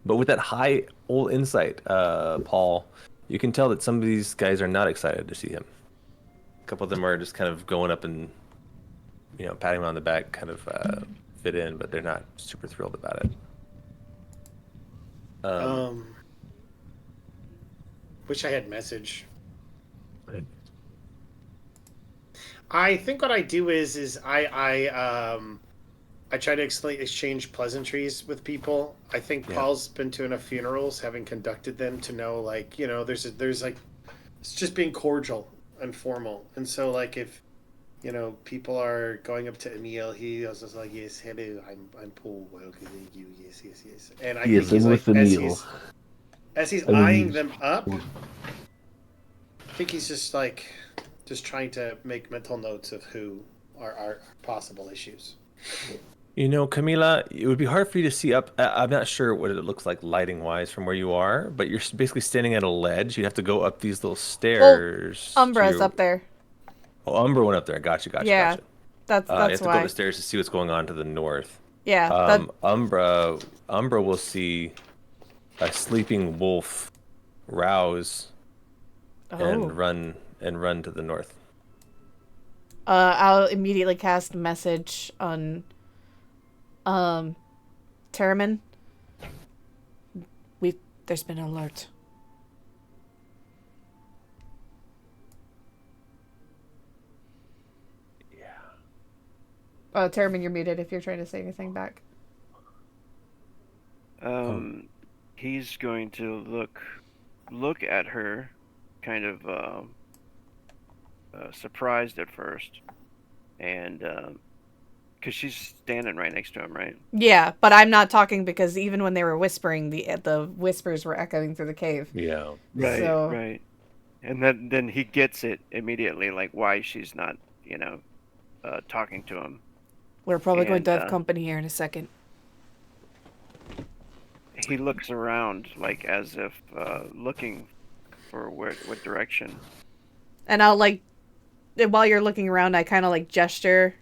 with that high old insight, Paul, you can tell that some of these guys are not excited to see him. A couple of them are just kind of going up and, patting him on the back, kind of fit in, but they're not super thrilled about it. Wish I had message. I think what I do is I try to exchange pleasantries with people. I think Paul's been to enough funerals, having conducted them, to know there's like it's just being cordial and formal. And so like if people are going up to Emil, he was just like, yes, hello, I'm Paul. Well, thank you. Yes. And I think he's like as he's eyeing them up, I think he's just trying to make mental notes of who are possible issues. Camila, it would be hard for you to see up. I'm not sure what it looks like lighting-wise from where you are, but you're basically standing at a ledge. You have to go up these little stairs. Umbra's up there. Oh, Umbra went up there. Gotcha. Yeah, that's you have to why. go up the stairs to see what's going on to the north. Yeah. Umbra will see a sleeping wolf rouse and run to the north. I'll immediately cast message on Terramyn. There's been an alert. Terramyn, you're muted if you're trying to say anything back. He's going to look at her, kind of surprised at first, and because she's standing right next to him, right? Yeah, but I'm not talking because even when they were whispering, the whispers were echoing through the cave. Yeah. Right. So- Right. And then he gets it immediately, like why she's not, talking to him. We're probably going And, to have company here in a second. He looks around, like as if looking for what direction. And I'll while you're looking around, I kind of gesture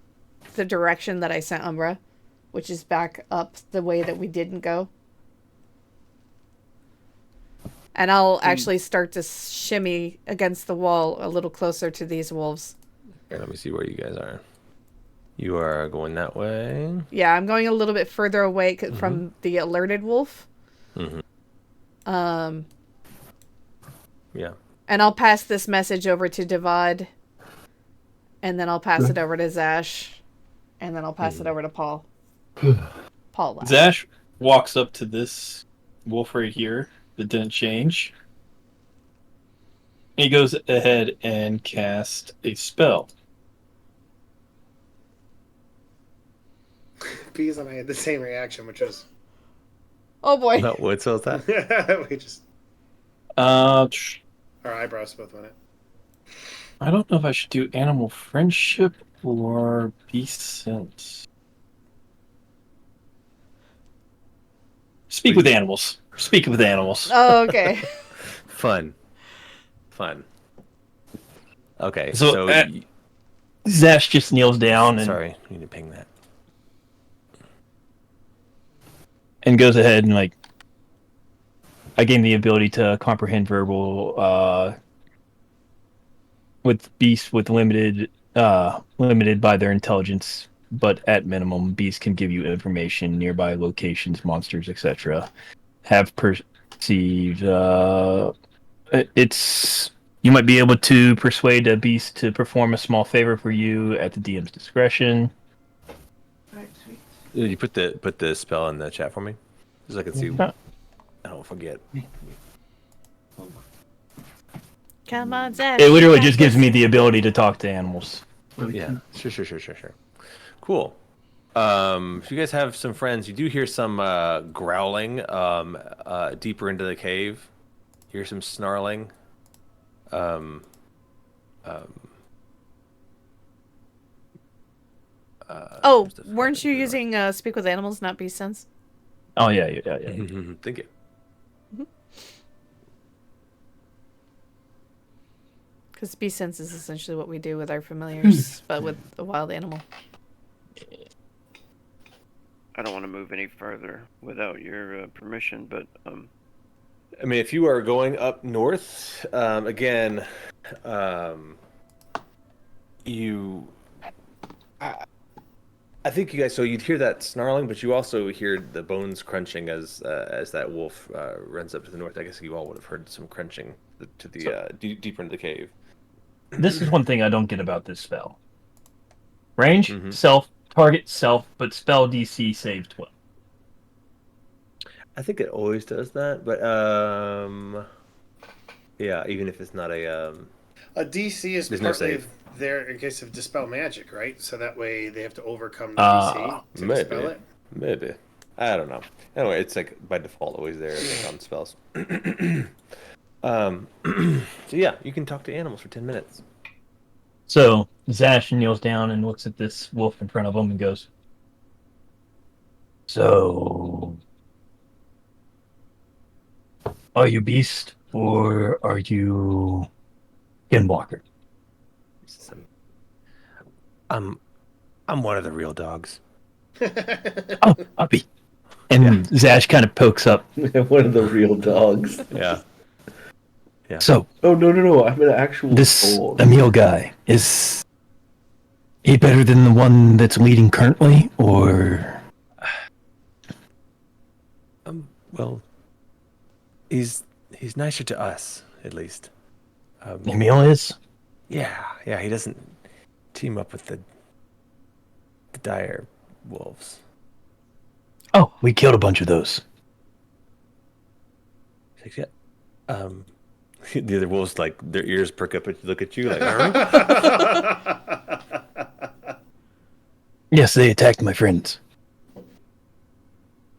the direction that I sent Umbra, which is back up the way that we didn't go. And I'll actually start to shimmy against the wall a little closer to these wolves. Here, let me see where you guys are. You are going that way. Yeah, I'm going a little bit further away from the alerted wolf. Yeah. And I'll pass this message over to Devad. And then I'll pass it over to Zash. And then I'll pass it over to Paul. Paul left. Zash walks up to this wolf right here that didn't change. He goes ahead and casts a spell. Bees and I had the same reaction, which was Oh boy. No, what spell is that? we just Our eyebrows both went it. I don't know if I should do animal friendship or beast sense. Speak with animals. Speak with animals. Oh, okay. Fun. Okay, So, Zash just kneels down and sorry, you need to ping that. goes ahead and I gain the ability to comprehend verbal with beasts with limited by their intelligence, but at minimum beasts can give you information, nearby locations, monsters, etc. Have perceived it's you might be able to persuade a beast to perform a small favor for you at the DM's discretion. You put the spell in the chat for me, so I can see. I don't forget. Come on, Zash. It literally just gives me the ability to talk to animals. Yeah, sure. Cool. If you guys have some friends, you do hear some growling deeper into the cave. You hear some snarling. Weren't you using Speak with Animals, not Beast Sense? Oh yeah. Thank you. Because Beast Sense is essentially what we do with our familiars, but with a wild animal. I don't want to move any further without your permission, but I mean, if you are going up north, again, I think you guys. So you'd hear that snarling, but you also hear the bones crunching as that wolf runs up to the north. I guess you all would have heard some crunching to the deeper into the cave. This is one thing I don't get about this spell. Range, Mhm. self, target, self, but spell DC save 12. I think it always does that, but yeah, even if it's not a DC is There's no partly save. there in case of dispel magic, right? So that way they have to overcome the DC to maybe. dispel it. Maybe. I don't know. Anyway, it's by default always there on spells. So yeah, you can talk to animals for 10 minutes. So Zash kneels down and looks at this wolf in front of him and goes, "So, are you beast or are you skinwalker?" I'm one of the real dogs. Oh, puppy. And Zash kind of pokes up. One of the real dogs. Yeah. So, Oh no! I'm an actual this dog. Emil guy is He better than the one that's leading currently, or Well, he's nicer to us, at least. Emil is? Yeah, he doesn't team up with the dire wolves. Oh, we killed a bunch of those. He's like, yeah. The other wolves, like, their ears perk up and look at you like, Yes, they attacked my friends.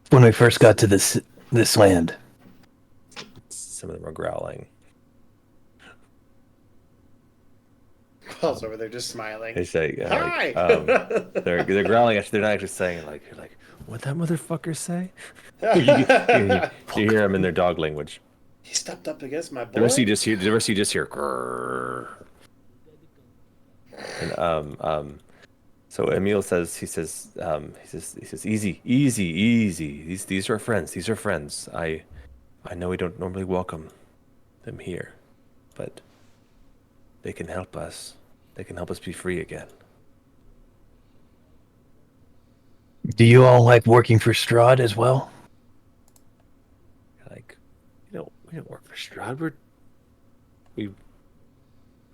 When we first got to this land. Some of them are growling. Paul's over there just smiling. They say, Hi! they're growling at you. They're not actually saying, like, you're like, what that motherfucker say? You hear them in their dog language. He stepped up against my boy. The rest of you just hear, grrr. And so Emil says, he says, easy. These are friends. I know we don't normally welcome them here, but they can help us. They can help us be free again. Do you all like working for Strahd as well? Like, we don't work for Strahd. We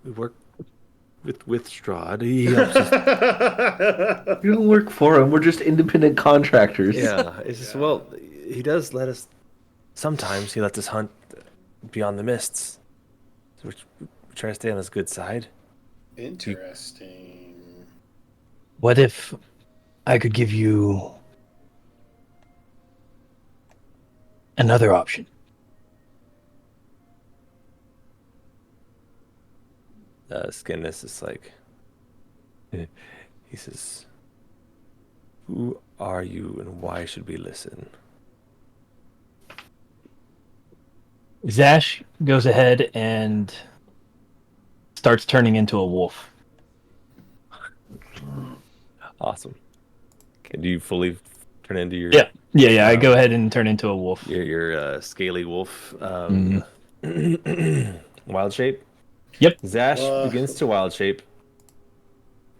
work with Strahd. He helps us. You don't work for him. We're just independent contractors. Yeah, it's just, well, he does let us. Sometimes he lets us hunt beyond the mists. So we try to stay on his good side. Interesting. What if I could give you another option? Skinless is like, he says, "Who are you and why should we listen?" Zash goes ahead and starts turning into a wolf. Awesome. Can you fully turn into your... Yeah. I go ahead and turn into a wolf. Your scaly wolf wild shape? Yep. Zash begins to wild shape.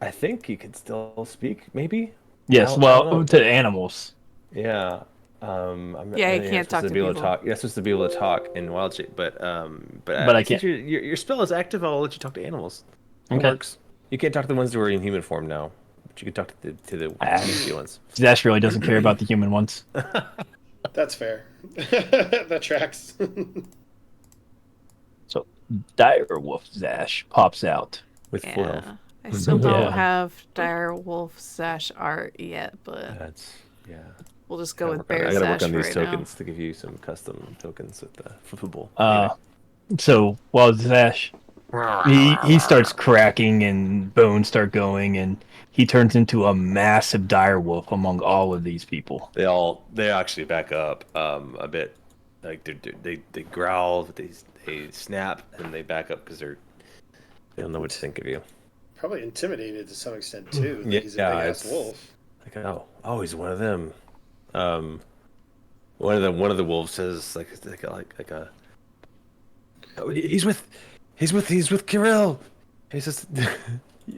I think he could still speak, maybe? Yes, I don't know. to animals. Yeah. You can't talk to people. You're supposed to be able to talk in wild shape, but I can't. Your spell is active. I'll let you talk to animals. It Okay. works. You can't talk to the ones who are in human form now, but you can talk to the beastie ones. Zash really doesn't care about the human ones. That's fair. That tracks. So, dire wolf Zash pops out. With full health. I still don't Yeah. have dire wolf Zash art yet, but That's we'll just go with I bear gotta work Zash on these right tokens to give you some custom tokens with the flippable. So while Zash he starts cracking and bones start going, and he turns into a massive dire wolf among all of these people. They actually back up a bit, like they growl, but they snap and they back up because they don't know what to think of you. Probably intimidated to some extent too. Yeah, He's a big ass wolf. Like, oh, he's one of them. One of the wolves says like a. Oh, he's with Kirill. He says,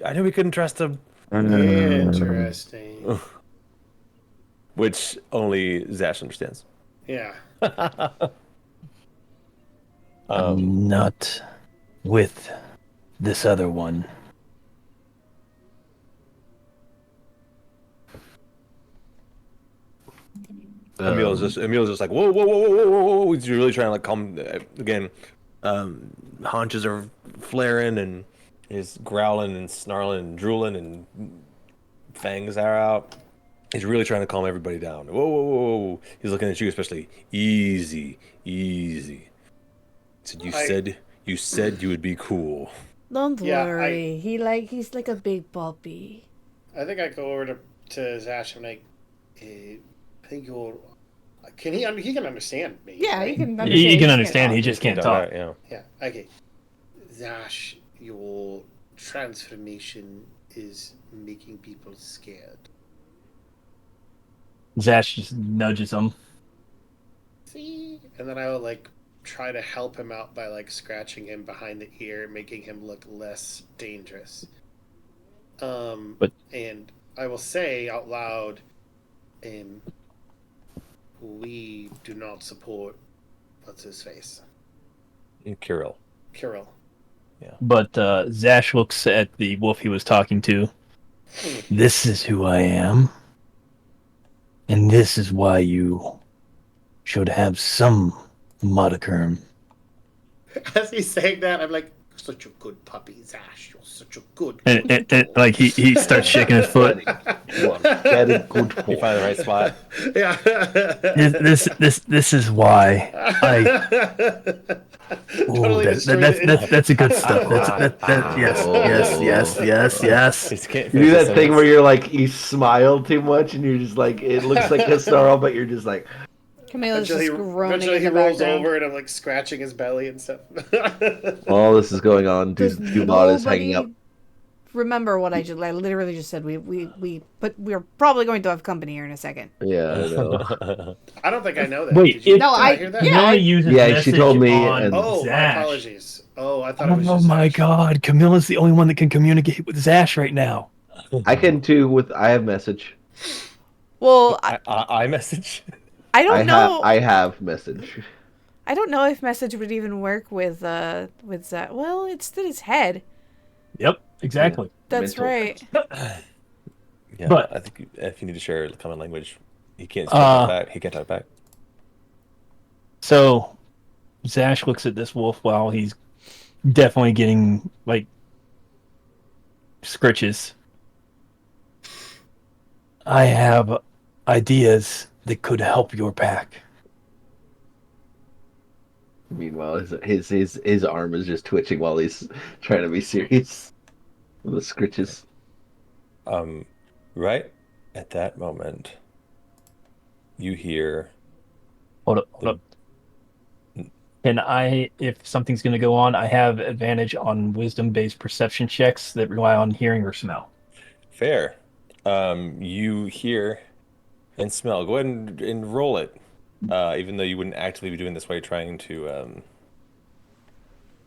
I knew we couldn't trust him. Interesting. Which only Zash understands. Yeah. I'm not with this other one. Emil's just like, whoa. He's really trying to like calm again. Haunches are flaring and he's growling and snarling and drooling and fangs are out. He's really trying to calm everybody down. Whoa. He's looking at you especially. Easy. So you said you would be cool. Don't worry. He's like a big puppy. I think I go over to Zash and like, I think you'll. He can understand me. Yeah, right? he can understand. He can understand. He just can't talk. Yeah. Yeah. Okay. Zash, your transformation is making people scared. Zash just nudges him. See? And then I will like try to help him out by like scratching him behind the ear, making him look less dangerous. And I will say out loud, we do not support what's his face, Kirill. But Zash looks at the wolf he was talking to. This is who I am. And this is why you should have some modicum. As he's saying that, I'm like, such a good puppy, Zash. You're such a good. And like he starts shaking his foot. Very good. You find the right spot. Yeah. This is why I. Totally That's a good stuff. Yes. You do that thing where you're like, you smile too much and you're just like, it looks like a snarl, but you're just like. Camila's just groaning Eventually in he the rolls background. over and I'm like scratching his belly and stuff. All this is going on. Does Dubot is hanging up. remember what I literally just said. But we're probably going to have company here in a second. Yeah, I know. I don't think I know that. Wait, Did No, I hear that? Camilla uses Yeah, she message told me, on and- Oh, my Zash. apologies. Oh, I thought it was Oh just my Zash. god, Camilla's the only one that can communicate with Zash right now. I can too I have message. Well, I message. I don't know. I have message. I don't know if message would even work with Zash. Well, it's still his head. Yep, exactly. That's Mental. right. Yeah, But- I think if you need to share a common language, he can't talk back. He can't talk back. So Zash looks at this wolf while he's definitely getting like scritches. I have ideas that could help your pack. Meanwhile, his arm is just twitching while he's trying to be serious. The scritches. Right at that moment, you hear. Hold up. And if something's going to go on, I have advantage on wisdom-based perception checks that rely on hearing or smell. Fair. You hear and smell. Go ahead and roll it. Even though you wouldn't actively be doing this while you're trying to.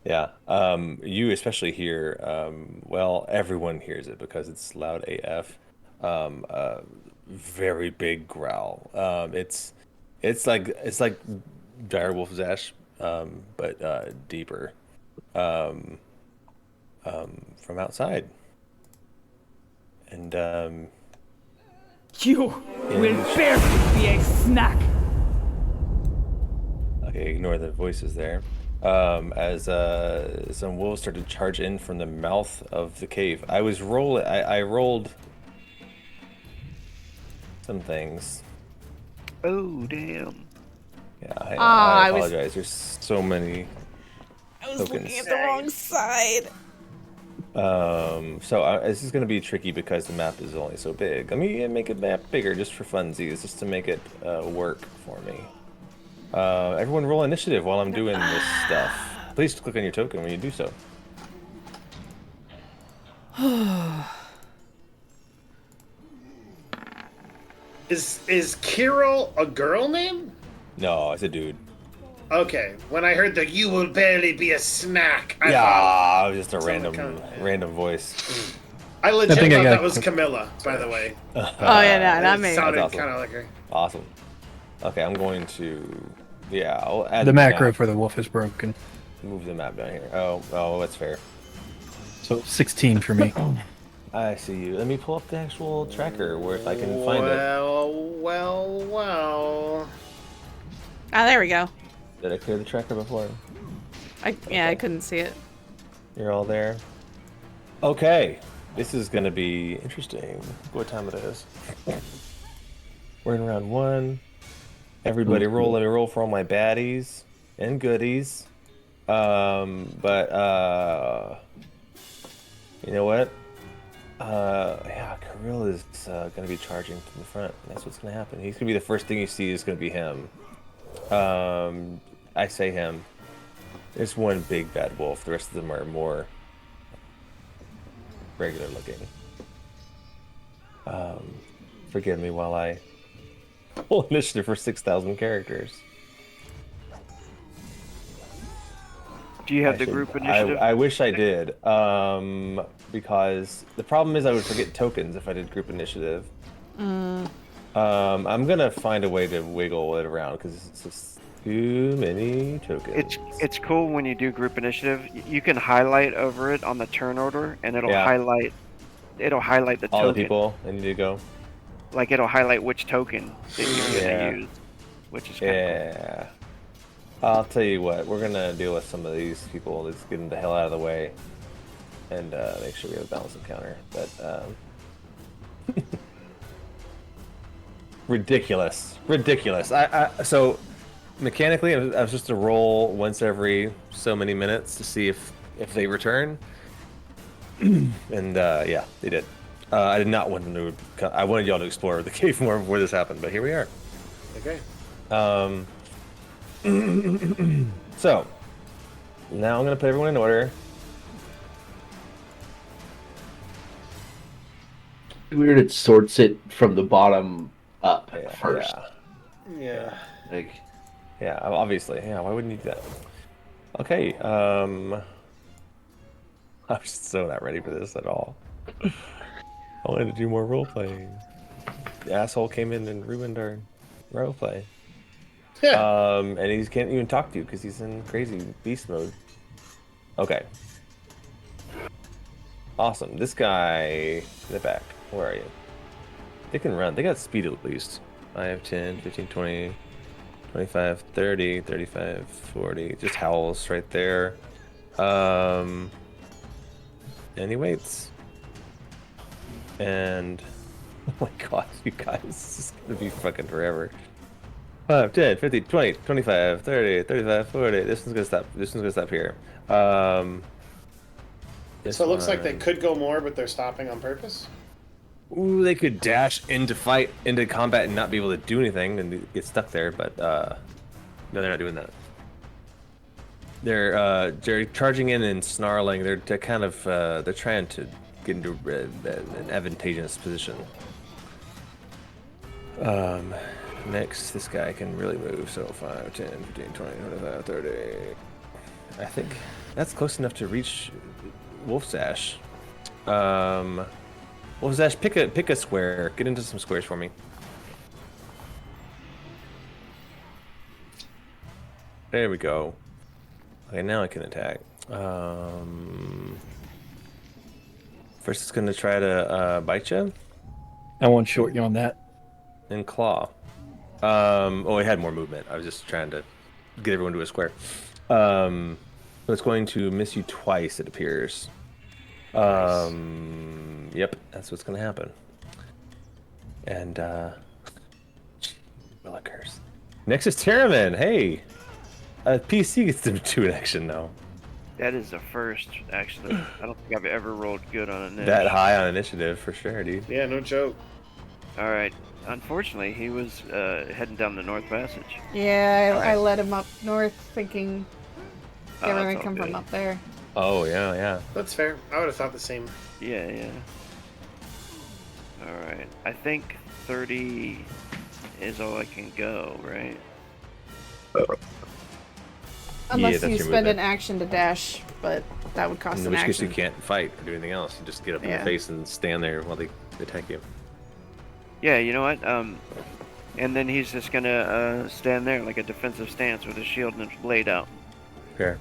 You especially hear. Well, everyone hears it because it's loud AF. Very big growl. It's like direwolf Zash, but deeper. From outside. And You will barely be a snack. okay, ignore the voices there. As some wolves start to charge in from the mouth of the cave. I rolled some things. Oh, damn. Yeah, I I was- apologize. There's so many. I was Tokens. looking at the wrong side. So this is going to be tricky because the map is only so big. Let me make a map bigger just for funsies, just to make it work for me. Everyone roll initiative while I'm doing this stuff. Please click on your token when you do so. Is Kirill a girl name? No, it's a dude. Okay. When I heard the "you will barely be a snack," I Yeah, thought it was just a random voice. I legit think I thought got that was Camila. By the way, Oh yeah, no, not it me. sounded That's awesome. kind of like her. Awesome. Okay, I'm going to. Yeah, I'll add The macro map. for the wolf is broken. Move the map down here. Oh, that's fair. So 16 for me. I see you. Let me pull up the actual tracker where if I can find it. Well. Ah, there we go. Did I clear the tracker before? I couldn't see it. You're all there. Okay, this is gonna be interesting. What time it is? We're in round 1. Everybody roll. Let me roll for all my baddies and goodies. But you know what? Yeah, Kirill is gonna be charging from the front. That's what's gonna happen. He's gonna be the first thing you see is gonna be him. I say him. There's one big bad wolf. The rest of them are more regular looking. Forgive me while I pull initiative for 6,000 characters. Do you have the group initiative? I wish I did. Because the problem is I would forget tokens if I did group initiative. I'm gonna find a way to wiggle it around because it's just too many tokens. It's cool when you do group initiative. You can highlight over it on the turn order, and it'll Yeah. highlight the all token. the people that need to go. Like it'll highlight which token that you're Yeah. gonna use, which is kind of cool. Yeah. I'll tell you what, we're gonna deal with some of these people. Let's get them the hell out of the way, and make sure we have a balanced encounter. But ridiculous. So mechanically, I was just to roll once every so many minutes to see if they return, and yeah, they did. I did not want them to. I wanted y'all to explore the cave more before this happened, but here we are. Okay. So now I'm gonna put everyone in order. Weird, it sorts it from the bottom up first. Yeah. Like, Yeah, obviously. Yeah, why wouldn't you do that? Okay, I'm just so not ready for this at all. I wanted to do more role playing. The asshole came in and ruined our role play. Yeah. And he can't even talk to you because he's in crazy beast mode. Okay. Awesome. This guy in the back. Where are you? They can run. They got speed at least. 5, 10, 15, 20, 25, 30, 35, 40. Just howls right there. And he waits. And oh my god, you guys, this is gonna be fucking forever. 5, 10, 15, 20, 25, 30, 35, 40. This one's gonna stop. This one's gonna stop here. So it looks like they could go more, but they're stopping on purpose? Ooh, they could dash into combat and not be able to do anything and get stuck there, but no, they're not doing that. They're charging in and snarling. They're kind of they're trying to get into an advantageous position. Next, this guy can really move, so 5, 10, 15, 20, 25, 30. I think that's close enough to reach Wolf Zash. Wolf Zash, pick a square. Get into some squares for me. There we go. Okay, now I can attack. First, it's gonna try to bite you I won't short you on that. and claw. Oh, I had more movement. I was just trying to get everyone to a square. So it's going to miss you twice, it appears. Yep, that's what's gonna happen. And will it curse? Next is Terramyn. Hey, PC gets to do an action now. That is the first, actually. I don't think I've ever rolled good on a niche. That high on initiative for sure, dude. Yeah, no joke. All right. Unfortunately, he was heading down the North Passage. Yeah, I led him up north, thinking they were that's gonna all come good. from up there. Oh yeah. That's fair. I would have thought the same. Yeah. All right. I think 30 is all I can go, right? Unless that's you your spend movement. an action to dash, but that would cost In an which case action. you can't fight or do anything else. You just get up in Yeah. the face and stand there while they attack you. Yeah, you know what? And then he's just gonna stand there like a defensive stance with his shield and his blade out. Fair.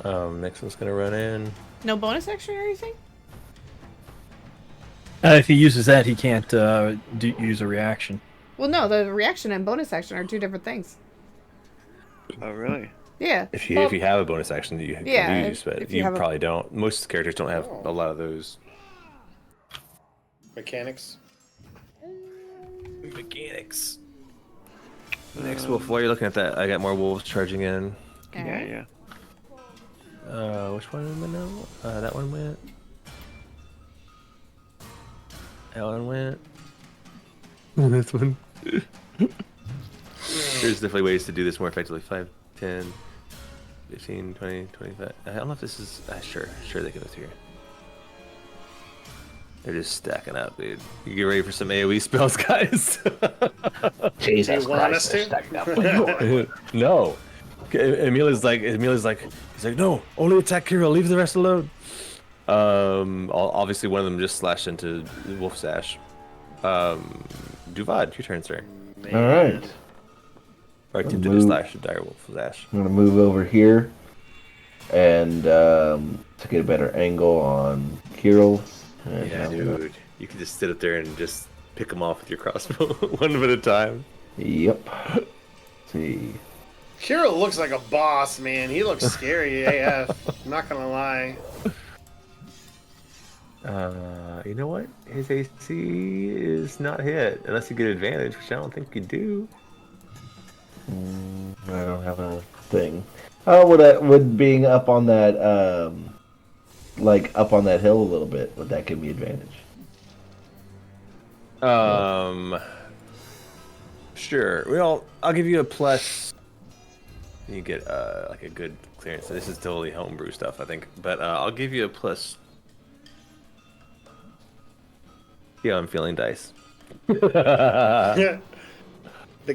Next one's gonna run in. No bonus action or anything? If he uses that, he can't use a reaction. Well, no, the reaction and bonus action are two different things. Oh, really? Yeah. If you have a bonus action that you can Yeah, use, but if you you have a- probably don't. Most characters don't have a lot of those. Mechanics. Mechanics. Next wolf, while you're looking at that, I got more wolves charging in. Alright. Yeah. Which one went now? That one went. That one went. This one. There's definitely ways to do this more effectively. 5, 10, 15, 20, 25. I don't know if this is. Sure they can go through here. They're just stacking up, dude. You get ready for some AoE spells, guys. Jesus You want Christ, us they're to? stacking up. No. Emilia's like, he's like, no, only attack Kirill, leave the rest alone. Obviously one of them just slashed into Wolf Zash. Duvad, your turn, sir. Man. All right. Or attempted to slash the dire Wolf Zash. I'm gonna move over here, and to get a better angle on Kirill. And Yeah, I'm gonna- dude. You can just sit up there and just pick them off with your crossbow, one at a time. Yep. Let's see. Kirill looks like a boss, man. He looks scary AF. I'm not gonna lie. You know what? His AC is not hit unless you get advantage, which I don't think you do. I don't have a thing. Oh, would being up on that, like up on that hill a little bit, would that give me advantage? Sure. Well, I'll give you a plus. You get like a good clearance. So this is totally homebrew stuff, I think. But I'll give you a plus. Yeah, I'm feeling dice. The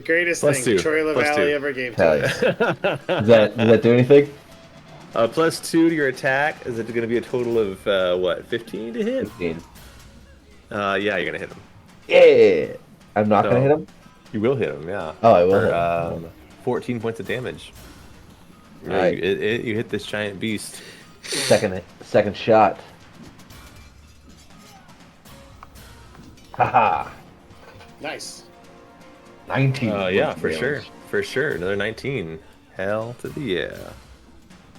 greatest Plus thing two. Troy Plus LaValle two. ever gave Hell to us. yeah. Does that do anything? Plus 2 to your attack. Is it going to be a total of what? 15 to hit? 15. Yeah, you're gonna hit him. Yeah. I'm not gonna So- hit him. You will hit him, yeah. Oh, I will For, hit him. 14 points of damage. Yeah, Alright. you hit this giant beast. Second shot. Haha. Nice. 19. Yeah, points for of sure, damage. for sure. Another 19. Hell to the yeah.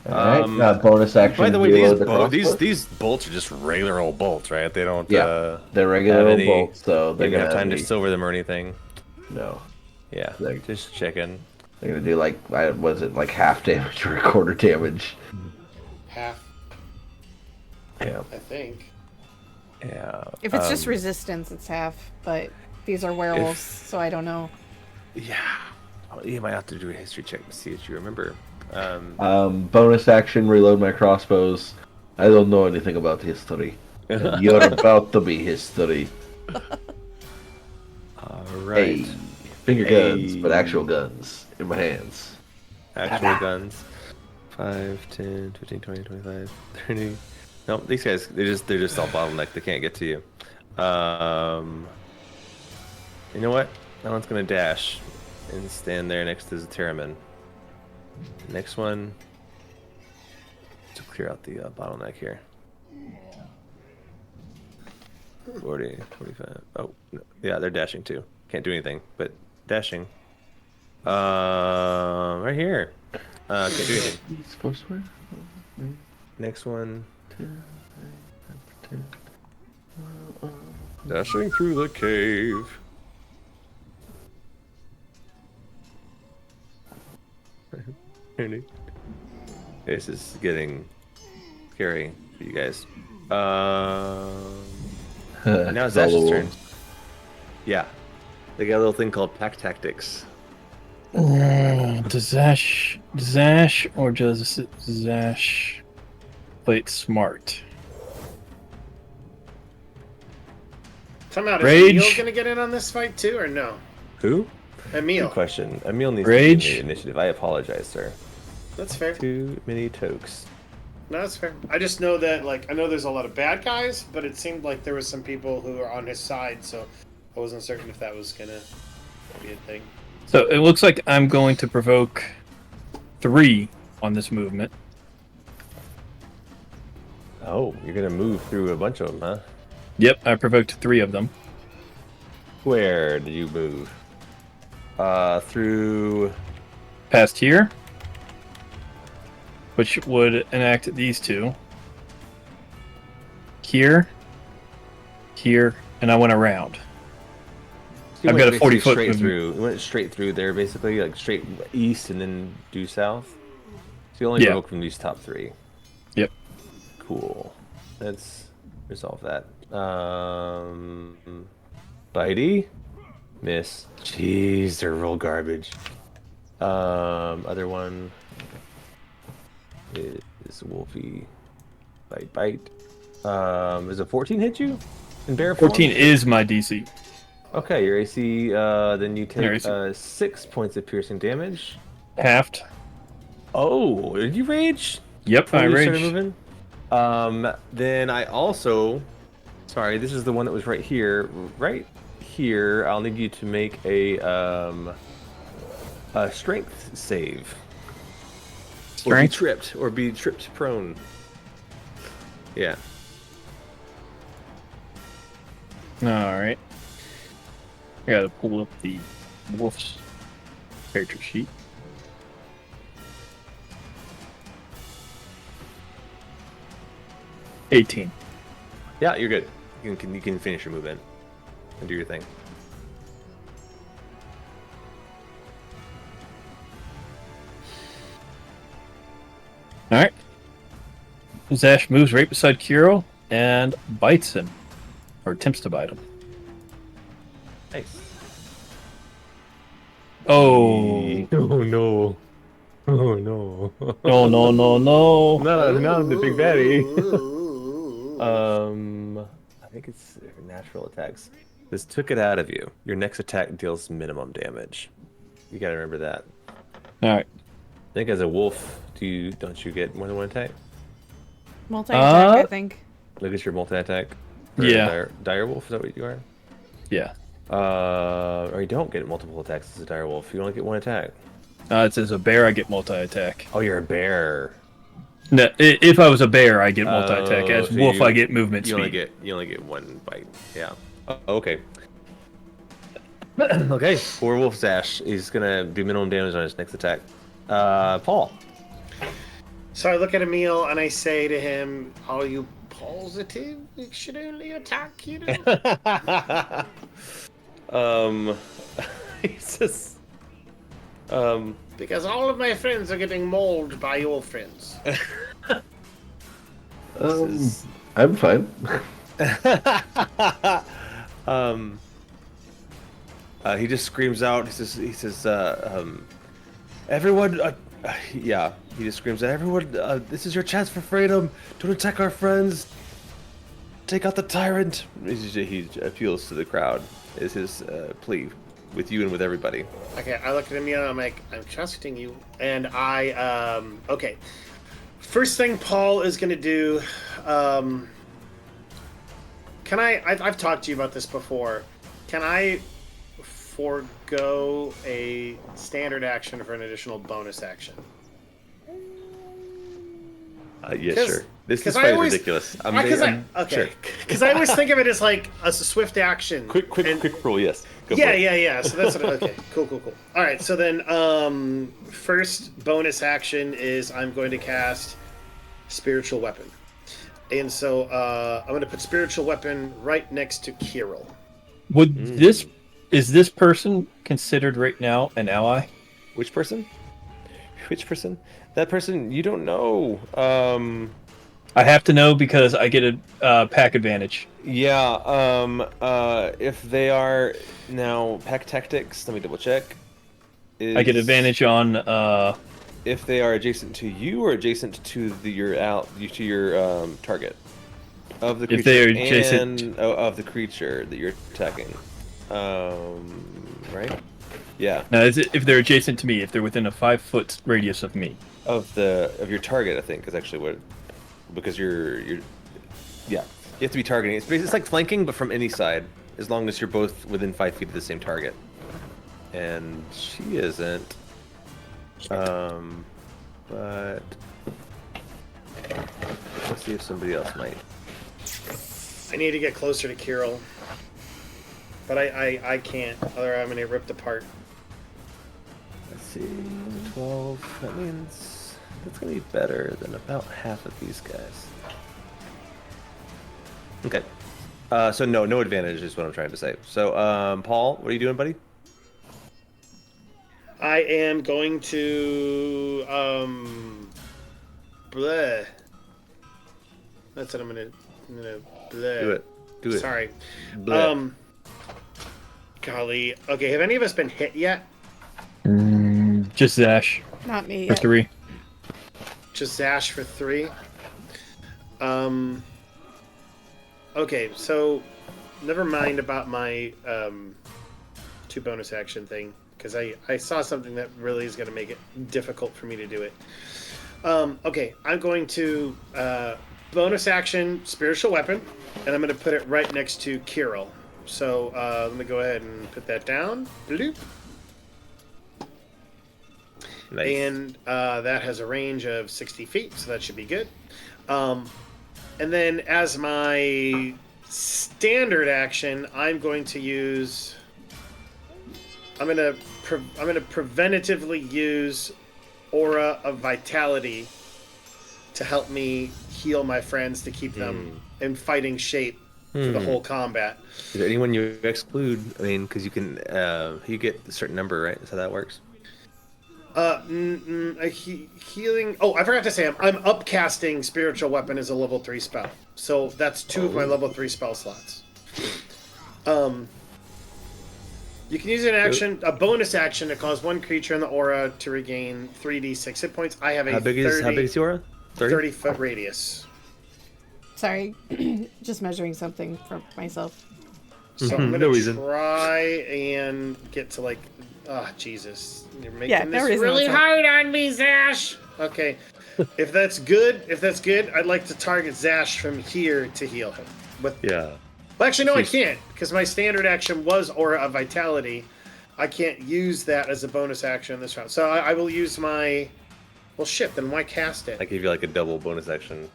All right. Bonus action. By the way, reload the crossbow. these bolts are just regular old bolts, right? They don't. Yeah, they're regular have old any- bolts, so They they're don't gonna have time to be- silver them or anything. No, Yeah, Like- just checking. they're gonna do like was it like half damage or a quarter damage? Half, Yeah. I think. Yeah. If it's just resistance, it's half. But these are werewolves, so I don't know. Yeah. Oh, you might have to do a history check to see if you remember. Bonus action. Reload my crossbows. I don't know anything about history. And you're about to be history. All right. Hey, finger guns, Hey. but actual guns in my hands. Actual guns. 5, 10, 15, 20, 25, 30. No, these guys, they're just all bottlenecked. They can't get to you. You know what? That one's gonna dash and stand there next to the Terramyn. Next one to clear out the bottleneck here. 40, 45. Oh, no. Yeah, they're dashing too. Can't do anything, but dashing. Right here. Can't do anything. Next one. Dashing through the cave. This is getting scary for you guys. Now it's Zash's turn. Yeah. They got a little thing called pack tactics. Does Zash or does Zash play it smart? Come out. Is Rage. Emil gonna get in on this fight too, or no? Who? Emil. Good question. Emil needs Rage. to be in the initiative. I apologize, sir. That's fair. Too many tokes. No, that's fair. I just know that, like, I know there's a lot of bad guys, but it seemed like there was some people who were on his side, so I wasn't certain if that was gonna be a thing. So it looks like I'm going to provoke 3 on this movement. Oh, you're gonna move through a bunch of them, huh? Yep, I provoked 3 of them. Where did you move? Through. Past here, which would enact these 2. Here, and I went around. You I've went got a 40 basically foot straight movement. through. You went straight through there, basically, like straight east and then due south. So you only Yeah. broke from these top 3. Yep. Cool. Let's resolve that. Bitey, miss. Jeez, they're real garbage. Other one is Wolfie. Bite. Does a 14 hit you? In bear form? 14 is my DC. Okay, your AC, then you Your take AC. 6 points of piercing damage. Halved. Oh, did you rage? Yep, Before I you started raged. moving? Then I also... Sorry, this is the one that was right here. Right here, I'll need you to make a strength save. Strength? Or be tripped prone. Yeah. All right. I gotta pull up the wolf's character sheet. $18. Yeah, you're good. You can finish your movement and do your thing. All right. Zash moves right beside Kiro and bites him, or attempts to bite him. Nice. Oh. Oh no. Oh no. No, no, no, no. Not the big baddie. I think it's natural attacks. This took it out of you. Your next attack deals minimum damage. You gotta remember that. All right. I think as a wolf, don't you get more than one attack? Multi-attack, I think. Look at your multi-attack. Yeah. Dire wolf, is that what you are? Yeah. Or you don't get multiple attacks as a dire wolf. You only get one attack. It says a bear, I get multi-attack. Oh, you're a bear. No, if I was a bear, I get multi-attack. As so wolf, I get movement you speed. You only get one bite. Yeah. Oh, okay. Okay. Poor wolf Zash. He's gonna do minimum damage on his next attack. Paul. So I look at Emil and I say to him, "Are you positive it should only attack you?" He says, Because all of my friends are getting mauled by your friends. I'm fine. He just screams out. He says, everyone, yeah. He just screams at everyone. This is your chance for freedom. Don't attack our friends. Take out the tyrant. He appeals to the crowd. Is his plea with you and with everybody. Okay, I look at Emil and I'm like, I'm trusting you. And okay. First thing Paul is going to do, I've talked to you about this before. Can I forego a standard action for an additional bonus action? Yes, sure. This is fight ridiculous. Okay. Because I always think of it as like a swift action. Quick roll, yes. Yeah. So that's okay. Cool. All right. So then, first bonus action is I'm going to cast Spiritual Weapon, and so I'm going to put Spiritual Weapon right next to Kirill. Is this person considered right now an ally? Which person? That person you don't know. I have to know because I get a pack advantage. Yeah. If they are now pack tactics, let me double check. I get advantage on if they are adjacent to you or adjacent to your target of the creature. If they are adjacent of the creature that you're attacking. Right? Yeah. Now, if they're adjacent to me, if they're within a 5-foot radius of me. Of your target, I think, is actually what, because you're yeah, you have to be targeting. It's like flanking, but from any side, as long as you're both within 5 feet of the same target. And she isn't. But let's see if somebody else might. I need to get closer to Kirill, but I can't. Otherwise, I'm gonna get ripped apart. Let's see, 12. That means that's gonna be better than about half of these guys. Okay. So no advantage is what I'm trying to say. So, Paul, what are you doing, buddy? I am going to bleh. That's what I'm gonna bleh. Do it. Sorry. Bleh. Golly. Okay, have any of us been hit yet? Just Zash. Not me For yet. 3. Just Zash for 3. Okay, so never mind about my 2 bonus action thing, because I saw something that really is going to make it difficult for me to do it. Okay, I'm going to bonus action spiritual weapon, and I'm going to put it right next to Kirill. So let me go ahead and put that down. Bloop. Nice. And that has a range of 60 feet, so that should be good. And then as my standard action, I'm going to use. I'm gonna preventatively use Aura of Vitality to help me heal my friends to keep them in fighting shape for the whole combat. Is there anyone you exclude? I mean, because you can you get a certain number, right? Is how that works. Healing. Oh, I forgot to say, I'm upcasting Spiritual Weapon as a level 3 spell. So that's 2 of my level 3 spell slots. You can use a bonus action to cause one creature in the aura to regain 3d6 hit points. I have a how big is the aura? 30 foot radius. Sorry, just measuring something for myself. So I'm gonna try and get to like, Jesus, you're making this really hard on me, Zash. Okay, if that's good, I'd like to target Zash from here to heal him. Well, actually, no, I can't because my standard action was Aura of Vitality. I can't use that as a bonus action this round, so I will use my. Well, shit. Then why cast it? I gave you like a double bonus action.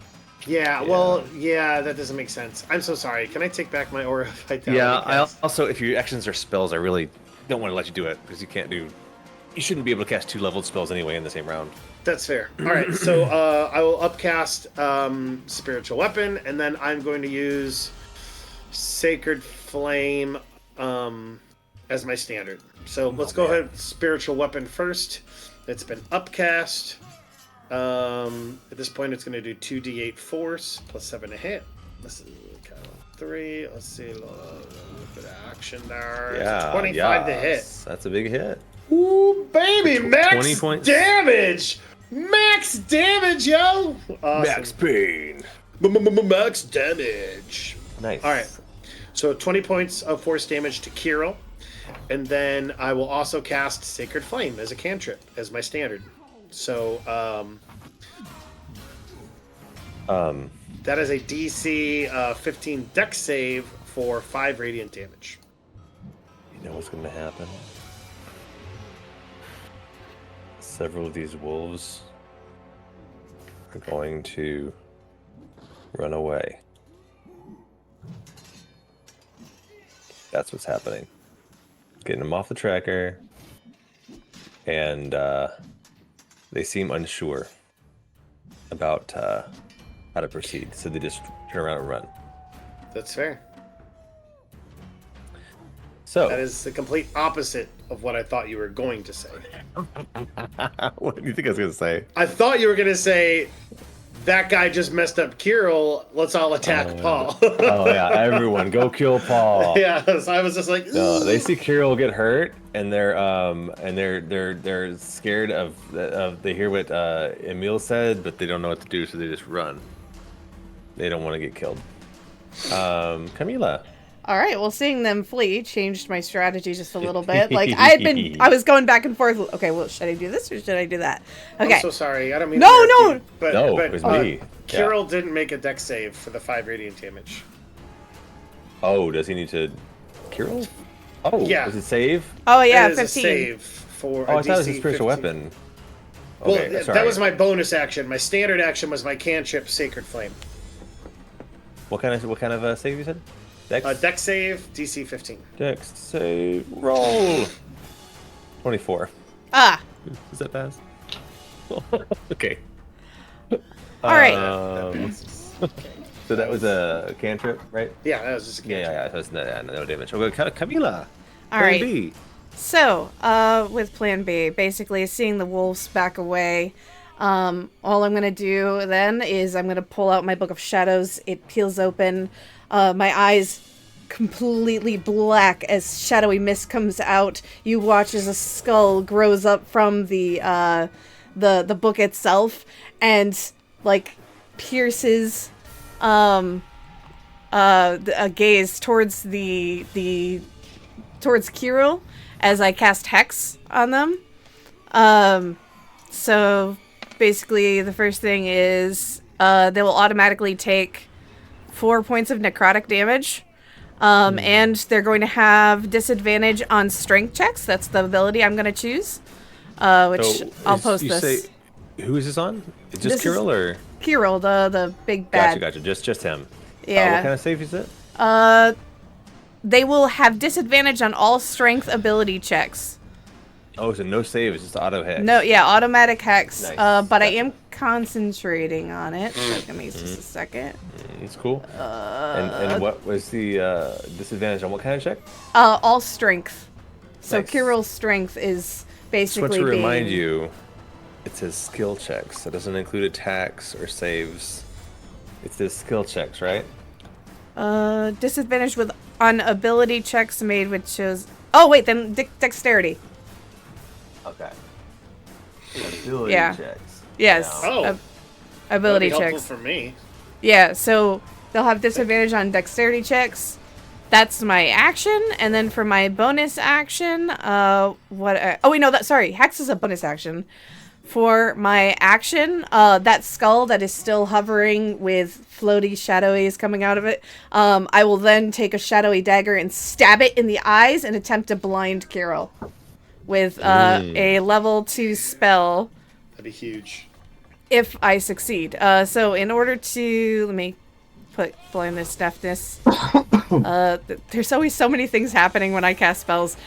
Yeah, well, that doesn't make sense. I'm so sorry. Can I take back my Aura of Vitality? Yeah, I also, if your actions are spells, I really don't want to let you do it because you shouldn't be able to cast 2 leveled spells anyway in the same round. That's fair. All right, so I will upcast Spiritual Weapon, and then I'm going to use Sacred Flame as my standard. So let's go ahead, Spiritual Weapon first. It's been upcast. At this point, it's going to do 2d8 force plus 7 to hit. This is kind of 3. Let's see, a little bit of action there. Yeah, 25 to hit. That's a big hit. Ooh, baby, max 20 points. damage! Max damage, yo! Awesome. Max pain. Max damage. Nice. All right. So 20 points of force damage to Kirill. And then I will also cast Sacred Flame as a cantrip, as my standard. So, that is a DC 15 Dex save for 5 radiant damage. You know what's going to happen? Several of these wolves are going to run away. That's what's happening. Getting them off the tracker, and they seem unsure about how to proceed, so they just turn around and run. That's fair. So that is the complete opposite of what I thought you were going to say. What do you think I was going to say? I thought you were going to say, that guy just messed up Kirill, let's all attack Pall. Oh yeah, everyone go kill Pall. Yeah, so I was just like, no, they see Kirill get hurt, and they're scared of they hear what Emil said, but they don't know what to do, so they just run. They don't want to get killed. Camila. All right, well, seeing them flee changed my strategy just a little bit. Like, I was going back and forth. Okay, well, should I do this or should I do that? Okay. I'm so sorry. I don't mean No. You, but it was me. Kirill didn't make a dex save for the 5 radiant damage. Oh, does he need to? Kirill? Oh, yeah. Does it save? Oh, yeah, it is 15. A save for I a thought it was a DC spiritual 15. weapon. Okay, well, sorry. that was my bonus action. My standard action was my cantrip, Sacred Flame. What kind of save you said? Dex? Dex save, DC 15. Dex save, roll. 24. Ah. Does that pass? Okay. All right. So that was a cantrip, right? Yeah, that was just a cantrip. Yeah. So it's no damage. Okay, Camila. All right. B. So, with Plan B, basically seeing the wolves back away, all I'm going to do then is I'm going to pull out my Book of Shadows. It peels open. My eyes completely black as shadowy mist comes out. You watch as a skull grows up from the book itself and like pierces a gaze towards towards Kirill, as I cast Hex on them. So basically the first thing is they will automatically take 4 points of necrotic damage. And they're going to have disadvantage on strength checks. That's the ability I'm going to choose. Which I'll post this. Who is this on? Just This is- Kirill or? Kirill, the big bad. Gotcha. Just him. Yeah. What kind of save is it? They will have disadvantage on all strength ability checks. Oh, so no save. It's just auto hit. No, yeah, automatic hex. Nice. But I Gotcha. am concentrating on it. So give me just a second. It's cool. And what was the disadvantage on what kind of check? All strength. So Nice. Kirill's strength is basically Just want to being... remind you, it says skill checks. It doesn't include attacks or saves. It says skill checks, right? Disadvantage on ability checks made, which shows... Oh, wait, then dexterity. Okay. Ability Yeah. checks. Yes. Oh. Ability That'd be checks. helpful for me. Yeah, so they'll have disadvantage on dexterity checks. That's my action, and then for my bonus action, oh wait, no, sorry, Hex is a bonus action. For my action, that skull that is still hovering with floaty shadowies coming out of it, I will then take a shadowy dagger and stab it in the eyes and attempt to blind Kirill with a level 2 spell. That'd be huge. If I succeed. So in order to... Let me put blindness, deafness. There's always so many things happening when I cast spells.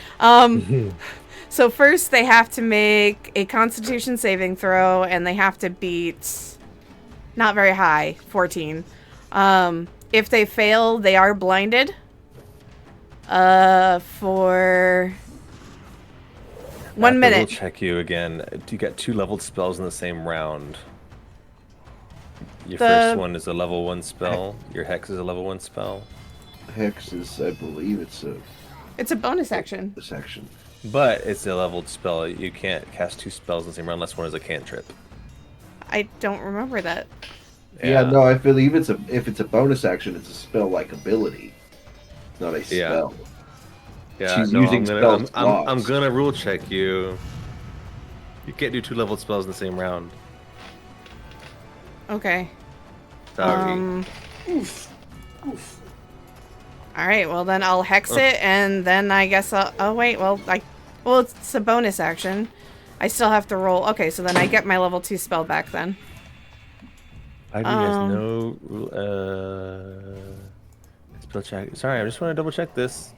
So first they have to make a Constitution saving throw, and they have to beat... Not very high. 14. If they fail, they are blinded. For... 1 minute. We'll check you again. You got 2 leveled spells in the same round. Your first one is a level 1 spell. Your Hex is a level 1 spell. Hex is, I believe, it's It's a bonus action. a section. But it's a leveled spell. You can't cast 2 spells in the same round unless one is a cantrip. I don't remember that. Yeah, no, I believe if it's a bonus action, it's a spell-like ability. It's not a spell. Yeah, She's no, using spell I'm slots. gonna rule check you. You can't do 2 leveled spells in the same round. Okay. Sorry. Alright, well then I'll hex it, and then I guess I'll... Oh wait, well, it's a bonus action. I still have to roll... Okay, so then I get my level 2 spell back then. How do you guys know... spell check... Sorry, I just want to double check this.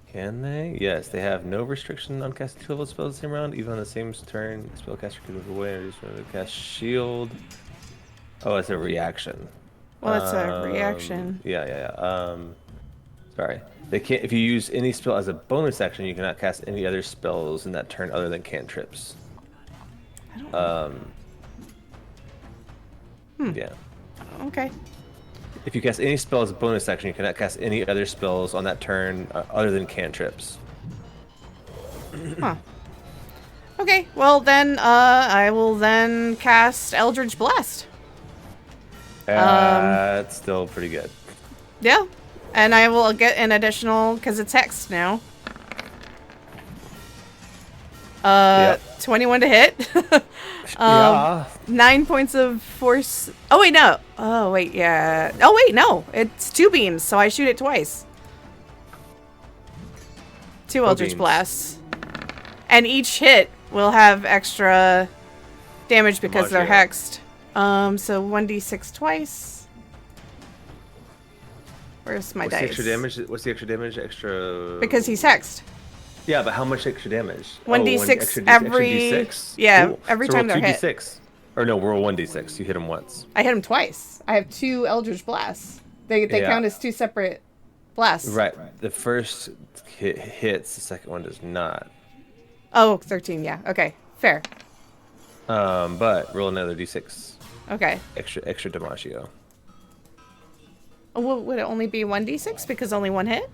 Can they? Yes, they have no restriction on casting 2 level spells the same round, even on the same turn. Spellcaster can move away and just want to cast shield. Oh, it's a reaction. Well, it's a reaction. Yeah. Sorry. They can't. If you use any spell as a bonus action, you cannot cast any other spells in that turn other than cantrips. Yeah. Okay. If you cast any spell as a bonus action, you cannot cast any other spells on that turn other than cantrips. Huh. Okay, well then, I will then cast Eldritch Blast. That's still pretty good. Yeah. And I will get an additional, because it's hexed now. 21 to hit. Yeah. 9 points of force. Oh, wait, no. Oh, wait, yeah. Oh, wait, no. It's 2 beams, so I shoot it twice. 2 Eldritch beams. Blasts. And each hit will have extra damage because they're hexed. So 1d6 twice. Where's my What's the dice? extra damage? What's the extra damage? Extra. Because he's hexed. Yeah, but how much extra damage? 1d6 extra every- D6? yeah, Cool. every So time roll they're 2d6. Or no, roll 1d6. You hit him once. I hit him twice. I have 2 Eldritch Blasts. They Yeah. count as 2 separate blasts. Right. The first hit hits. The second one does not. Oh, 13, yeah. Okay, fair. But roll another d6. Okay. Extra Damasio. Oh, would it only be 1d6 because only 1 hit?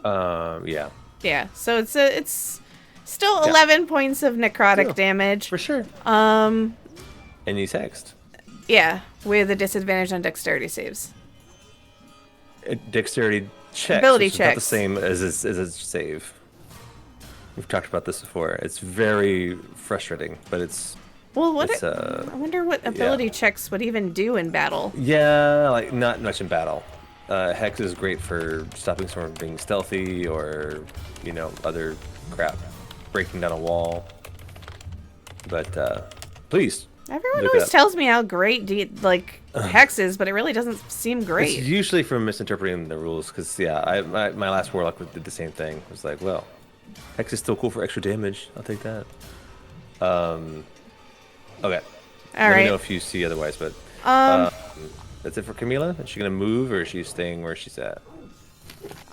Yeah. Yeah, so it's still 11 points of necrotic damage. For sure. Um, And he's hexed. yeah, with a disadvantage on dexterity saves. Dexterity checks. Ability which is not the checks. same as a save. We've talked about this before. It's very frustrating, but it's Well, I wonder what ability checks would even do in battle. Yeah, like not much in battle. Hex is great for stopping someone from being stealthy or, other crap, breaking down a wall. But please. Everyone always tells me how great Hex is, but it really doesn't seem great. It's usually from misinterpreting the rules, because my last warlock did the same thing. It was like, well, Hex is still cool for extra damage. I'll take that. Okay. Let me know if you see otherwise, but that's it for Camila. Is she gonna move, or is she staying where she's at?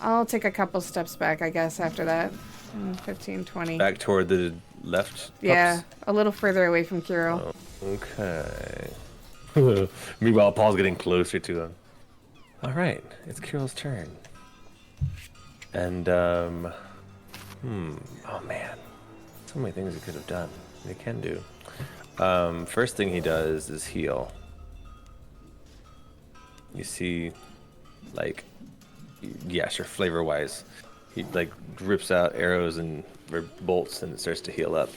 I'll take a couple steps back, I guess, after that. 15, 20. Back toward the left? Yeah, a little further away from Kirill. Oh, okay. Meanwhile, Paul's getting closer to him. All right, it's Kirill's turn. And, oh man. So many things he could have done. He can do. First thing he does is heal. You see, sure, flavor-wise, he rips out arrows and bolts and it starts to heal up.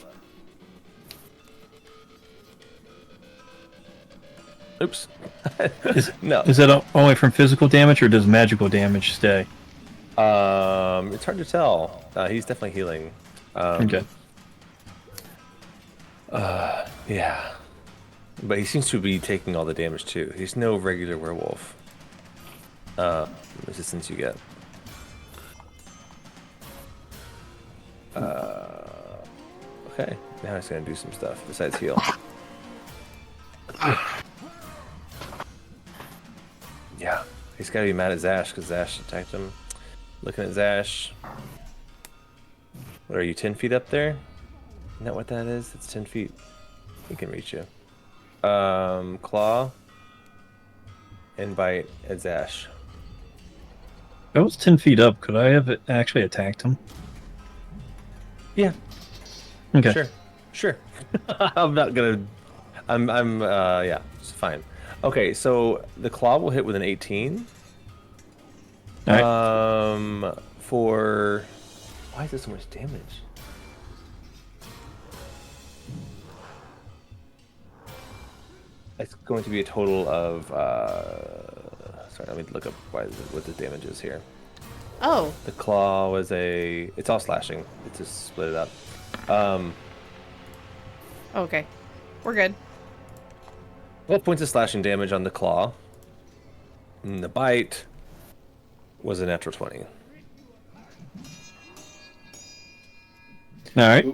Oops. No. Is that only from physical damage, or does magical damage stay? It's hard to tell. He's definitely healing. Okay. Yeah. But he seems to be taking all the damage too. He's no regular werewolf. Resistance you get. Okay. Now he's gonna do some stuff besides heal. Yeah. He's gotta be mad at Zash because Zash attacked him. Looking at Zash. What are you, 10 feet up there? Isn't that what that is? It's 10 feet. He can reach you. Claw. And bite at Zash. That was 10 feet up. Could I have actually attacked him? Yeah. Okay. Sure. I'm not gonna. Yeah, it's fine. Okay, so the claw will hit with an 18. All right. For why is this so much damage? It's going to be a total of. Sorry, let me look up what the damage is here. Oh. The claw was it's all slashing. It's just split it up. Okay. We're good. 12 points of slashing damage on the claw. And the bite was a natural 20. All right.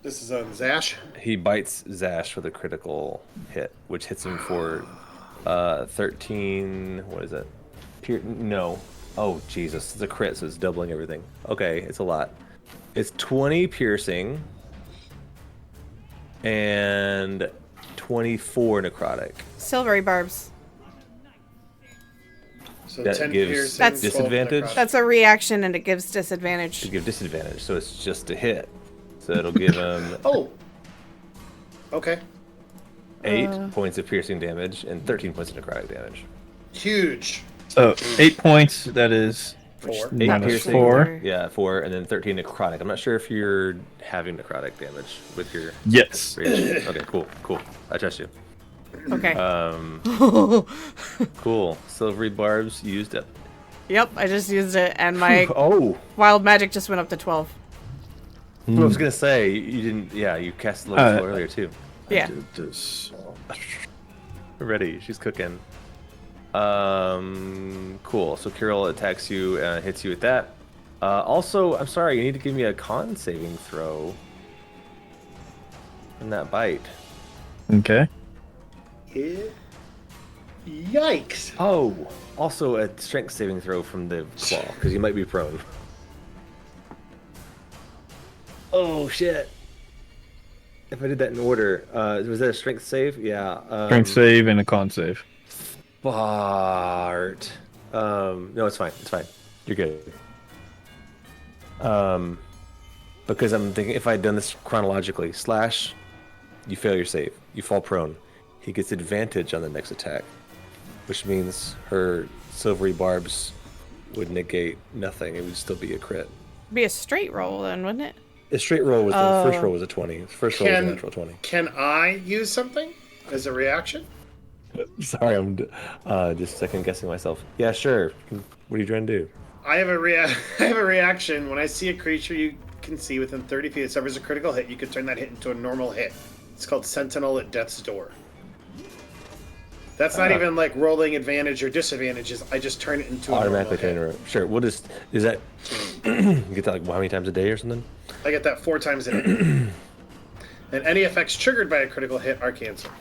This is on Zash. He bites Zash with a critical hit, which hits him for 13. What is it? No. Oh, Jesus. It's a crit, so it's doubling everything. Okay, it's a lot. It's 20 piercing and 24 necrotic. Silvery barbs. So That 10 gives piercing, That's- 12 disadvantage? necrotic. That's a reaction, and it gives disadvantage. To give disadvantage, so it's just a hit. So it'll give him Oh. Okay. 8 points of piercing damage and 13 points of necrotic damage. Huge. So 8 points. That is 4. 8 minus piercing, 4. Yeah, 4, and then 13 necrotic. I'm not sure if you're having necrotic damage with your Yes. rage. Okay, cool. I trust you. Okay. Cool. Silvery barbs used up. Yep, I just used it, and my Oh, wild magic just went up to 12. I was gonna say you didn't. Yeah, you cast the level earlier too. Yeah. Ready? She's cooking. Cool. So Kirill attacks you and hits you with that. Also, I'm sorry. You need to give me a con saving throw. In that bite. Okay. Yikes. Oh, also a strength saving throw from the claw because you might be prone. Oh shit! If I did that in order, was that a strength save? Yeah. Strength save and a con save. Bart. No, it's fine. It's fine. You're good. Because I'm thinking if I'd done this chronologically, slash, you fail your save. You fall prone. He gets advantage on the next attack, which means her silvery barbs would negate nothing. It would still be a crit. Be a straight roll then, wouldn't it? A straight roll was the Oh. first roll was a 20. The first roll was a natural 20. Can I use something as a reaction? Sorry, I'm just second guessing myself. Yeah, sure. What are you trying to do? I have a reaction. When I see a creature you can see within 30 feet that suffers a critical hit, you can turn that hit into a normal hit. It's called Sentinel at Death's Door. That's not even like rolling advantage or disadvantages. I just turn it into Automatically a normal turn it. Sure. What is that? You get that like how many times a day or something? hit. I get that 4 times a day. And any effects triggered by a critical hit are canceled.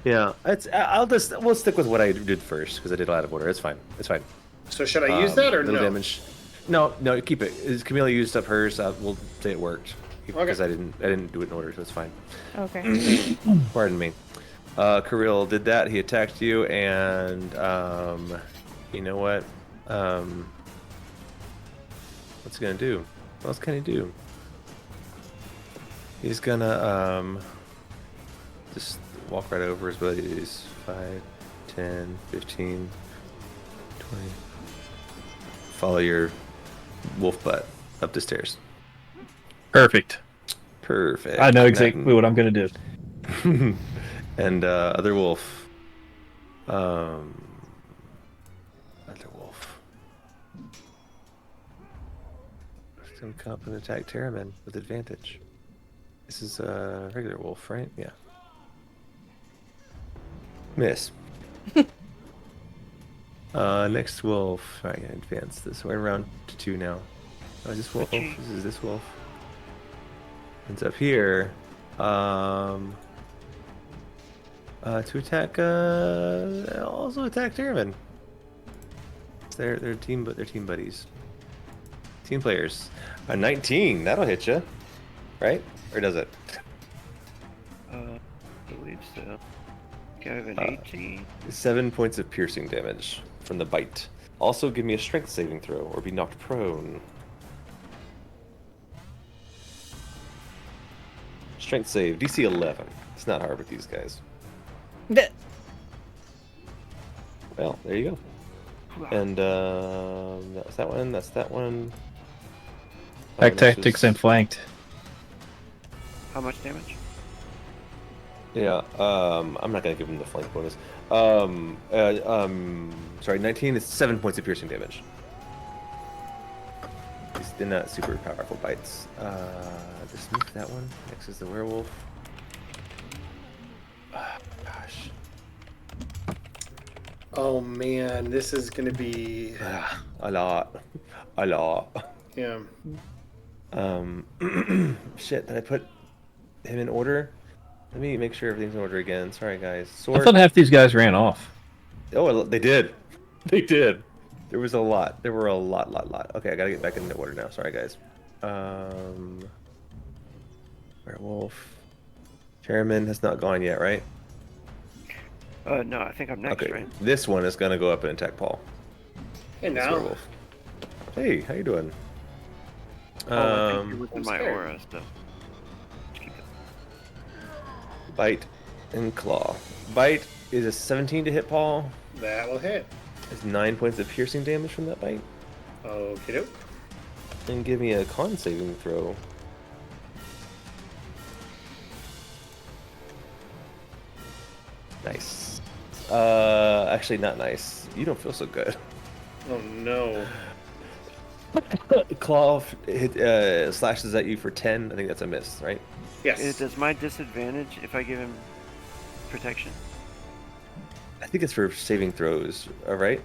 Yeah, we'll stick with what I did first because I did it out of order. It's fine. It's fine. So should I use that or no? Damage. No, keep it. Camila used up hers. We'll say it worked because I didn't do it in order, so it's fine. Okay. Pardon me. Kirill did that. He attacked you, and you know what? What's he gonna do? What else can he do? He's gonna just walk right over his buddies. 5, 10, 15, 20. Follow your wolf butt up the stairs. Perfect. Perfect. I know exactly what I'm gonna do. And other wolf. Other wolf. He's gonna come up and attack Terramyn with advantage. This is a regular wolf, right? Yeah. Miss. Next wolf. Alright, I'm gonna advance this. We're around to 2 now. Oh, is this wolf? This is this wolf. It's up here. To attack. Also attack Terramyn. They're team buddies. Team players. A 19. That'll hit you, right? Or does it? I believe so. Okay, I have an 18. 7 points of piercing damage from the bite. Also, give me a strength saving throw or be knocked prone. Strength save, DC 11. It's not hard with these guys. Well, there you go. And that was that one. That's that one. Pack tactics and flanked. How much damage? Yeah, I'm not gonna give him the flank bonus. Sorry, 19 is 7 points of piercing damage. They're not super powerful bites. Just move that one. Next is the werewolf. Gosh. Oh man, this is gonna be A lot. yeah. Shit, did I put him in order? Let me make sure everything's in order again. Sorry, guys. I Sword. thought half these guys ran off. Oh, they did. They did. There was a lot. There were a lot. Okay, I gotta get back into order now. Sorry, guys. Werewolf. Terramyn has not gone yet, right? No, I think I'm next, Okay. right? This one is gonna go up and attack Paul. Hey This now. werewolf. Hey, how you doing? I think you're within my scared. aura, so. Let's keep it. Bite and claw. Bite is a 17 to hit Paul. That will hit. It's 9 points of piercing damage from that bite. Okay, doke. And give me a con saving throw. Nice. Actually not nice. You don't feel so good. Oh no. Claw slashes at you for 10. I think that's a miss, right? Yes. Does my disadvantage if I give him protection? I think it's for saving throws, alright?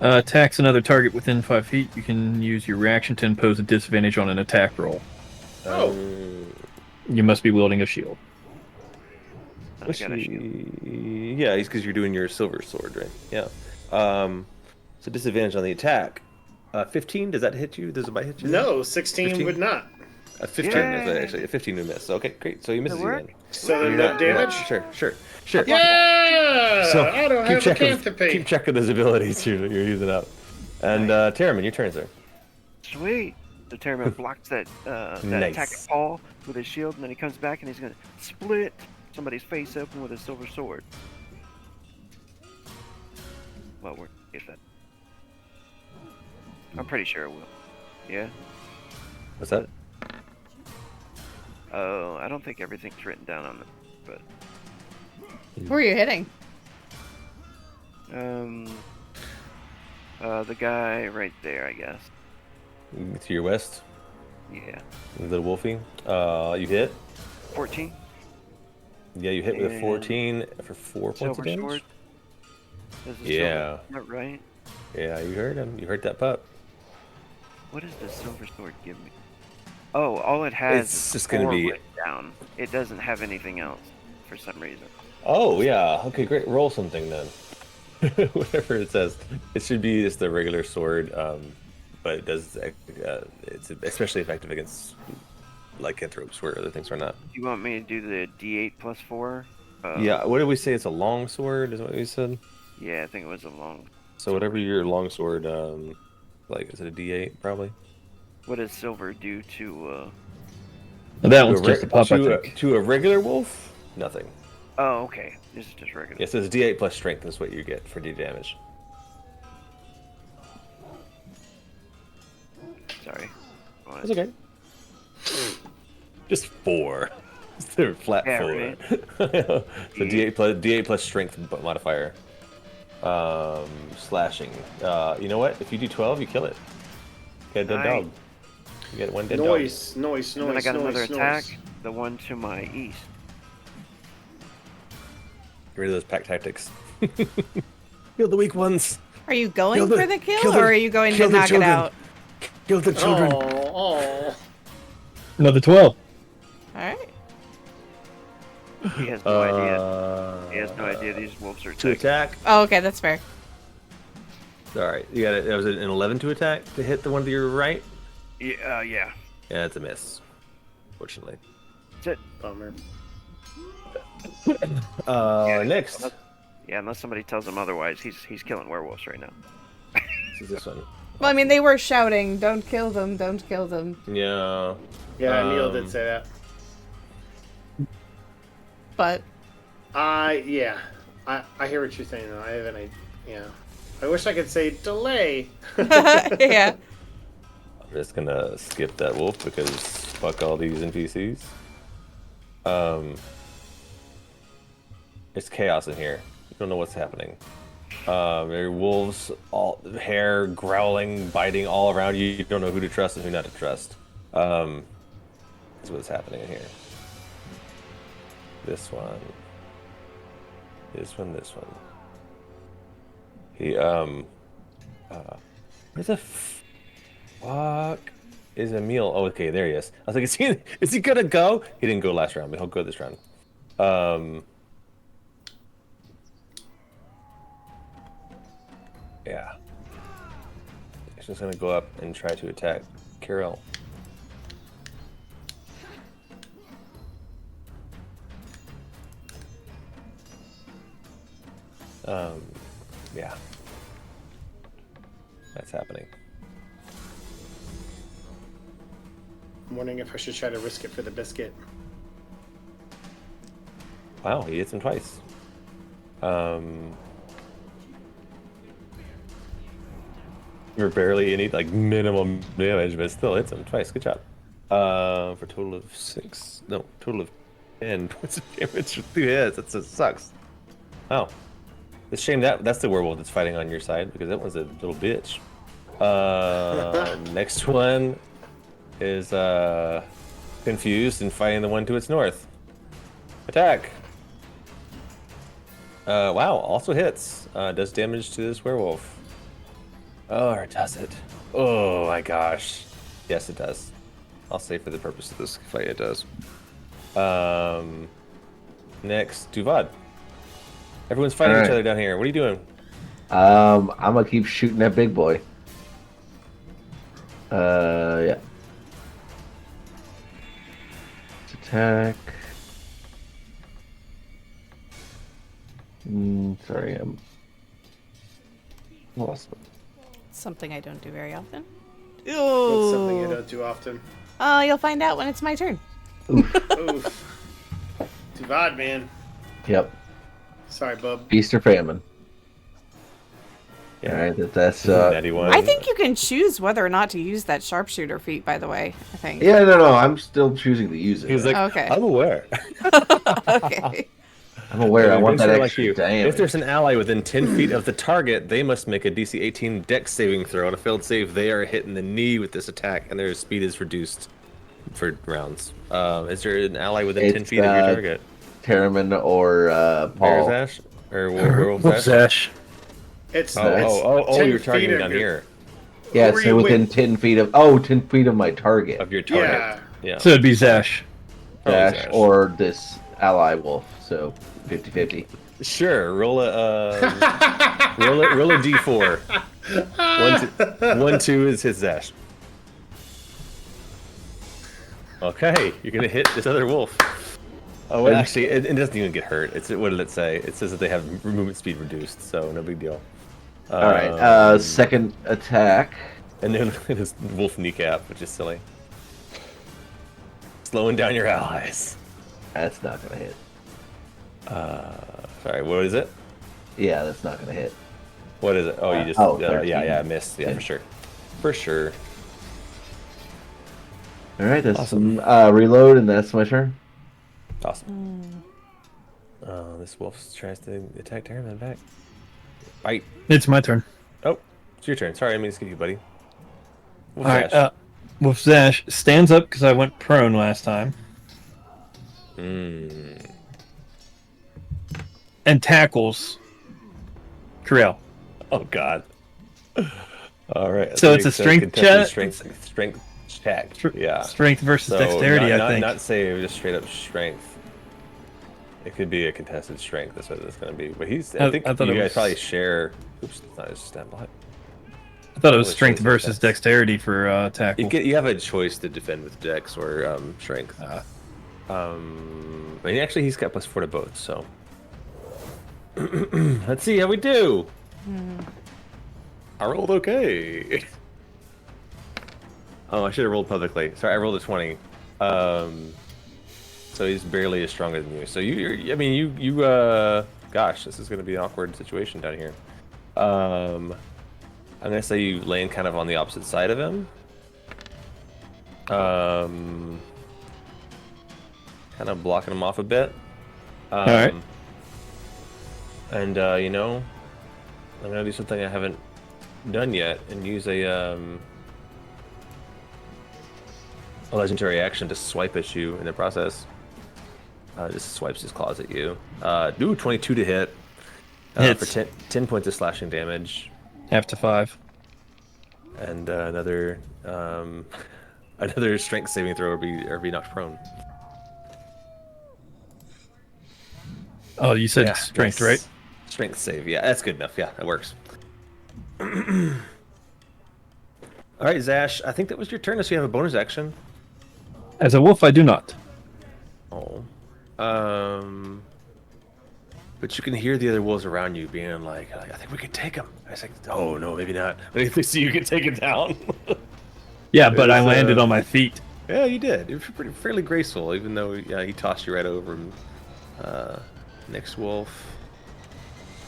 Attacks another target within 5 feet. You can use your reaction to impose a disadvantage on an attack roll. Oh. You must be wielding a shield. I got a shield. Yeah, it's because you're doing your silver sword, right? Yeah. So disadvantage on the attack. 15, does that hit you? Does a bite hit you? No, 16 15? would not. A 15 is actually a 15 would miss. Okay, great. So he misses you then. So You're then not- the damage? Sure. Yeah! So I don't have a canthipate. keep checking those abilities you're using up. And Terramyn, your turn, sir. Sweet. The Terramyn blocks that Nice. attack of Pall with his shield, and then he comes back and he's gonna split somebody's face open with his silver sword. Well, we're get that. I'm pretty sure it will. Yeah. What's that? Oh, I don't think everything's written down on it, but Who are you hitting? the guy right there, I guess. To your west, Yeah. little Wolfie. You hit. 14. Yeah, you hit with a And 14 for 4 points Silver of damage. sword. There's a Yeah. Silver, not right. Yeah, you heard him. You heard that pup. What does the silver sword give me? Oh, all it has It's is just gonna 4 be- written down. It doesn't have anything else for some reason. Oh yeah. Okay, great. Roll something then. Whatever it says. It should be just a regular sword, but it does. It's especially effective against lycanthropes, where other things are not. Do you want me to do the D8 plus 4? Yeah. What did we say? It's a long sword. Is what we said. Yeah, I think it was a long. So whatever your long sword, like is it a D8 probably? What does silver do to? That one's To a just a pup, I to, think. to a regular wolf, nothing. Oh, okay. This is just regular. Yes, it's D8 plus strength is what you get for D damage. Sorry. That's okay. Just 4. They're flat Yeah, 4. right. So D8 plus strength modifier. Slashing. You know what? If you do 12, you kill it. You get a dead Nice. dog. You get one dead dog. Noise. And then I got another attack. The one to my east. Get rid of those pack tactics. Kill the weak ones. Are you going Kill the- for the kill, kill the- or are you going to kill the knock it children. out? Kill the children. Oh. Another 12. All right. He has no idea. He has no idea these wolves are To attacking. attack. Oh, okay, that's fair. Alright, you got it. That was an 11 to attack to hit the one to your right? Yeah, yeah. Yeah, it's a miss. Fortunately. That's it. Bummer. Next. Yeah, unless somebody tells him otherwise, he's killing werewolves right now. This is this one. Well, I mean, they were shouting, "Don't kill them! Don't kill them!" Yeah. Yeah, Neil did say that. But Yeah. I hear what you're saying though. I have an idea. Yeah. I wish I could say delay. yeah, I'm just gonna skip that wolf because fuck all these NPCs. It's chaos in here. You don't know what's happening. There are wolves, all hair growling, biting all around you. You don't know who to trust and who not to trust. That's what's happening in here. This one. This one. This one. He where the fuck is Emil? Oh, okay, there he is. I was like, is he gonna go? He didn't go last round, but he'll go this round. Yeah. He's just gonna go up and try to attack Carol. Yeah. That's happening. I'm wondering if I should try to risk it for the biscuit. Wow, he hits him twice. You're barely any like minimum damage, but it still hits him twice. Good job. For a total of 6. No, total of 10 points of damage for 2 hits. That just sucks. Wow. It's a shame that's the werewolf that's fighting on your side because that one's a little bitch. Next one is confused and fighting the one to its north. Attack. Wow, also hits. Does damage to this werewolf. Oh, or does it? Oh my gosh. Yes, it does. I'll say for the purpose of this fight, it does. Next, Duvad. Everyone's fighting each other down here. What are you doing? I'm gonna keep shooting that big boy. Yeah. Attack. Sorry, I'm lost. something I don't do very often. That's something I Ooh. don't do often. Oh, you'll find out when it's my turn. Oof. Too bad, man. Yep. Sorry, bub. Feast or famine. All right, that's Natty one. I think you can choose whether or not to use that sharpshooter feat, by the way. I think. Yeah, no, I'm still choosing to use it. He's like, Okay. I'm aware. Okay. I'm aware. I want that Basically extra you. damage. If there's an ally within 10 feet of the target, they must make a DC 18 Dex saving throw. On a failed save, they are hit in the knee with this attack, and their speed is reduced for rounds. Is there an ally within 10 feet of your target? Terramyn or Bear Pall. Zash? Or Werewolf Wolf Zash? Zash. It's You're 10 targeting feet down of here. Yeah, Who are so you within with? 10 feet of 10 feet of my target. Of your target. Yeah. So it'd be Zash. Probably Dash or this ally wolf. So 50-50. Sure. Roll a roll a d4. 1, 2 is his Zash. Okay, you're gonna hit this other wolf. Oh, well, actually, it doesn't even get hurt. What did it say? It says that they have movement speed reduced, so no big deal. All right. Second attack. And then this wolf kneecap, which is silly. Slowing down your allies. That's not gonna hit. Sorry, what is it? Yeah, that's not gonna hit. What is it? Oh, you just 13. yeah, missed. Yeah, for sure. All right, that's Awesome. Reload, and that's my turn. Awesome. This wolf tries to attack Terramyn back. Bite. It's my turn. Oh, it's your turn. Sorry, I mean to skip you, buddy. Wolf All right. Zash. Wolf Zash stands up because I went prone last time and tackles Kriel. Oh God. All right. So it's a strength check? Strength check. Yeah. Strength versus So dexterity, not, I think. Not save, just straight up strength. It could be a contested strength. That's what it's going to be. But I think I thought you it guys was- probably share. Oops, not his stat block. I thought it was Which strength is versus defense. dexterity for tackle. You have a choice to defend with dex or strength. Actually, he's got +4 to both. So let's see how we do. I rolled okay. Oh, I should have rolled publicly. Sorry, I rolled a 20. So he's barely as stronger than you. So gosh, this is going to be an awkward situation down here. I'm going to say you land kind of on the opposite side of him. Kind of blocking him off a bit. All right. And, I'm going to do something I haven't done yet and use a legendary action to swipe at you in the process. Just swipes his claws at you. 22 to hit. For 10 points of slashing damage. Half to 5. And another strength saving throw or be knocked prone. Oh, you said strength, right? Strength save, yeah, that's good enough. Yeah, that works. All right, Zash, I think that was your turn, so you have a bonus action. As a wolf, I do not. Oh. But you can hear the other wolves around you being like, I think we can take him. I was like, oh, no, maybe not. But if they see you can take him down. Yeah, but I landed on my feet. Yeah, you did. It was fairly graceful, even though he tossed you right over him. Next wolf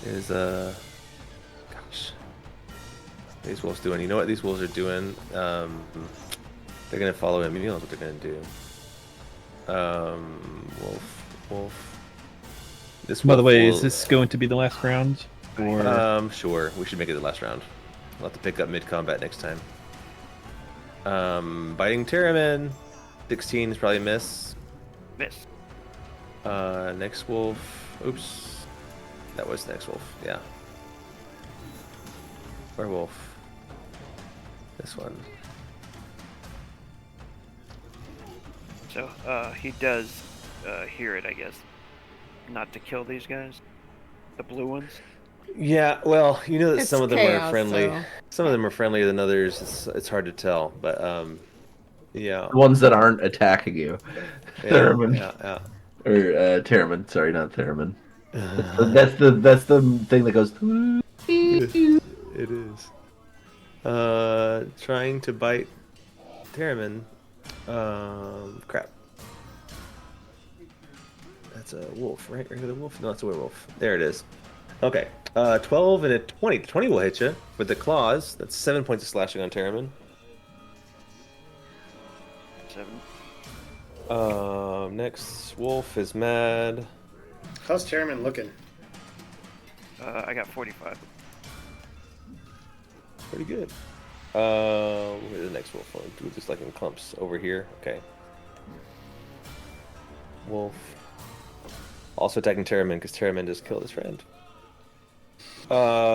is gosh, these wolves doing. You know what these wolves are doing? They're gonna follow him. You know what they're gonna do. Wolf. This. By the wolf way, will- is this going to be the last round? Or Sure. We should make it the last round. We'll have to pick up mid-combat next time. Biting Terramyn. 16 is probably a miss. Miss. Next wolf. Oops. That was next wolf. Yeah. Werewolf. This one. So he does hear it, I guess. Not to kill these guys, the blue ones. Yeah, well, you know that It's some of them chaos, are friendly. so- Some of them are friendlier than others. It's hard to tell, but yeah. The ones that aren't attacking you. Terramyn. Yeah. Or Terramyn, sorry, not Terramyn. That's the thing that goes. It is. Trying to bite Terramyn. Crap. That's a wolf, right? Regular wolf? No, it's a werewolf. There it is. Okay. 12 and a 20. 20 will hit you with the claws. That's 7 points of slashing on Terramyn. 7. Next, Wolf is mad. How's Terramyn looking? I got 45. Pretty good. Where's the next wolf? I'll do this like in clumps over here. Okay. Wolf. Also attacking Terramyn because Terramyn just killed his friend.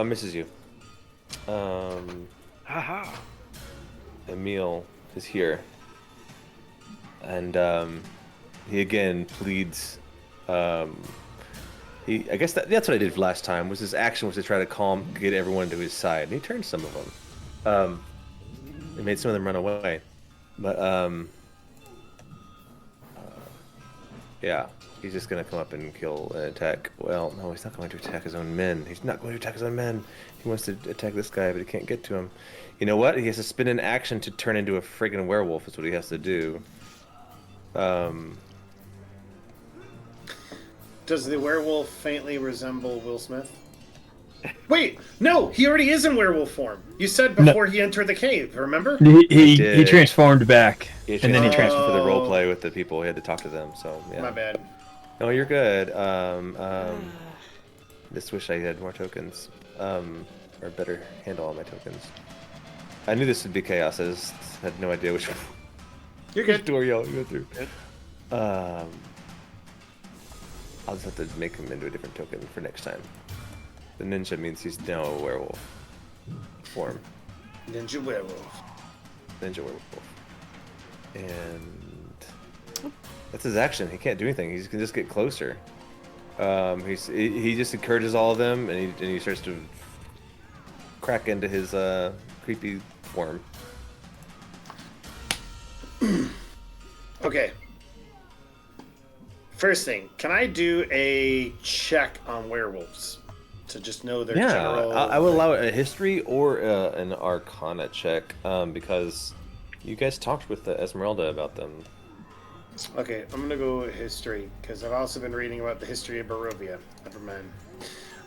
Misses you. Haha. Emil is here. And he again pleads. I guess that's what I did last time. Was his action was to try to get everyone to his side. And he turned some of them. It made some of them run away. But yeah, he's just gonna come up and kill and attack. Well, no, he's not going to attack his own men. He's not going to attack his own men. He wants to attack this guy, but he can't get to him. You know what? He has to spend an action to turn into a friggin' werewolf. Is what he has to do. Does the werewolf faintly resemble Will Smith? Wait, no, he already is in werewolf form. You said before he entered the cave, remember? He transformed back, and then he transformed. for the role play with the people. He had to talk to them. So yeah. My bad. No, you're good. Just wish I had more tokens, or better handle on my tokens. I knew this would be chaos. I just had no idea which You're good. door y'all go through. I'll just have to make him into a different token for next time. The ninja means he's now a werewolf form. Ninja werewolf. Ninja werewolf. And that's his action. He can't do anything. He can just get closer. He just encourages all of them, and he starts to crack into his creepy form. Okay. First thing, can I do a check on werewolves to just know their general? I will allow a history or an arcana check because you guys talked with Esmeralda about them. Okay, I'm gonna go history because I've also been reading about the history of Barovia. Never mind.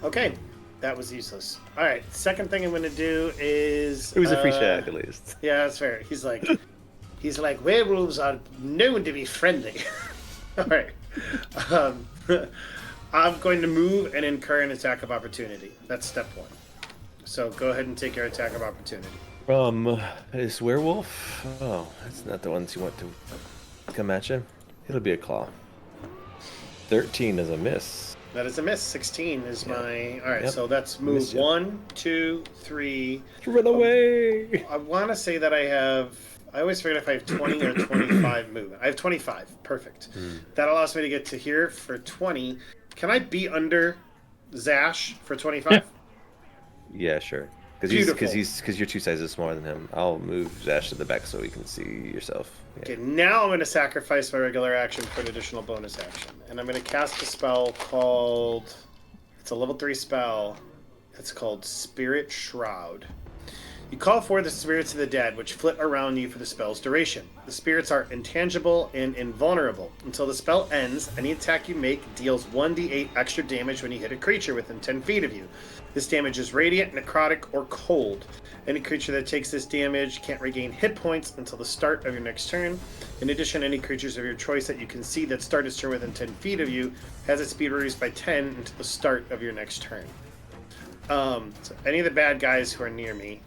Okay, that was useless. All right, second thing I'm gonna do is It was a free check at least. Yeah, that's fair. He's like werewolves are known to be friendly. All right. I'm going to move and incur an attack of opportunity. That's step one. So go ahead and take your attack of opportunity. This werewolf? Oh, that's not the ones you want to come at you. It'll be a claw. 13 is a miss. That is a miss. 16 is my... All right, Yep. so let's move 1, 2, 3. Run away! I want to say that I have... I always forget if I have 20 or 25 movement. I have 25. Perfect. That allows me to get to here for 20. Can I be under Zash for 25? Yeah, sure. Because you're 2 sizes smaller than him. I'll move Zash to the back so you can see yourself. Yeah. Okay, now I'm going to sacrifice my regular action for an additional bonus action. And I'm going to cast a spell called... It's a level 3 spell. It's called Spirit Shroud. You call for the spirits of the dead, which flit around you for the spell's duration. The spirits are intangible and invulnerable. Until the spell ends, any attack you make deals 1d8 extra damage when you hit a creature within 10 feet of you. This damage is radiant, necrotic, or cold. Any creature that takes this damage can't regain hit points until the start of your next turn. In addition, any creatures of your choice that you can see that start its turn within 10 feet of you has its speed reduced by 10 until the start of your next turn. So any of the bad guys who are near me,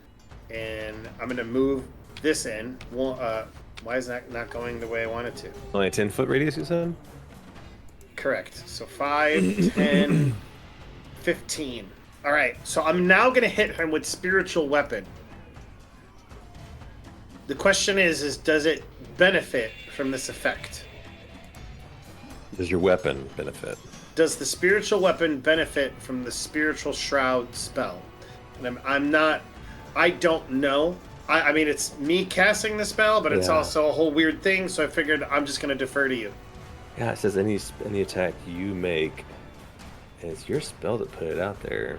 and I'm going to move this in. Why is that not going the way I want it to? Only a 10-foot radius, you said? Correct. So 5, 10, 15. All right. So I'm now going to hit him with Spiritual Weapon. The question is does it benefit from this effect? Does your weapon benefit? Does the Spiritual Weapon benefit from the Spiritual Shroud spell? And I don't know. I mean, it's me casting the spell, but it's also a whole weird thing, so I figured I'm just going to defer to you. Yeah, it says any attack you make, and it's your spell to put it out there.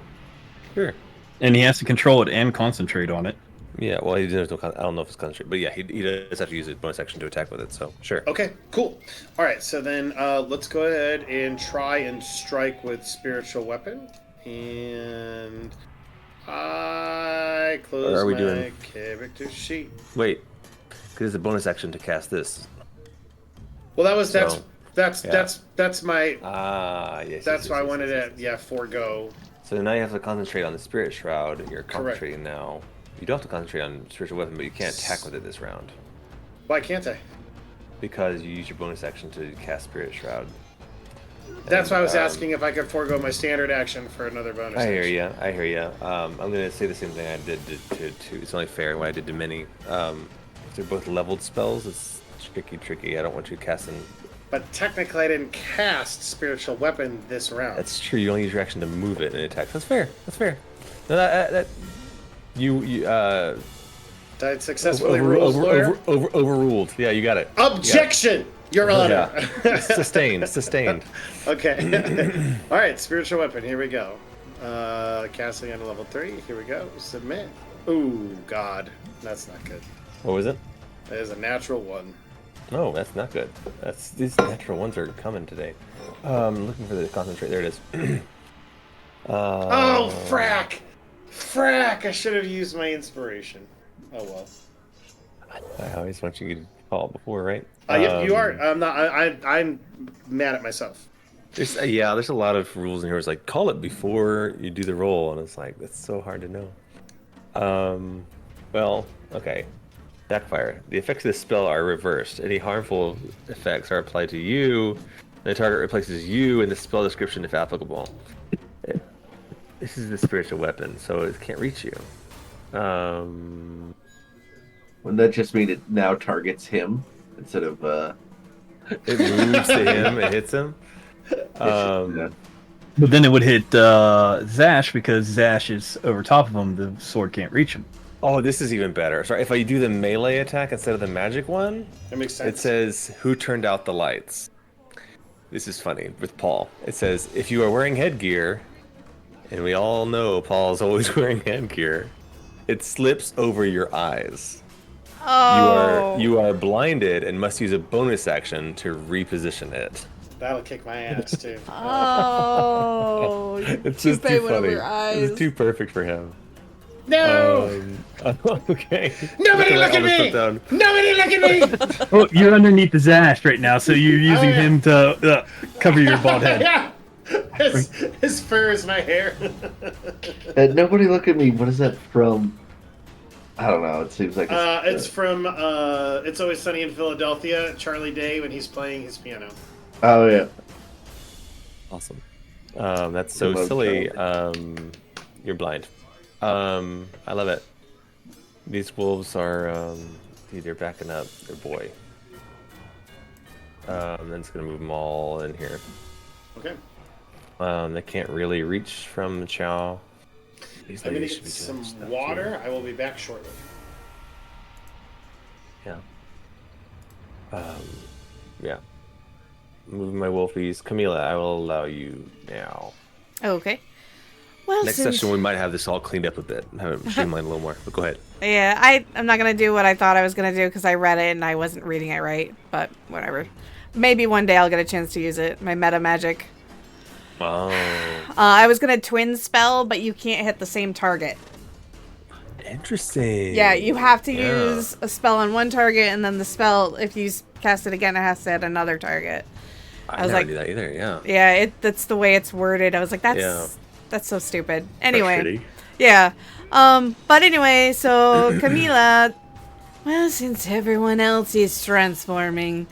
Sure. And he has to control it and concentrate on it. Yeah, well, I don't know if it's concentrate, but yeah, he does have to use a bonus action to attack with it, so sure. Okay, cool. All right, so then let's go ahead and try and strike with Spiritual Weapon. And I close we my doing? character sheet. Wait, because it's a bonus action to cast this. Well, that's yeah. that's my. Yes. That's why I wanted yes. to forego. So now you have to concentrate on the Spirit Shroud. You're concentrating now. You don't have to concentrate on Spiritual Weapon, but you can't attack with it this round. Why can't I? Because you use your bonus action to cast Spirit Shroud. That's why I was asking if I could forego my standard action for another bonus. I hear you. I'm going to say the same thing I did to it's only fair what I did to Minnie. They're both leveled spells. It's tricky. I don't want you casting. But technically, I didn't cast Spiritual Weapon this round. That's true. You only use your action to move it and attack. That's fair. No, that you Did I successfully overruled. Yeah, you got it. Objection, Your Honor. Yeah. Sustained. Okay. All right, Spiritual Weapon. Here we go. Casting on level 3. Here we go. Submit. Ooh, God, that's not good. What was it? That is a natural 1. No, that's not good. These natural ones are coming today. Looking for the concentrate. There it is. Oh, frack! I should have used my inspiration. Oh well. I always want you to call before, right? You are. I'm not. I'm mad at myself. There's a lot of rules in here. It's like call it before you do the roll, and it's like that's so hard to know. Well, okay. Backfire. The effects of this spell are reversed. Any harmful effects are applied to you. The target replaces you in the spell description if applicable. This is the spiritual weapon, so it can't reach you. Wouldn't that just mean it now targets him instead of It moves to him, it hits him. yeah. But then it would hit Zash because Zash is over top of him. The sword can't reach him. Oh, this is even better. Sorry, if I do the melee attack instead of the magic one, That makes sense. it says, who turned out the lights? This is funny with Pall. It says, if you are wearing headgear, and we all know Paul's always wearing headgear, it slips over your eyes. Oh. You are blinded and must use a bonus action to reposition it. That'll kick my ass too. Oh. It's just Toupee too went over funny. your eyes. It's too perfect for him. No! Okay. Nobody look at me! Nobody look at me! Oh, you're underneath the Zash right now, so you're using him to cover your bald head. Yeah! His fur is my hair. Nobody look at me. What is that from? I don't know. It seems like it's from It's Always Sunny in Philadelphia. Charlie Day when he's playing his piano. Oh yeah. Awesome. That's so silly. You're blind. I love it. These wolves are they're backing up their boy. Then it's gonna move them all in here. Okay. They can't really reach from Chow. I'm gonna get some water. I will be back shortly. Yeah. Yeah. Moving my wolfies. Camila, I will allow you now. Okay. Well, Next since... session we might have this all cleaned up a bit. Have it streamlined a little more. But go ahead. Yeah, I'm not going to do what I thought I was going to do because I read it and I wasn't reading it right. But whatever. Maybe one day I'll get a chance to use it. My meta magic. Oh. I was going to twin spell, but you can't hit the same target. Interesting. Yeah, you have to use a spell on one target, and then the spell, if you cast it again, it has to hit another target. I was never do that either, yeah. Yeah, that's the way it's worded. I was like, that's so stupid. Anyway. Yeah. But anyway, so Camila, well, since everyone else is transforming,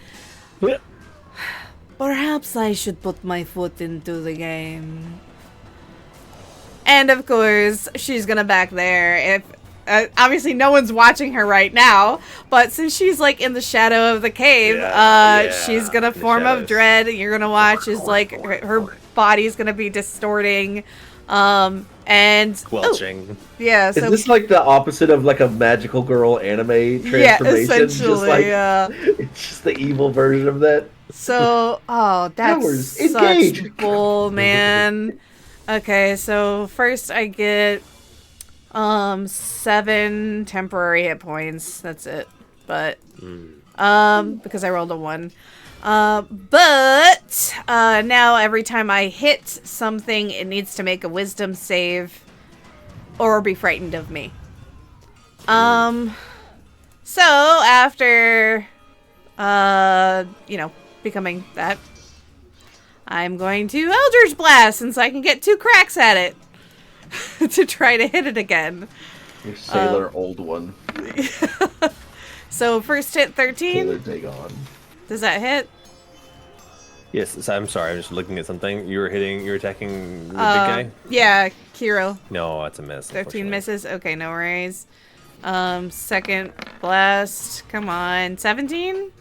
perhaps I should put my foot into the game. And of course, she's gonna back there. If obviously no one's watching her right now, but since she's like in the shadow of the cave, she's gonna form of dread. You're gonna watch as like her body's gonna be distorting, and squelching. Yeah. So is this like the opposite of like a magical girl anime transformation? Yeah, essentially. It's just the evil version of that. So, that's such bull, man. Okay, so first I get 7 temporary hit points. That's it. But because I rolled a 1. But now every time I hit something, it needs to make a wisdom save or be frightened of me. So after, becoming that, I'm going to Eldritch Blast since I can get 2 cracks at it to try to hit it again. Your sailor old one. So first hit 13. Sailor Dagon. Does that hit? Yes, I'm sorry. I'm just looking at something. You were attacking the big guy? Yeah, Kiro. No, that's a miss. 13 misses. Okay, no worries. Second blast. Come on. 17?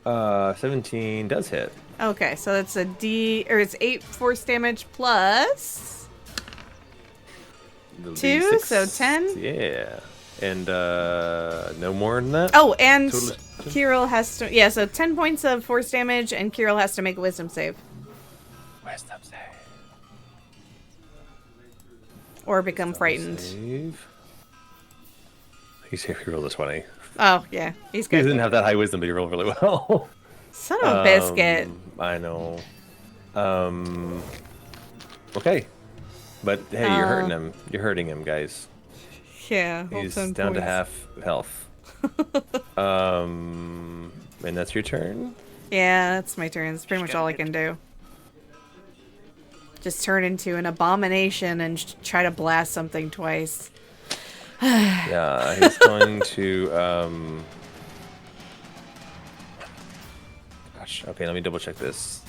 17 does hit. Okay, so that's it's 8 force damage plus The 2, D6. so 10. Yeah. And no more than that? Oh, and Total- Kirill has to... Yeah, so 10 points of force damage, and Kirill has to make a wisdom save. Wisdom save. Or become frightened. Save. He rolled a 20. Oh, yeah, he's He good. didn't have that high wisdom, but he rolled really well. Son of a biscuit. I know. Okay. But hey, you're hurting him. You're hurting him, guys. Yeah, He's whole 10 down to points. half health. And that's your turn? Yeah, that's my turn. That's pretty much all I can do. Just turn into an abomination and try to blast something twice. Yeah, he's going to gosh, okay, let me double check this.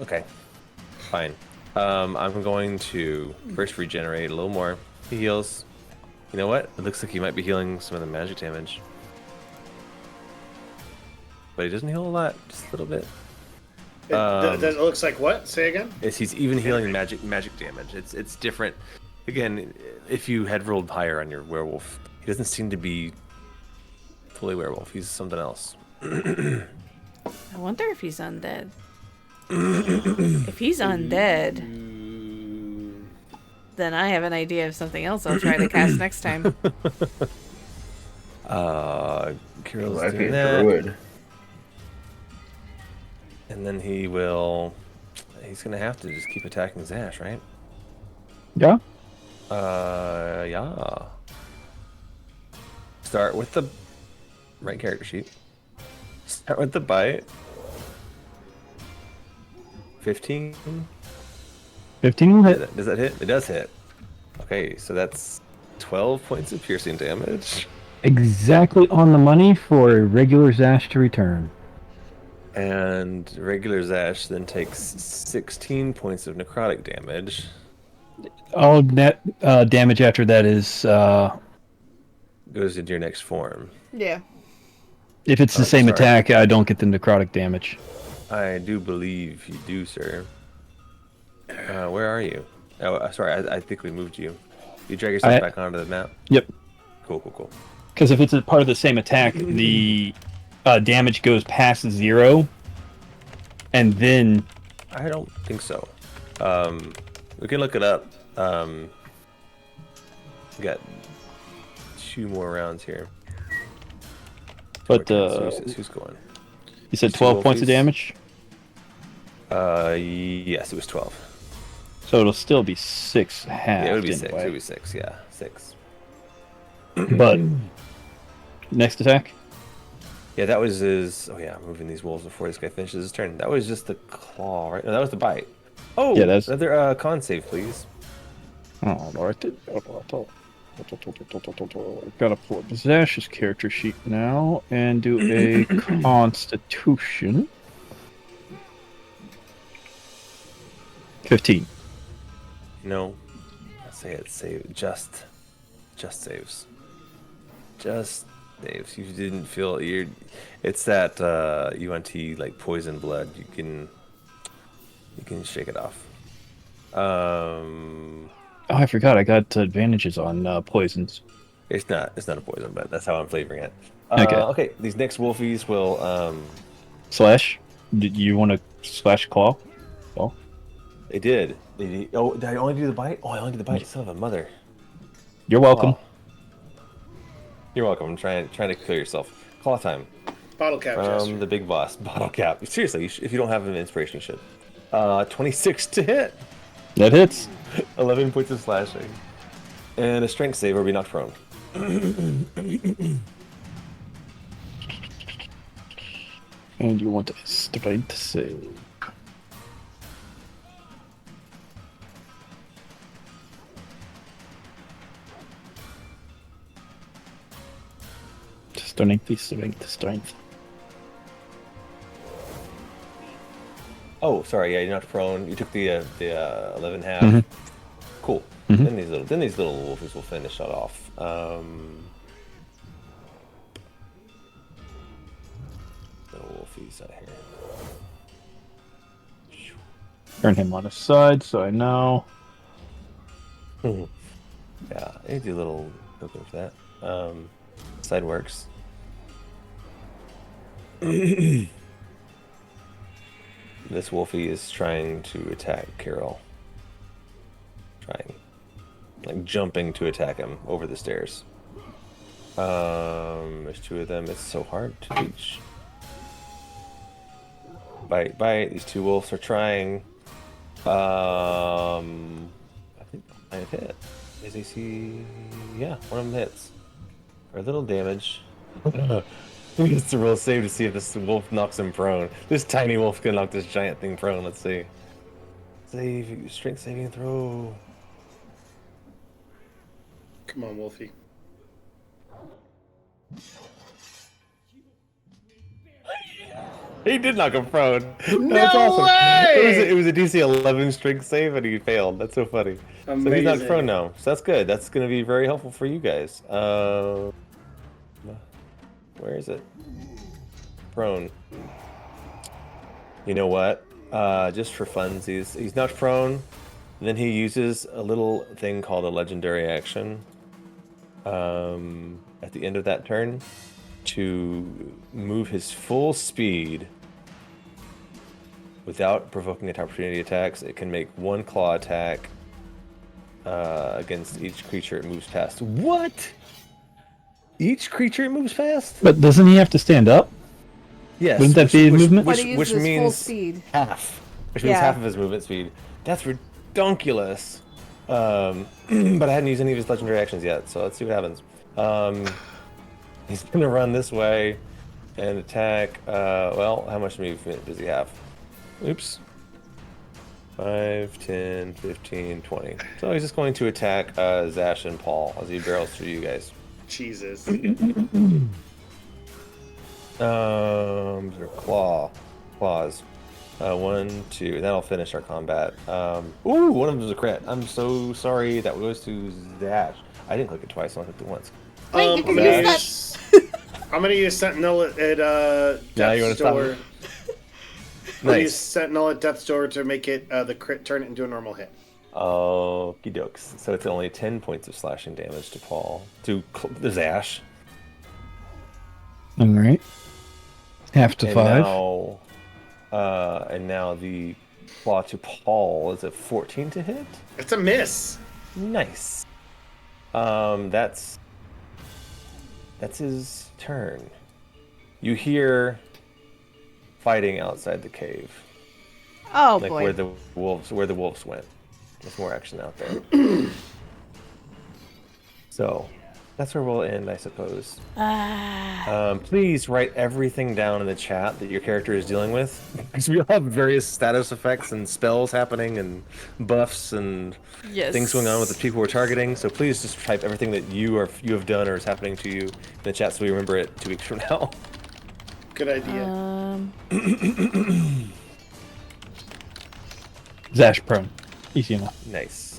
Okay, fine. I'm going to first regenerate a little more. He heals. You know what? It looks like he might be healing some of the magic damage. But he doesn't heal a lot, just a little bit. That looks like what? Say again? He's even healing magic damage. It's different. Again, if you had rolled higher on your werewolf, he doesn't seem to be fully werewolf. He's something else. I wonder if he's undead. If he's undead, then I have an idea of something else I'll try to cast next time. Kirill's Might be doing a that. druid. And then he's gonna have to just keep attacking Zash, right? Yeah. Yeah. Start with the right character sheet. Start with the bite. 15. 15 will hit. Does that hit? It does hit. Okay, so that's 12 points of piercing damage. Exactly on the money for a regular Zash to return. And regular Zash then takes 16 points of necrotic damage. All net damage after that is Goes into your next form. Yeah. if it's the same attack, I don't get the necrotic damage. I do believe you do, sir. Where are you? Oh, sorry, I think we moved you. You drag yourself back onto the map? Yep. Cool. Because if it's a part of the same attack, the damage goes past 0, and then... I don't think so. We can look it up. We got 2 more rounds here. But who's going? You said 12 points of damage? Yes, it was 12. So it'll still be 6 half. Yeah, it would be 6. It would be 6, yeah. 6. But next attack? Yeah, that was his... Oh, yeah, moving these wolves before this guy finishes his turn. That was just the claw, right? No, that was the bite. Oh, yeah, that's... Another con save, please. Oh, Lord. Gotta pull up Zash's character sheet now and do a Constitution. 15. No. Say it. Save. Just saves. Just saves. You didn't feel... It's that UNT, like, poison blood. You can shake it off. Oh, I forgot. I got advantages on poisons. It's not a poison, but that's how I'm flavoring it. Okay. These next wolfies will... Slash? Did you want to slash claw? Well, It did. Oh, did I only do the bite? Oh, I only did the bite. Son of a mother. You're welcome. Oh. You're welcome. I'm trying to clear yourself. Claw time. Bottle cap From gesture. the big boss. Bottle cap. Seriously, if you don't have an inspiration, you should. 26 to hit. That hits. 11 points of slashing. And a strength save or be knocked prone. And you want a strength save. Strength. Oh, sorry. Yeah, you're knocked prone. You took the 11 half. Mhm. Cool. Mhm. Then these little wolfies will finish that off. Little wolfies out here. Turn him on his side so I know. Yeah, I do a little cooking for that. Side works. This wolfie is trying to attack Carol. Like jumping to attack him over the stairs. There's two of them. It's so hard to reach. Bite. These two wolves are trying. I think I have hit. Is AC? Yeah, one of them hits. For a little damage. He gets to roll a save to see if this wolf knocks him prone. This tiny wolf can knock this giant thing prone. Let's see. Save, strength saving throw. Come on, Wolfie. He did knock him prone. No That's awesome. way! It was a DC 11 strength save and he failed. That's so funny. Amazing. So he's knocked prone now. So that's good. That's going to be very helpful for you guys. Where is it? Prone. You know what? Just for funsies, he's knocked prone. And then he uses a little thing called a legendary action at the end of that turn to move his full speed without provoking opportunity attacks. It can make one claw attack against each creature it moves past. What? Each creature it moves past? But doesn't he have to stand up? Yes. Wouldn't that be movement? But he uses Which full means speed. half. Which means Yeah. half of his movement speed. That's redonkulous. But I hadn't used any of his legendary actions yet, so let's see what happens. He's gonna run this way and attack. Well, how much movement does he have? Oops. 5, 10, 15, 20. So he's just going to attack Zash and Pall as he barrels through you guys. Jesus. Claws. 1, 2. That'll finish our combat. Ooh, one of them is a crit. I'm so sorry. That goes to Zash. I didn't click it twice. I only clicked it once. Wait, you I'm can gonna use I'm gonna use Sentinel at Yeah, you Death's wanna stop Door. it? I'll use Nice. Sentinel at Death's Door to make it the crit turn it into a normal hit. Okie dokes. So it's only 10 points of slashing damage to Paul. To Zash. All right. Half to And 5. now the claw to Paul is a 14 to hit. It's a miss. Nice. That's his turn. You hear fighting outside the cave, Oh like boy. where the wolves went. There's more action out there. So that's where we'll end, I suppose. Please write everything down in the chat that your character is dealing with, because we all have various status effects and spells happening and buffs and Yes. things going on with the people we're targeting. So please just type everything that you have done or is happening to you in the chat so we remember it 2 weeks from now. Good idea. Zash prone. Easy enough. Nice.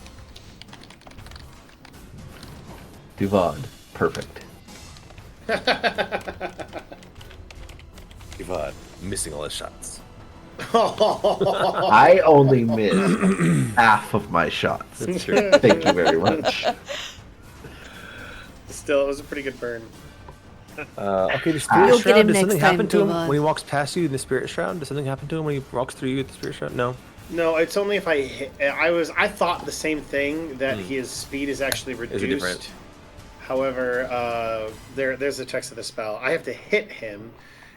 Duvad. Perfect. Yuan, missing all his shots. I only missed half of my shots. That's true. Thank you very much. Still, it was a pretty good burn. Okay, the Spirit You'll get Shroud, him does next something time, happen to him Duvad. when he walks past you in the Spirit Shroud? Does something happen to him when he walks through you with the Spirit Shroud? No? No, it's only if I hit. I thought the same thing, that his speed is actually reduced. different? However, there's the text of the spell. I have to hit him,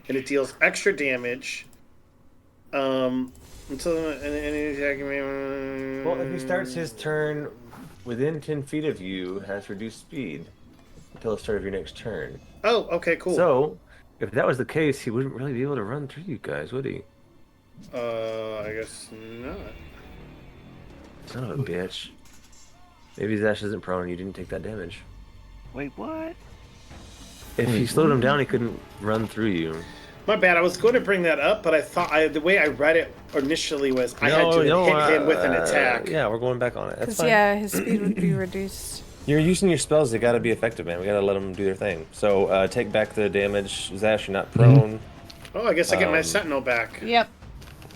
and it deals extra damage. Until any attack. Well, if he starts his turn within 10 feet of you, has reduced speed until the start of your next turn. Oh, okay, cool. So, if that was the case, he wouldn't really be able to run through you guys, would he? I guess not. Son of a bitch. Maybe Zash isn't prone and you didn't take that damage. Wait, what? If you slowed him down, he couldn't run through you. My bad. I was going to bring that up, but I thought the way I read it initially was I had to hit him with an attack. Yeah, we're going back on it. That's fine. Yeah, his speed would be reduced. You're using your spells. They got to be effective, man. We got to let them do their thing. So take back the damage. Zash, you're not prone. Oh, I guess I get my sentinel back. Yep.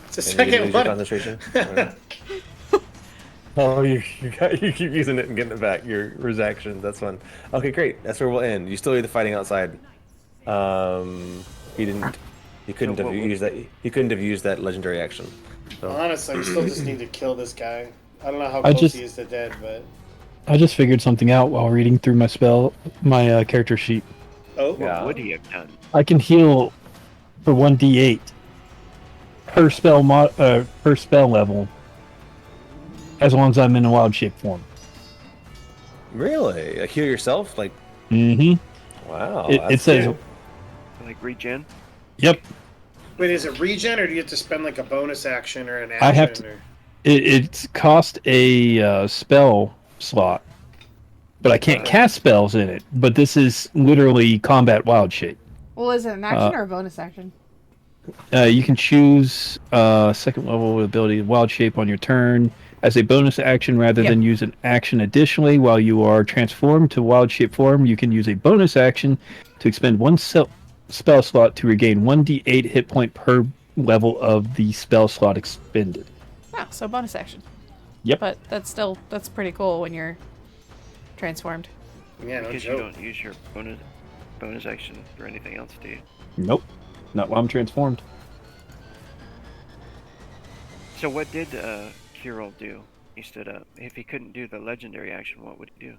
It's a And you second lose your one. concentration. Oh, you keep using it and getting it back. Your reaction. That's fun. Okay, great. That's where we'll end. You still need the fighting outside. He didn't. He couldn't have used that. He couldn't have used that legendary action. So. Honestly, I still just need to kill this guy. I don't know how close he is to dead, but. I just figured something out while reading through my character sheet. Oh, What would he have done? I can heal for 1d8 per spell level, as long as I'm in a wild shape form. Really? Like heal yourself? Like. Mm-hmm. Wow. It says. Like regen? Yep. Wait, is it regen, or do you have to spend like a bonus action or an action? I have to. It cost a spell slot, but I can't cast spells in it. But this is literally combat wild shape. Well, is it an action or a bonus action? You can choose second level ability wild shape on your turn as a bonus action rather than use an action. Additionally, while you are transformed to wild shape form, you can use a bonus action to expend one spell slot to regain 1d8 hit point per level of the spell slot expended. Oh, so bonus action. Yep. But that's pretty cool when you're transformed. Yeah, no Because joke. you don't use your bonus action for anything else, do you? Nope. Not while I'm transformed. So what did Kirill do? He stood up. If he couldn't do the legendary action, what would he do?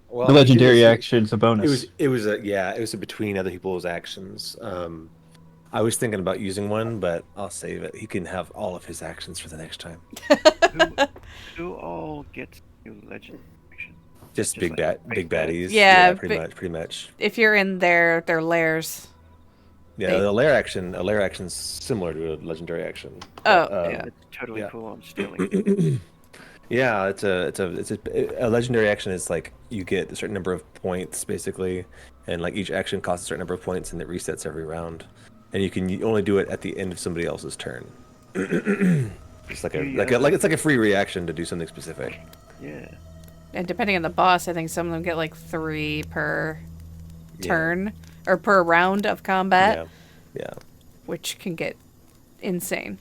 Well, The legendary action's a bonus. It was a between other people's actions. I was thinking about using one, but I'll save it. He can have all of his actions for the next time. Who all gets new legendary action? Just big baddies. Yeah, pretty much. If you're in their lairs. Yeah, a lair action's similar to a legendary action. Oh, Yeah, it's totally cool. I'm stealing. Yeah, it's a legendary action is like you get a certain number of points basically, and like each action costs a certain number of points, and it resets every round, and you only do it at the end of somebody else's turn. It's like it's like a free reaction to do something specific. Yeah. And depending on the boss, I think some of them get like 3 per turn or per round of combat. Yeah. Which can get insane.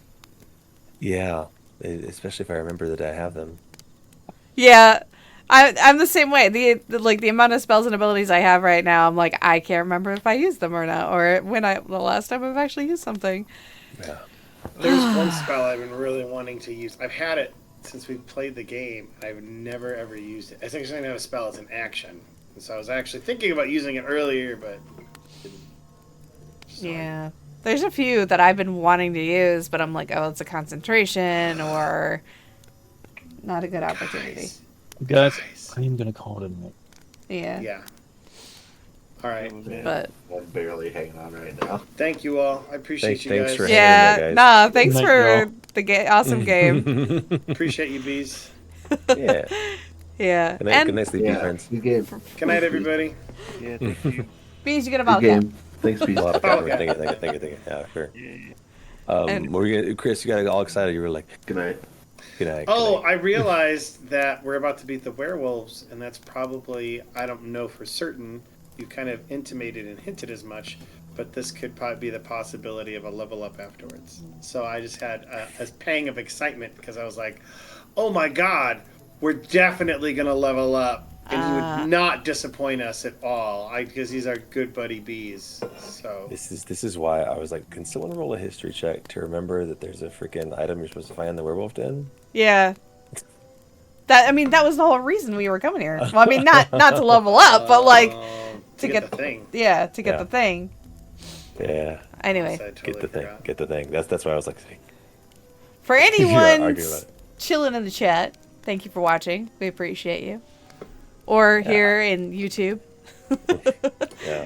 Yeah, especially if I remember that I have them. Yeah, I'm the same way. The amount of spells and abilities I have right now, I'm like, I can't remember if I used them or not, or the last time I've actually used something. Yeah. There's one spell I've been really wanting to use. I've had it since we played the game. I've never ever used it. It's actually not a spell; it's an action. And so I was actually thinking about using it earlier, but Yeah, there's a few that I've been wanting to use, but I'm like, oh, it's a concentration or not a good opportunity. Guys, I am gonna call it a night. Yeah. Yeah. All right. But I'm barely hanging on right now. Thank you all. I appreciate you Thanks guys. for hanging in there, guys. nah, thanks Night, for y'all. the awesome game. Appreciate you, bees. Yeah. Yeah. Good night, sleepy friends. Good game. Good night, everybody. Yeah, thank you. Bees, you get a Good bottle cap. game. Thanks, Beast. A lot of Oh, fun. yeah. Thank you. Yeah, sure. Yeah. Chris, you got all excited. You were like, Good night. good night. Oh, I realized that we're about to beat the werewolves, and that's probably, I don't know for certain, you kind of intimated and hinted as much, but this could probably be the possibility of a level up afterwards. So I just had a pang of excitement because I was like, oh my god, we're definitely going to level up. And he would not disappoint us at all, because he's our good buddy Bees. So This is why I was like, can someone roll a history check to remember that there's a freaking item you're supposed to find in the werewolf den? Yeah. That was the whole reason we were coming here. Well, I mean, not to level up, but like to get the thing. Yeah, to get the thing. Yeah. Anyway, Totally get the thing. That's why I was like, for anyone arguing about it. chilling in the chat, thank you for watching. We appreciate you. Or here in YouTube. Yeah.